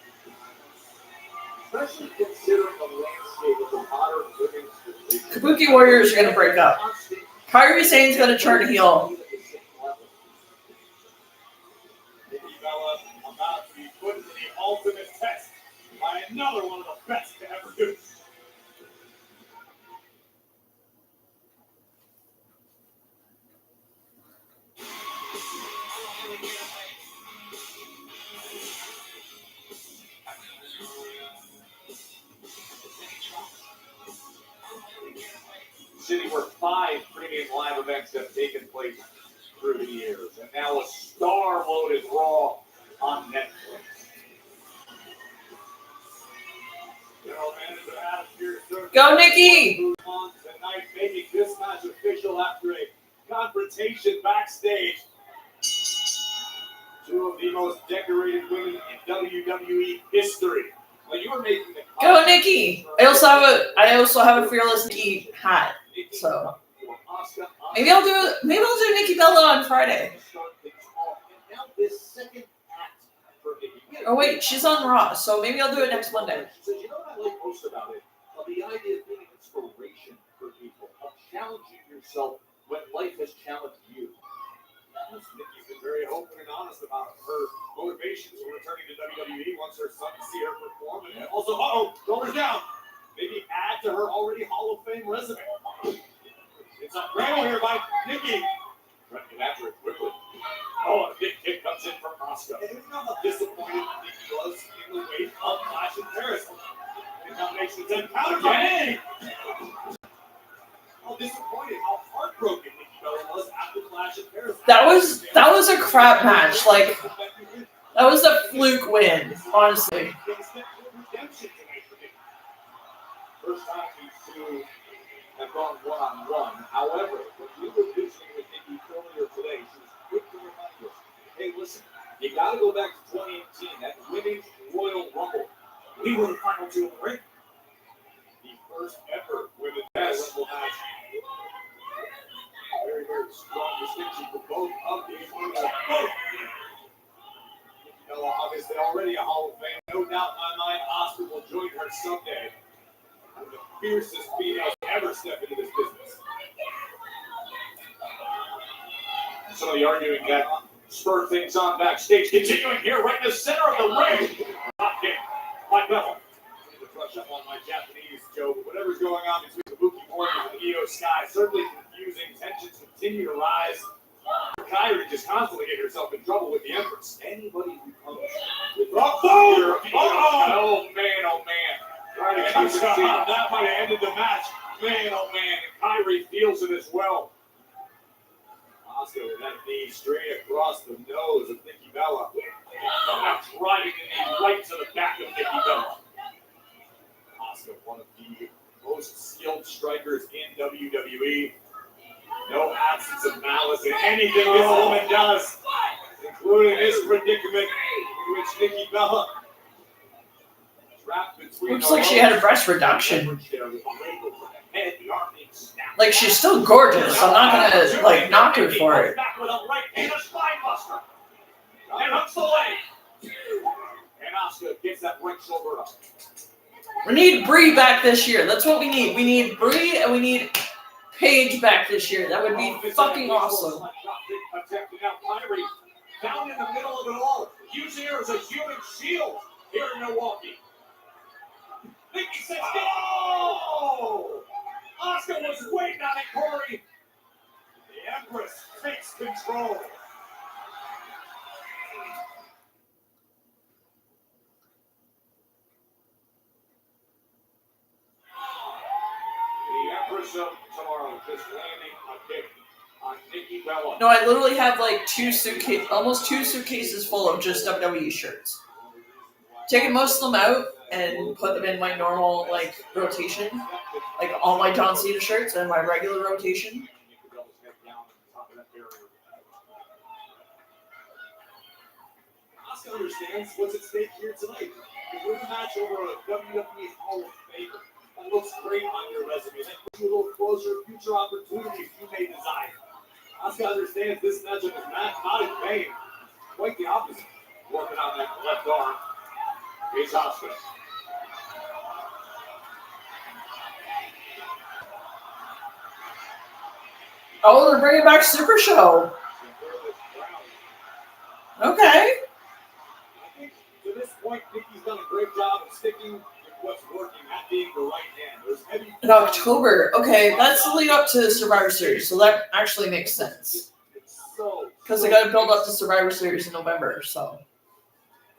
Especially considering the landscape of the modern women's division. Kabuki Warriors are going to break up. Kairi Sane's going to turn heel. Nikki Bella about to be put to the ultimate test by another one of the best to ever do it. City where 5 premium live events have taken place through the years, and now a star-loaded Raw on Netflix. Go, Nikki! On tonight, making this match official after a confrontation backstage. 2 of the most decorated women in WWE history. Well, you were making the Go, Nikki! I also have a Fearless Nikki hat. So maybe I'll do Nikki Bella on Friday. Oh wait, she's on Raw, so maybe I'll do it next Monday. So you know what I like most about it? The idea of being an inspiration for people, of challenging yourself when life has challenged you. Nikki's been very open and honest about her motivations for returning to WWE. Wants her son to see her perform, and also, shoulders down. Maybe add to her already Hall of Fame resume. It's a grail here by Nikki. Trying to get after it quickly. Oh, a big kick comes in from Asuka. And you know how disappointed Nikki was in the wake of Clash in Paris. The combination of 10 counter. Hey! How disappointed, how heartbroken Nikki Bella was after Clash in Paris. That was a crap match. Like, that was a fluke win, honestly. gone one-on-one. However, when we were visiting with Nikki earlier today, she was quick to remind us, hey, listen, you got to go back to 2018, that Women's Royal Rumble. We were the final two in the ring. The first ever Women's Royal Rumble match. Very, very strong distinction for both of these women. Obviously already a Hall of Fame. No doubt in my mind, Oscar will join her someday. One of the fiercest females to ever step into this business. Some of the arguing that spurred things on backstage. Continuing here right in the center of the ring. Drop kick by Bevel. I need to brush up on my Japanese, Joe, but whatever's going on between the Buki Warriors and the Io Sky, certainly confusing. Tensions continue to rise. Kyrie just constantly getting herself in trouble with the Empress. Anybody who comes with oh man. Trying to keep that might have ended the match. Man, oh man. And Kyrie feels it as well. Asuka with that knee straight across the nose of Nikki Bella. Now driving the knee right to the back of Nikki Bella. Asuka, one of the most skilled strikers in WWE. No absence of malice in anything this woman does, including this predicament in which Nikki Bella trapped between. Looks like she had a breast reduction. Like, she's still gorgeous. I'm not gonna like knock her for it. Back with a right and a spine buster. And hooks the leg. And Asuka gets that right shoulder up. We need Brie back this year. That's what we need. We need Brie and we need Paige back this year. That would be fucking awesome. Now Kyrie down in the middle of it all, using her as a human shield here in Milwaukee. Nikki says, "Oh!" Asuka was waiting on it, Corey. The Empress takes control. The Empress of Tomorrow just landing a kick on Nikki Bella. No, I literally have like almost two suitcases full of just WWE shirts. Taking most of them out and put them in my normal like rotation, like all my John Cena shirts and my regular rotation. Asuka understands what's at stake here tonight. We're a match over a WWE Hall of Famer. That looks great on your resume. That puts you a little closer to future opportunities you may desire. Asuka understands this matchup is not in vain. Quite the opposite. Working on that left arm. Here's Asuka. Oh, they're bringing back Super Show. Okay. I think to this point, Nikki's done a great job of sticking with what's working, that being the right hand. There's heavy In October. Okay, that's the lead up to Survivor Series, so that actually makes sense. Because they got to build up to Survivor Series in November, so.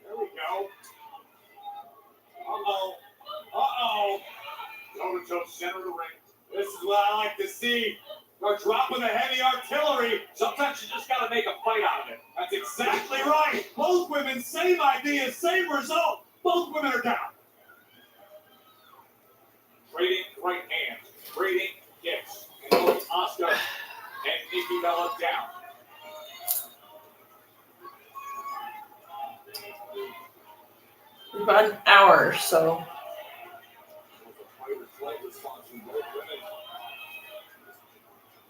There we go. Uh-oh. Toe-to-toe center of the ring. This is what I like to see. We're dropping the heavy artillery. Sometimes you just got to make a fight out of it. That's exactly right. Both women, same idea, same result. Both women are down. Trading right hands. Trading kicks. And both Asuka and Nikki Bella down. About an hour, so.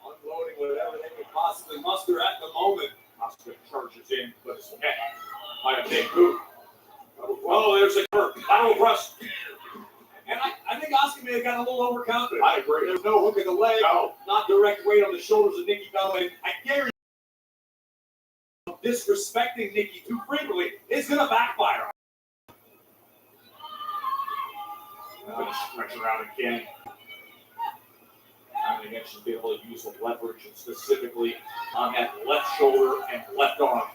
Unloading whatever they could possibly muster at the moment. Asuka charges in, but it's met by a big boot. Oh, there's a curve. Battle brush. And I think Asuka may have gotten a little overconfident. I agree. There's no hook in the leg. No. Not direct weight on the shoulders of Nikki Bella. And I guarantee disrespecting Nikki too frequently is going to backfire. Stretch her out again. I think I should be able to use the leverage and specifically on that left shoulder and left arm.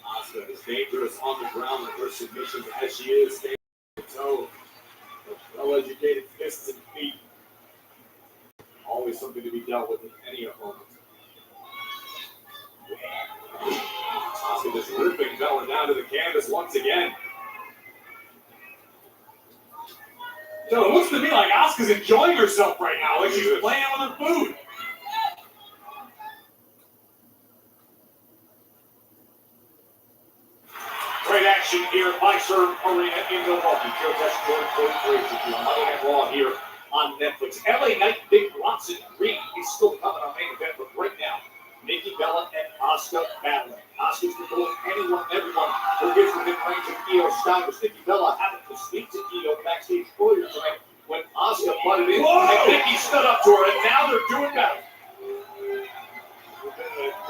Asuka is dangerous on the ground with her submissions as she is standing toe. Well-educated fists and feet. Always something to be dealt with in any opponent. Asuka just ripping Bella down to the canvas once again. So it looks to me like Asuka's enjoying herself right now, like she's playing with her food. Great action here at Fiserv Arena in Milwaukee. Joe Test, Jordan Cody, Monday Night Raw here on Netflix. LA Knight, Big Bronson Reed is still coming on main event, but right now, Nikki Bella and Asuka battling. Asuka's been going anyone, everyone who gets within range of Io Styles. Nikki Bella having to speak to Io backstage earlier tonight when Asuka butted in. And Nikki stood up to her, and now they're doing battle.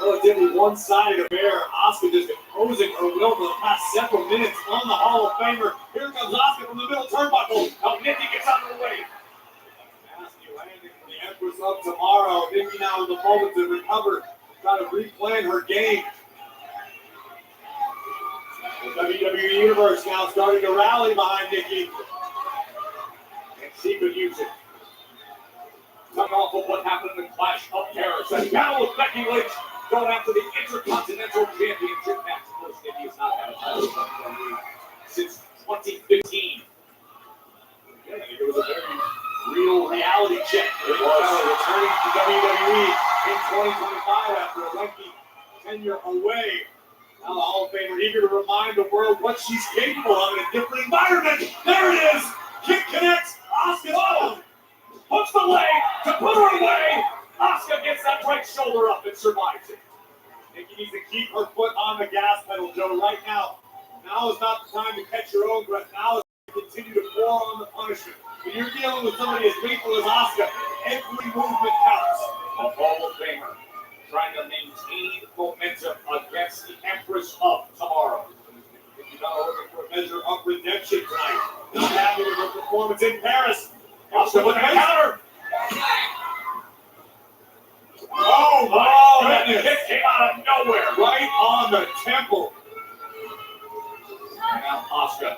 Relatively one-sided affair. Asuka just imposing her will for the past several minutes on the Hall of Famer. Here comes Asuka from the middle turnbuckle. Now Nikki gets out of the way. Nasty landing from the Empress of Tomorrow. Nikki now in the moment to recover, try to replan her game. The WWE Universe now starting to rally behind Nikki. And she could use it. Coming off of what happened in the Clash of Paris. A battle with Becky Lynch going after the Intercontinental Championship match. Of course, Nikki has not had a title since 2015. Yeah, I think it was a very real reality check. It was returning to WWE in 2025 after a lengthy tenure away. Now the Hall of Famer eager to remind the world what she's capable of in a different environment. There it is. Kick connects. Asuka down. Hooks the leg to put her away. Asuka gets that right shoulder up and survives it. Nikki needs to keep her foot on the gas pedal, Joe, right now. Now is not the time to catch your own breath. Now is to continue to pour on the punishment. When you're dealing with somebody as lethal as Asuka, every movement counts. A Hall of Famer trying to maintain momentum against the Empress of Tomorrow. Nikki not looking for a measure of redemption tonight. Not happy with her performance in Paris. Asuka with a counter. Oh my goodness. That kick came out of nowhere. Right on the temple. And now Asuka.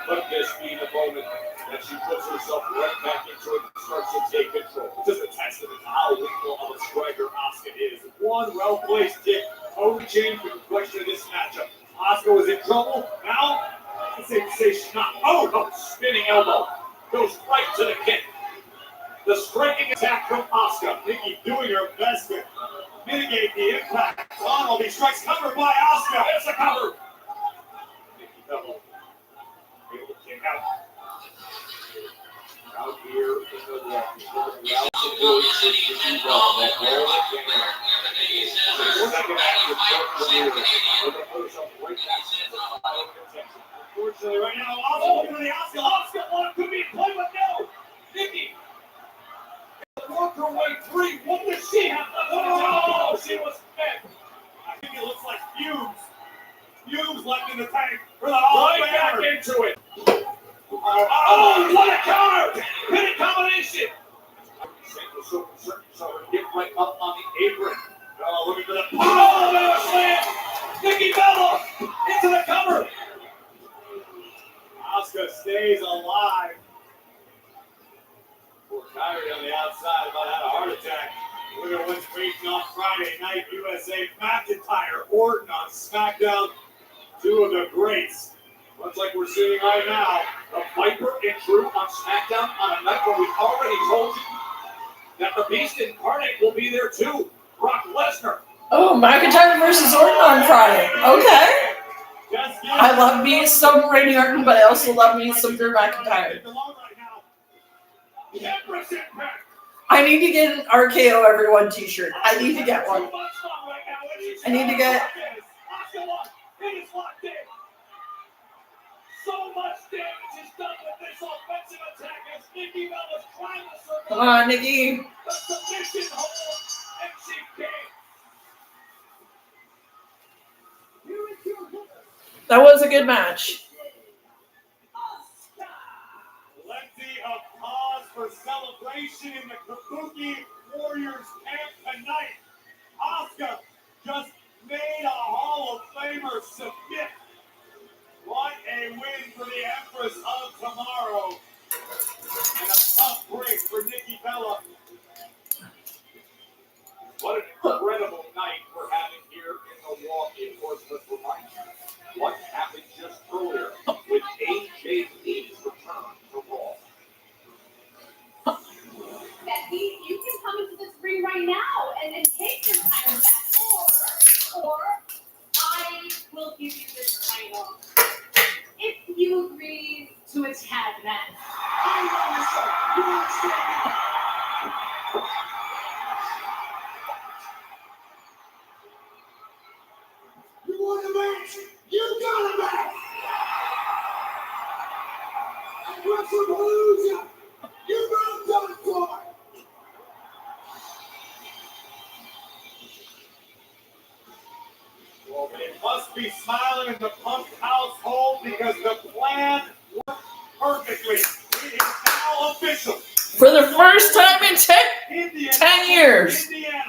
Let this be the moment that she puts herself right back into it and starts to take control. It's just a testament to how lethal of a striker Asuka is. One well-placed kick totally changed the complexion of this matchup. Asuka was in trouble. Now, I'd say she's not. Oh, no. Spinning elbow. Goes right to the kick. The striking attack from Asuka. Nikki doing her best to mitigate the impact on all these strikes. Covered by Asuka. It's a cover. Nikki double. Able to kick out. Out here in the walk. That second after unfortunately, right now, Asuka looking to the Asuka. Asuka could be played, but no. Nikki worked her way free. What does she have left? Oh, she was fed. I think it looks like fumes. Fumes left in the tank for the Hall of Famer. Right back into it. Oh, what a counter! Pinning combination. So get right up on the apron. Oh, looking for the Bella slam. Nikki Bella into the cover. Asuka stays alive. Poor Kyrie on the outside about to have a heart attack. Look at what's waiting on Friday night. USA McIntyre, Orton on SmackDown. Two of the greats. Much like we're seeing right now. The Viper and Drew on SmackDown on a night where we already told you that the Beast Incarnate will be there too. Brock Lesnar. Oh, McIntyre versus Orton on Friday. Okay. I love me some Randy Orton, but I also love me some Drew McIntyre. I need to get an RKO Everyone t-shirt. I need to get one. I need to get... So much damage is done with this offensive attack as Nikki Bella's trying to survive. Come on, Nikki. The submission hold, and she came. That was a good match. Plenty of cause for celebration in the Kabuki Warriors camp tonight. Asuka just made a Hall of Famer submit. What a win for the Empress of Tomorrow. And a tough break for Nikki Bella. What an incredible night we're having here in Milwaukee. Of course, let's remind you what happened just earlier with AJ Lee's return to Raw. want a match? You got a match! And WrestlePalooza, you're both done for! Well, they must be smiling in the Punk household because the plan worked perfectly. It is now official. For the first time in 10 years. Indiana,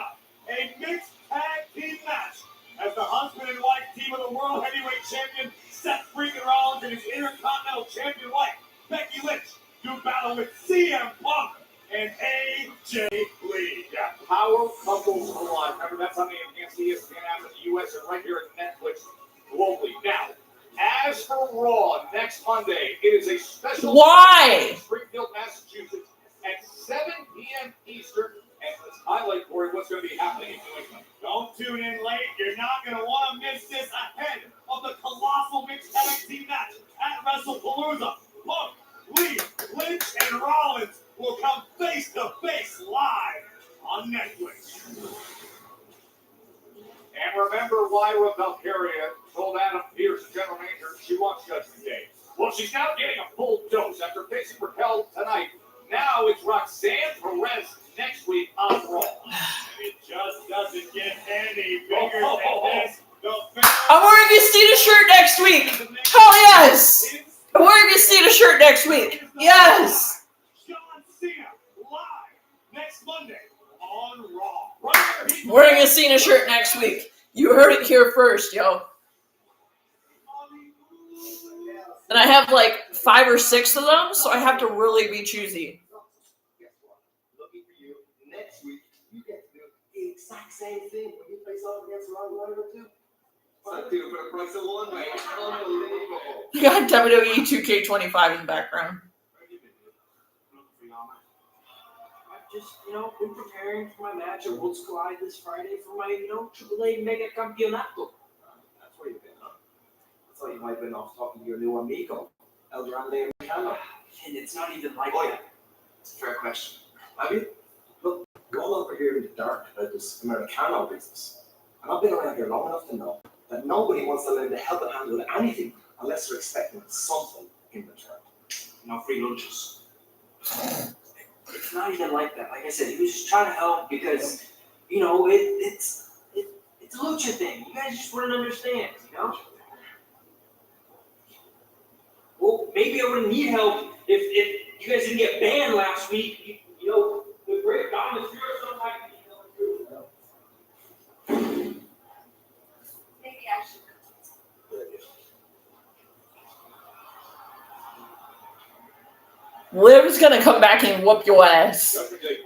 a mixed tag team match as the husband and wife team of the World Heavyweight Champion Sept Rollins and his Intercontinental Champion wife Becky Lynch do battle with CM Punk and AJ Lee. Yeah, Power Couples Alive. Remember, that's on the Enhanced ESPN app in the U.S. and right here at Netflix globally. Now, as for Raw next Monday, it is a special. Why? In Springfield, Massachusetts at 7 p.m. Eastern. And let's highlight for you what's going to be happening in New England. Don't tune in late. You're not going to want to miss this ahead of the colossal mixed tag team match at WrestlePalooza. Punk, Lee, Lynch, and Rollins will come face to face live on Netflix. And remember Lyra Valkyria told Adam Pearce, the general manager, she wants Judgment Day. Well, she's now getting a full dose after facing Raquel tonight. Now it's Roxanne Perez next week on Raw. It just doesn't get any bigger than this. I'm wearing a Cena shirt next week. Hell yes. I'm wearing a Cena shirt next week. Yes. John Cena live next Monday on Raw. Right here. Wearing a Cena shirt next week. You heard it here first, yo. And I have like 5 or 6 of them, so I have to really be choosy. Guess what? Lucky for you, next week you get to do the exact same thing when you face off against Ron Ryder too. So do for the price of one, mate. Unbelievable. You got WWE 2K25 in the background. I've just, been preparing for my match at Worlds Collide this Friday for my, AAA Mega Campeonato. That's where you've been, huh? I thought you might have been off talking to your new amigo, El Grande Americano. And it's not even like Oh, that. yeah. It's a fair question. Have you? Look, we're all over here in the dark about this Americano business. And I've been around here long enough to know that nobody wants to lend a helping hand with anything unless they're expecting something in return. No free lunches. It's not even like that. Like I said, he was just trying to help because, it's a lucha thing. You guys just wouldn't understand, Well, maybe I wouldn't need help if you guys didn't get banned last week. The great Dominus Fury sometimes. Maybe I should. Liv's gonna come back and whoop your ass.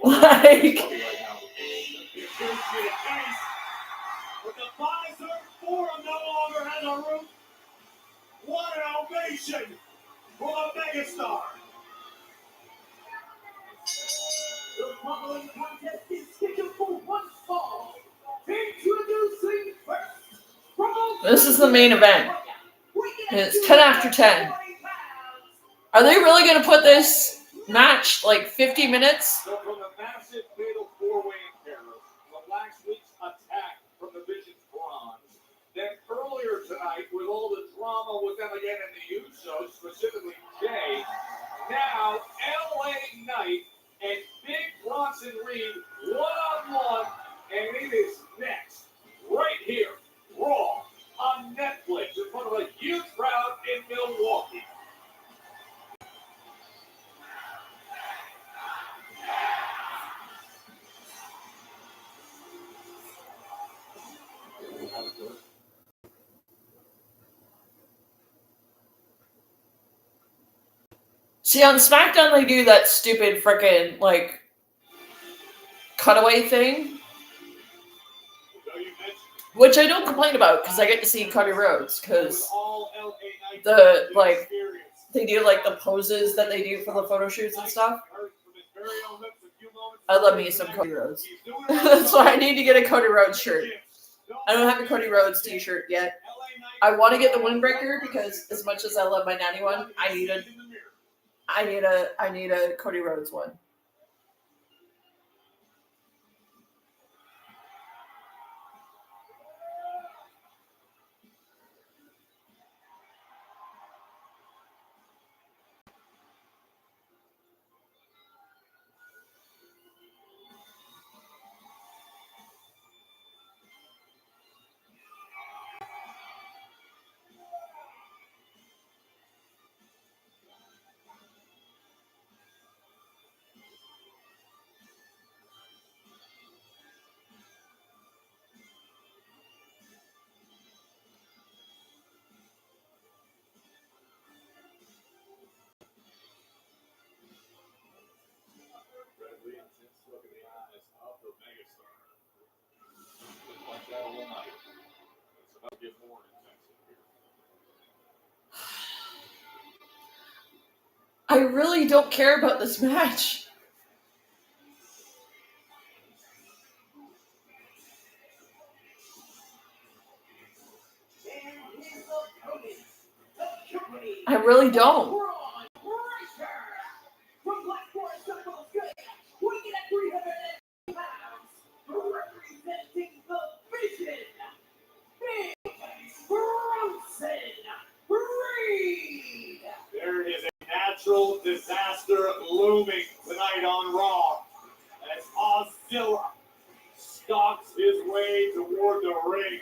Like, With the Pfizer Forum no longer has a roof. What an ovation for the megastar. The following contest is scheduled for one fall. Introducing first, from this is the main event. And it's 10 after 10. Are they really gonna put this match like 50 minutes? So from the massive fatal four-way in Paris, the last week's attack from the Vision's Bronze, then earlier tonight with all the drama with them again in the Usos, specifically Jay, now LA Knight and Big Bronson Reed one-on-one, and it is next, right here, Raw on Netflix in front of a huge crowd in Milwaukee. See, on SmackDown they do that stupid frickin' like cutaway thing, which I don't complain about because I get to see Cody Rhodes because the like they do like the poses that they do for the photo shoots and stuff. I love me some Cody Rhodes. That's why I need to get a Cody Rhodes shirt. I don't have a Cody Rhodes t-shirt yet. I want to get the windbreaker because as much as I love my natty one, I need a Cody Rhodes one. get more intensive here. I really don't care about this match. I really don't. From Blackboard Circle Good, weighing at 300 pounds, representing the Vision, Big Bronson Reed. There is a natural disaster looming tonight on Raw as Ozilla stalks his way toward the ring.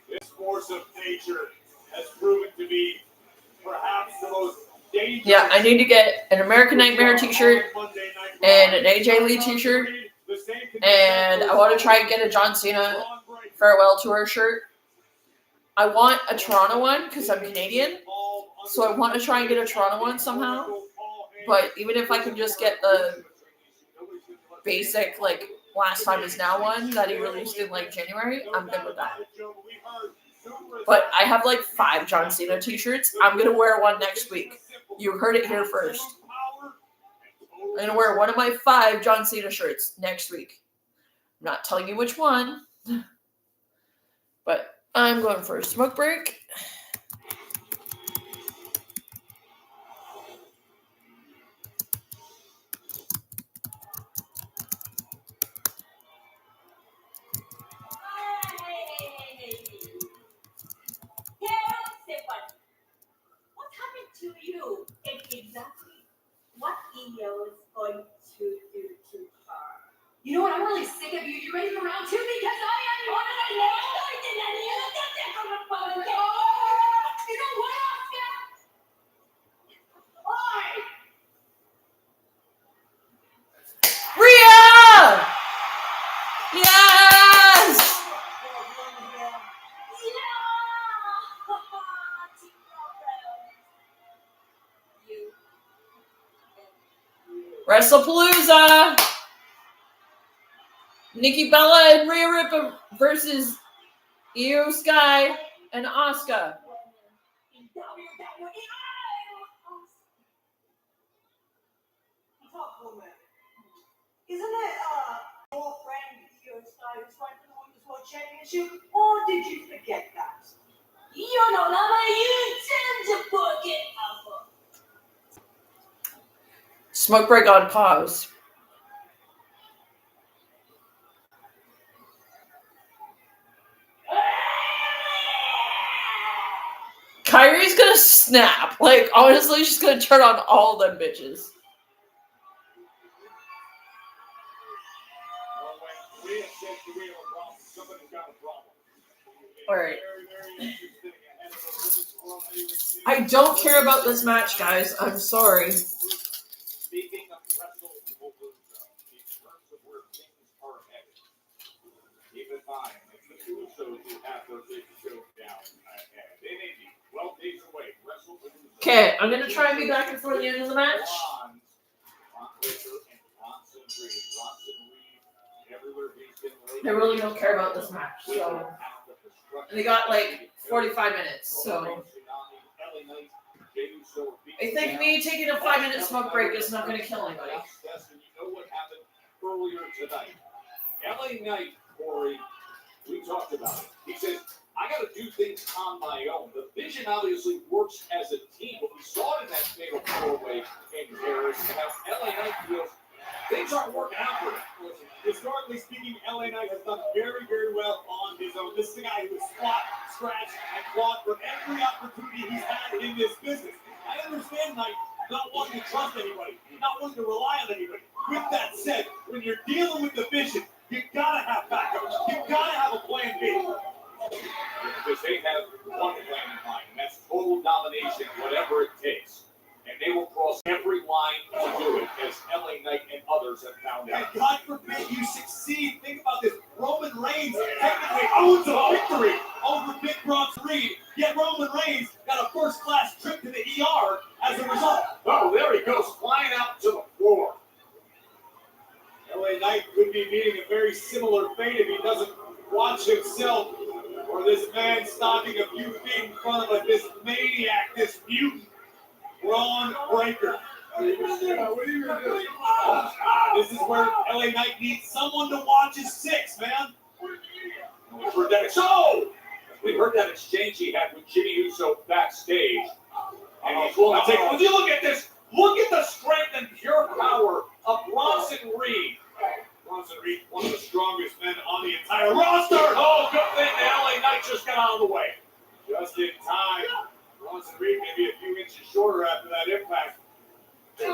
This force of nature has proven to be perhaps the most dangerous. Yeah, I need to get an American Nightmare t-shirt and an AJ Lee t-shirt, and I want to try and get a John Cena farewell tour shirt. I want a Toronto one because I'm Canadian, so I want to try and get a Toronto one somehow. But even if I can just get the basic, like, Last Time Is Now one that he released in, like, January, I'm good with that. But I have, like, 5 John Cena t-shirts. I'm going to wear one next week. You heard it here first. I'm going to wear one of my 5 John Cena shirts next week. I'm not telling you which one, but I'm going for a smoke break. What happened to you? Exactly what EO is going to do to her. You know what? I'm really sick of you. You ready for round 2? Because I am one of the You know what, Oscar? Rhea! Yes! WrestlePalooza! Nikki Bella and Rhea Ripley versus Io Sky and Asuka. Isn't it your friend Io Sky who's fighting for the Women's World Championship? Or did you forget that? You don't know how you tend to forget ever. Smoke break on pause. Kyrie's gonna snap. Like, honestly, she's gonna turn on all them bitches. Alright. I don't care about this match, guys. I'm sorry. Speaking of WrestlePalooza, in terms of where things are headed, keep in mind that the Usos who have their big show down ahead. They may be 12 days away. WrestlePalooza. Okay, I'm gonna try and be back before the end of the match. I really don't care about this match, so they got like 45 minutes, so I think me taking a 5-minute smoke break is not going to kill anybody. You know what happened earlier tonight? LA Knight, Corey, we talked about it. He said, I got to do things on my own. The Vision obviously works as a team, but we saw it in that fatal 4-way in Paris, and how LA Knight feels things aren't working out for him. Listen, historically speaking, LA Knight has done very, very well on his own. This is a guy who has fought, scratched, and clawed for every opportunity he's had in this business. I understand Knight not wanting to trust anybody, not wanting to rely on anybody. With that said, when you're dealing with the Vision, you gotta have backup. You gotta have a plan B. Because they have one plan in mind, and that's total domination, whatever it takes. And they will cross every line to do it, as LA Knight and others have found And out. God forbid you succeed. Think about this. Roman Reigns technically owns a victory over Big Bronson Reed, yet Roman Reigns got a first-class trip to the ER as a result. Oh, there he goes, flying out to the floor. LA Knight could be meeting a very similar fate if he doesn't watch himself or this man stalking a few feet in front of this maniac, this mutant, Braun Breaker. This is where LA Knight needs someone to watch his six, man. We heard that exchange he had with Jimmy Uso backstage. And he's willing to take it. Would you look at this? Look at the strength and pure power of Bronson Reed. Bronson Reed, one of the strongest men on the entire roster. Oh, good thing the LA Knight just got out of the way. Just in time. Bronson Reed may be a few inches shorter after that impact. See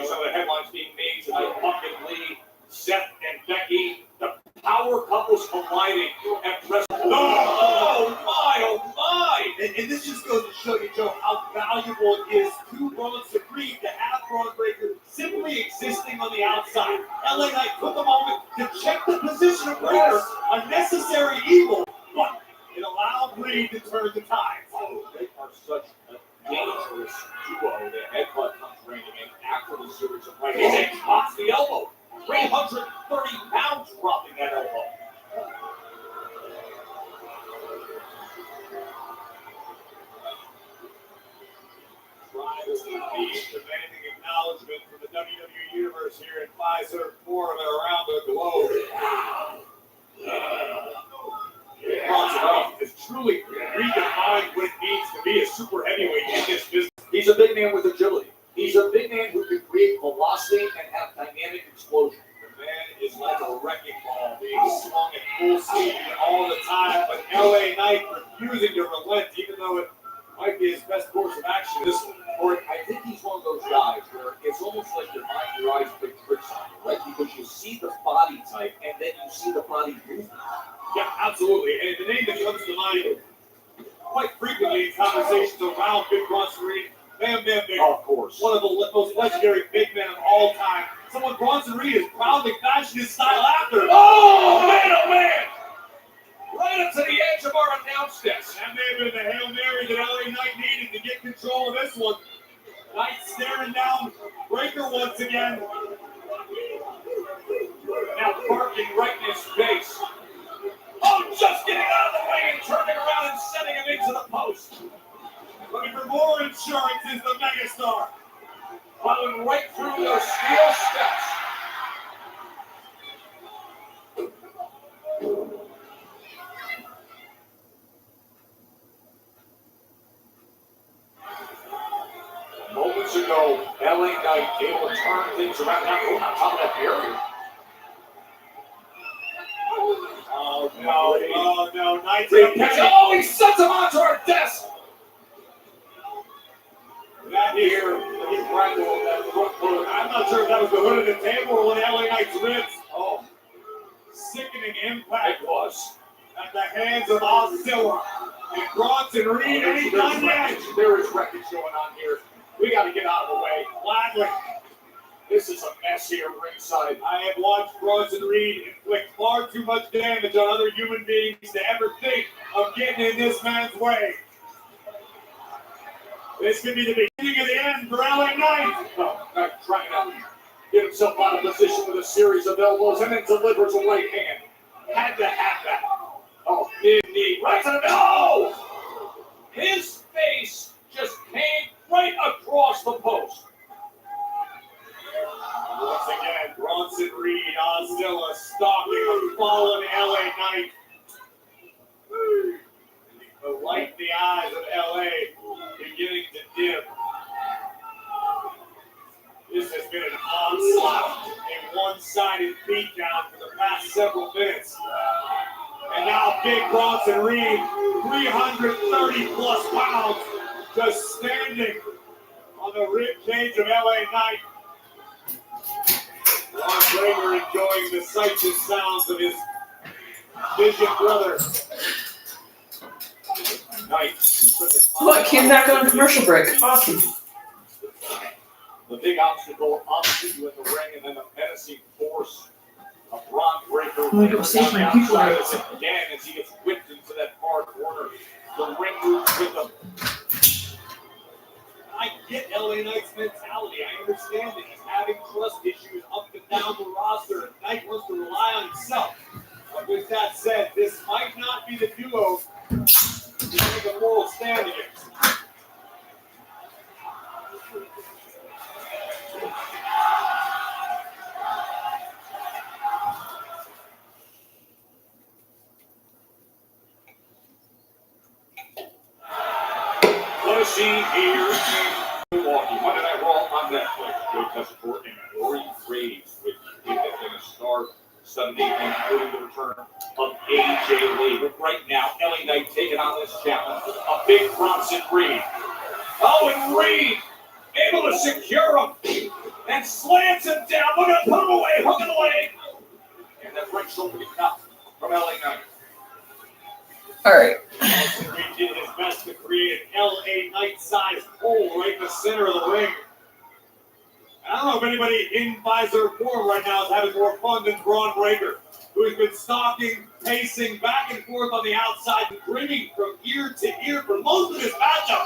some of the headlines being made tonight. Pumpkin Lee, Sept, and Becky. The power couples colliding at WrestleMania. Oh my! And this just goes to show you, Joe, how valuable it is to Bronson Reed to have Braun Breaker simply existing on the outside. LA Knight took a moment to check the position of Breaker, a necessary evil, but it allowed Reed to turn the tide. Oh, they are such a dangerous duo. The headbutt comes raining in after the series of right hands. And pops the elbow. 330 pounds dropping that elbow. Tribal Beast demanding acknowledgement from the WWE Universe here in Pfizer Forum and around the globe. Bronson Reed has truly redefined what it means to be a super heavyweight in this business. He's a big man with agility. He's a big man who can create velocity and have dynamic explosion. The man is like a wrecking ball, being swung at full speed all the time, but LA Knight refusing to relent, even though it might be his best course of action. This or I think he's one of those guys where it's almost like your mind, your eyes play tricks on you, right? Because you see the body type and then you see the body movement. Yeah, absolutely. And the name that comes to mind quite frequently in conversations around Big Bronson Reed, Bam Bam Big. Of course. One of the most legendary big men of all time. Someone Bronson Reed has proudly fashioned his style after. Oh, man! Right up to the edge of our announce desk. That may have been the Hail Mary that LA Knight needed to get control of this one. Knight staring down Breaker once again. Now parking right in his face. Oh, just getting out of the way and turning around and sending him into the post. Looking for more insurance is the megastar. Plowing right through those steel steps. Moments ago, LA Knight able to turn things around. Now going on top of that barrier. Oh no, Knight's Oh, he sets him onto our desk. That here, he rattled that front foot. I'm not sure if that was the hood of the table or one of LA Knight's ribs. Oh, sickening impact It was. at the hands of Ozilla and Bronson Reed. And he's done that. There is wreckage going on here. We got to get out of the way. Gladly. This is a mess here ringside. I have watched Bronson Reed inflict far too much damage on other human beings to ever think of getting in this man's way. This could be the beginning of the end for LA Knight. Oh, Knight trying to get himself out of position with a series of elbows and then delivers a right hand. Had to have that. Oh, big knee. Right to the no! His face just came right across the post. Once again, Bronson Reed, Ozilla stalking a fallen LA Knight. The light in the eyes of LA beginning to dim. This has been an onslaught, a one-sided beatdown for the past several minutes. And now Big Bronson Reed, 330 plus pounds, just standing on the rib cage of LA Knight. Braun Breaker enjoying the sights and sounds of his vision brother. Knight. What? Came back on commercial break. Awesome. The big obstacle opposite you in the ring, and then the menacing force of Braun Breaker. I'm gonna go save my people. Again, as he gets whipped into that far corner, the ring moves with him. I get LA Knight's mentality. I understand that he's having trust issues up and down the roster, and Knight wants to rely on himself. But with that said, this might not be the duo to take a moral stand against. What a scene here in Milwaukee. Monday Night Raw on Netflix. Joe Tessitore and Rory Graves with in a star-studded evening, including the return of AJ Lee. But right now, LA Knight taking on this challenge. A big Bronson Reed. Oh, and Reed able to secure him and slams him down. Look at him, put him away, hook the leg. And that right shoulder gets out from LA Knight. All right. Bronson Reed did his best to create an LA Knight-sized hole right in the center of the ring. I don't know if anybody in Visor form right now is having more fun than Braun Breaker, who has been stalking, pacing back and forth on the outside, and grinning from ear to ear for most of this matchup.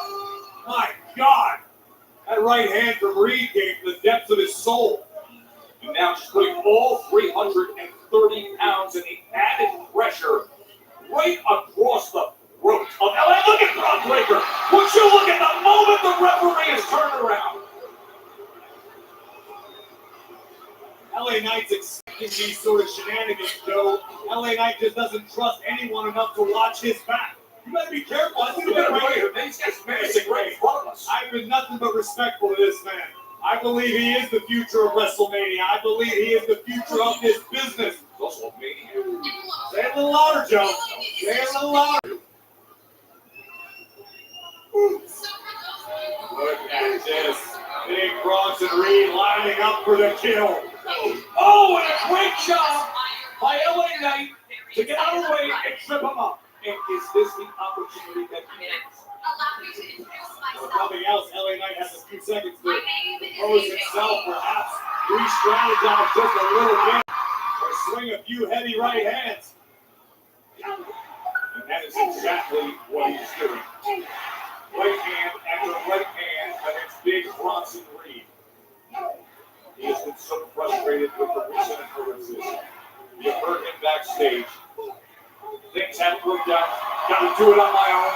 My God, that right hand from Reed came to the depths of his soul. And now just putting all 330 pounds in the added pressure right across the throat of LA. Look at Braun Breaker. Would you look at the moment the referee has turned around? LA Knight's expecting these sort of shenanigans, Joe. LA Knight just doesn't trust anyone enough to watch his back. You better be careful. I think These guys menacing right in front of us. I've been nothing but respectful to this man. I believe he is the future of WrestleMania. I believe he is the future of this business. He's also a maniac. Say it a little louder, Joe. Say it a little louder. Look at this. Big Bronson Reed lining up for the kill. Oh, and a great job by LA Knight to get out of the way and trip him up. And is this the opportunity that he needs? If nothing else, LA Knight has a few seconds to pose himself, perhaps re-strategize just a little bit, or swing a few heavy right hands. And that is exactly what he's doing. Right hand after right hand against big Bronson Reed. He has been so frustrated with the recent occurrences. You heard him backstage. Things haven't worked out. Got to do it on my own.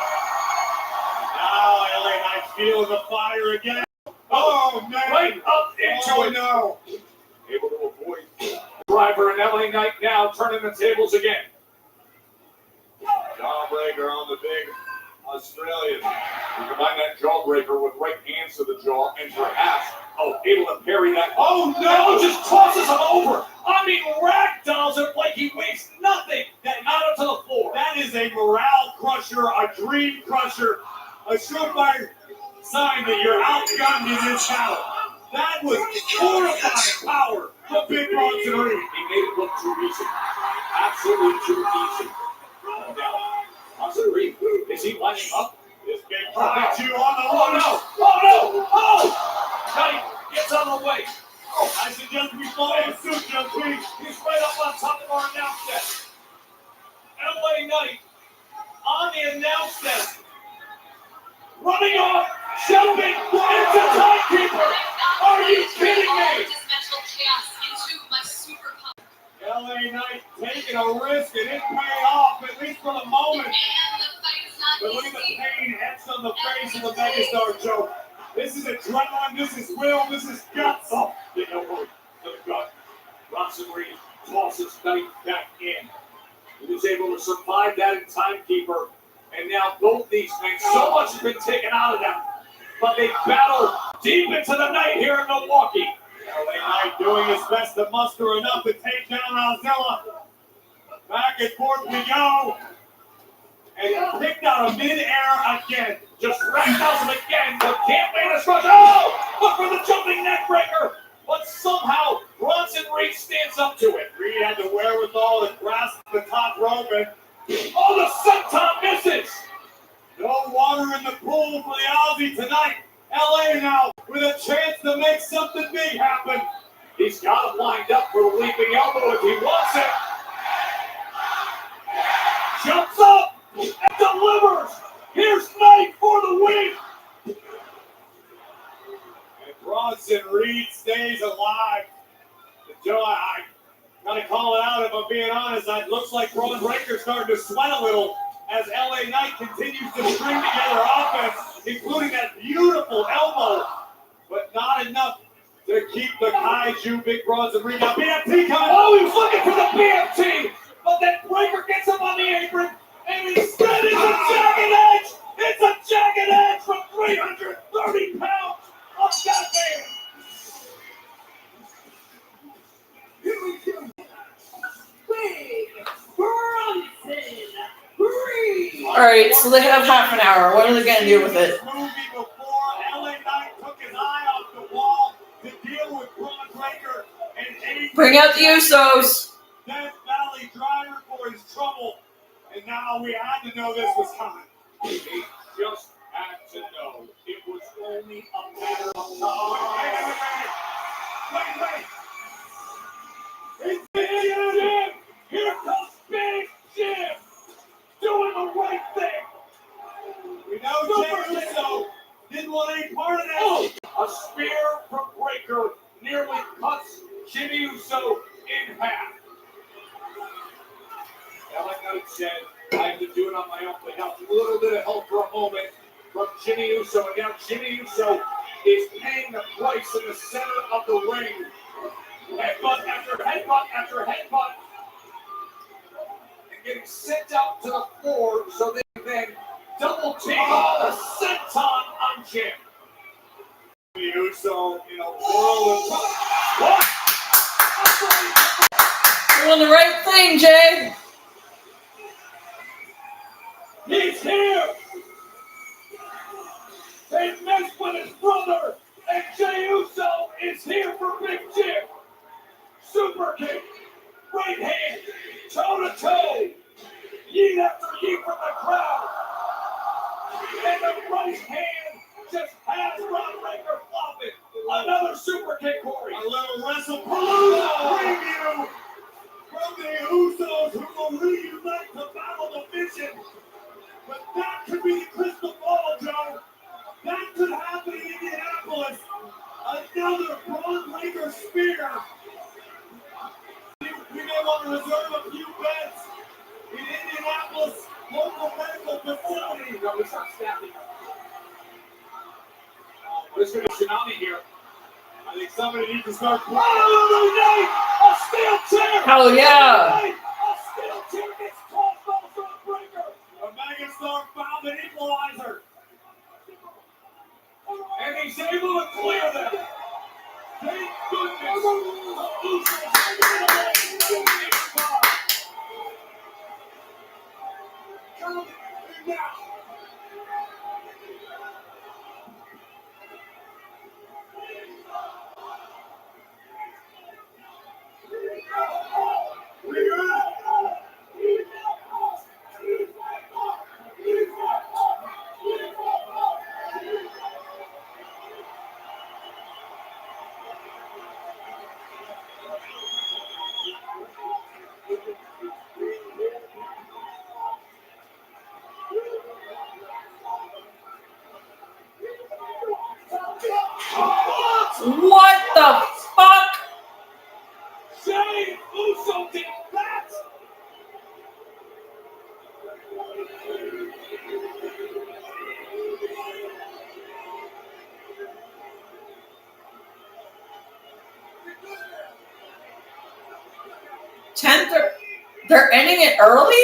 Now LA Knight feeling the fire again. Oh, man. Right up into it. No. Able to avoid driver and LA Knight now turning the tables again. Jawbreaker on the big Australian. You combine that jawbreaker with right hands to the jaw and perhaps, able to parry that. Oh, No, just tosses him over. I mean, ragdolls him like he weighs nothing. Then out onto the floor. That is a morale crusher, a dream crusher, a surefire sign that you're outgunned in this battle. That was horrifying power from Big Bronson Reed. He made it look too easy. Absolutely too easy. Now, Bronson Reed, is he lining up? This big pride you on the Oh loose. no! Oh no! Oh! Knight gets out of the way. I suggest we follow the suit, Joe, please. He's right up on top of our announce desk. LA Knight on the announce desk. Running off, jumping into timekeeper. Are you kidding me? LA Knight taking a risk and it paid off, at least for the moment. But look at the pain etched on the face of the megastar, Joe. This is adrenaline, this is will, this is guts. Oh, get no worry. To the gut. Bronson Reed tosses Knight back in. He was able to survive that in timekeeper. And now both these men, so much has been taken out of them. But they battle deep into the night here in Milwaukee. LA Knight doing his best to muster enough to take down Ozilla. Back and forth we go. And picked out of midair again. Just ragdolls him again, but can't win this rush. Oh! Look for the jumping neck breaker. But somehow Bronson Reed stands up to it. Reed had the wherewithal to grasp the top rope and oh, the senton misses. no water in the pool for the Aussie tonight. LA now with a chance to make something big happen. He's got him lined up for the leaping elbow if he wants it. Jumps up and delivers. Here's Knight for the win. And Bronson Reed stays alive. Joe, I gotta call it out if I'm being honest. It looks looks like Braun Breaker's starting to sweat a little as LA Knight continues to string together offense, including that beautiful elbow, but not enough to keep the Kaiju Big Bronson ring out. BMT coming. Oh, he's looking for the BMT, but then Breaker gets him on the apron, and instead it's a jagged edge. It's a jagged edge from 330 pounds of that man. Here we go. Big Bronson Reed. All right, so they have half an hour. What are they gonna do with it? Movie before LA Knight took his eye off the ball to deal with Braun Breaker and Bring out the Usos. Death Valley driver for his trouble, and now we had to know this was coming. We just had to know. It was only a matter of time. Wait. It's Big Jim. Here comes Big Jim, doing the right thing. We know Jim Uso didn't want any part of that. Oh, a spear from Breaker nearly cuts Jimmy Uso in half. LA Knight said, I have to do it on my own. They got a little bit of help for a moment from Jimmy Uso. And now Jimmy Uso is paying the price in the center of the ring. Headbutt after headbutt after headbutt. And getting sent out to the floor so they can then double team a senton on Jim. Jimmy Uso in a whirl of what? Doing the right thing, Jay. He's here! They messed with his brother, and Jey Uso is here for Big Jim. Super kick, right hand, toe to toe, yeet after yeet from the crowd. And the right hand just has Braun Breaker flopping. Another super kick, Corey. A little WrestlePalooza preview from the Usos who will reunite to battle the Vision. But that could be the crystal ball, Joe. That could happen in Indianapolis. Another Braun Breaker spear. We may want to reserve a few beds in Indianapolis local medical facility. No, it's not staffing. There's going to be a tsunami here. I think somebody needs to start. Oh, a steel chair. Hell yeah. A steel chair gets tossed off Braun Breaker. A megastar found an equalizer. And he's able to clear them. Thank goodness. Come now. What the fuck? Jey Uso did that! They're ending it early?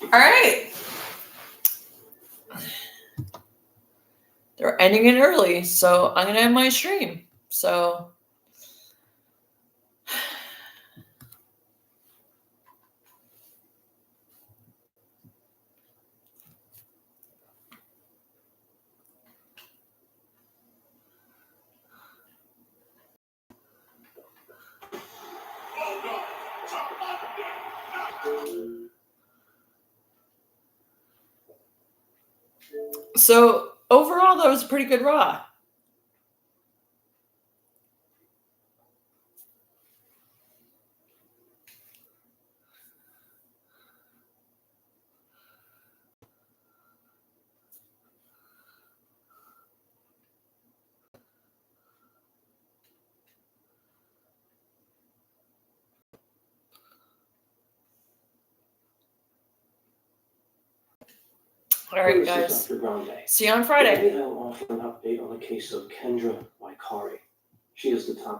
All right. They're ending it early, so I'm going to end my stream. So overall, that was a pretty good Raw. All right, This is guys. Dr. Grande. See you on Friday. Today I'll offer an update on the case of Kendra Waikari. She is the top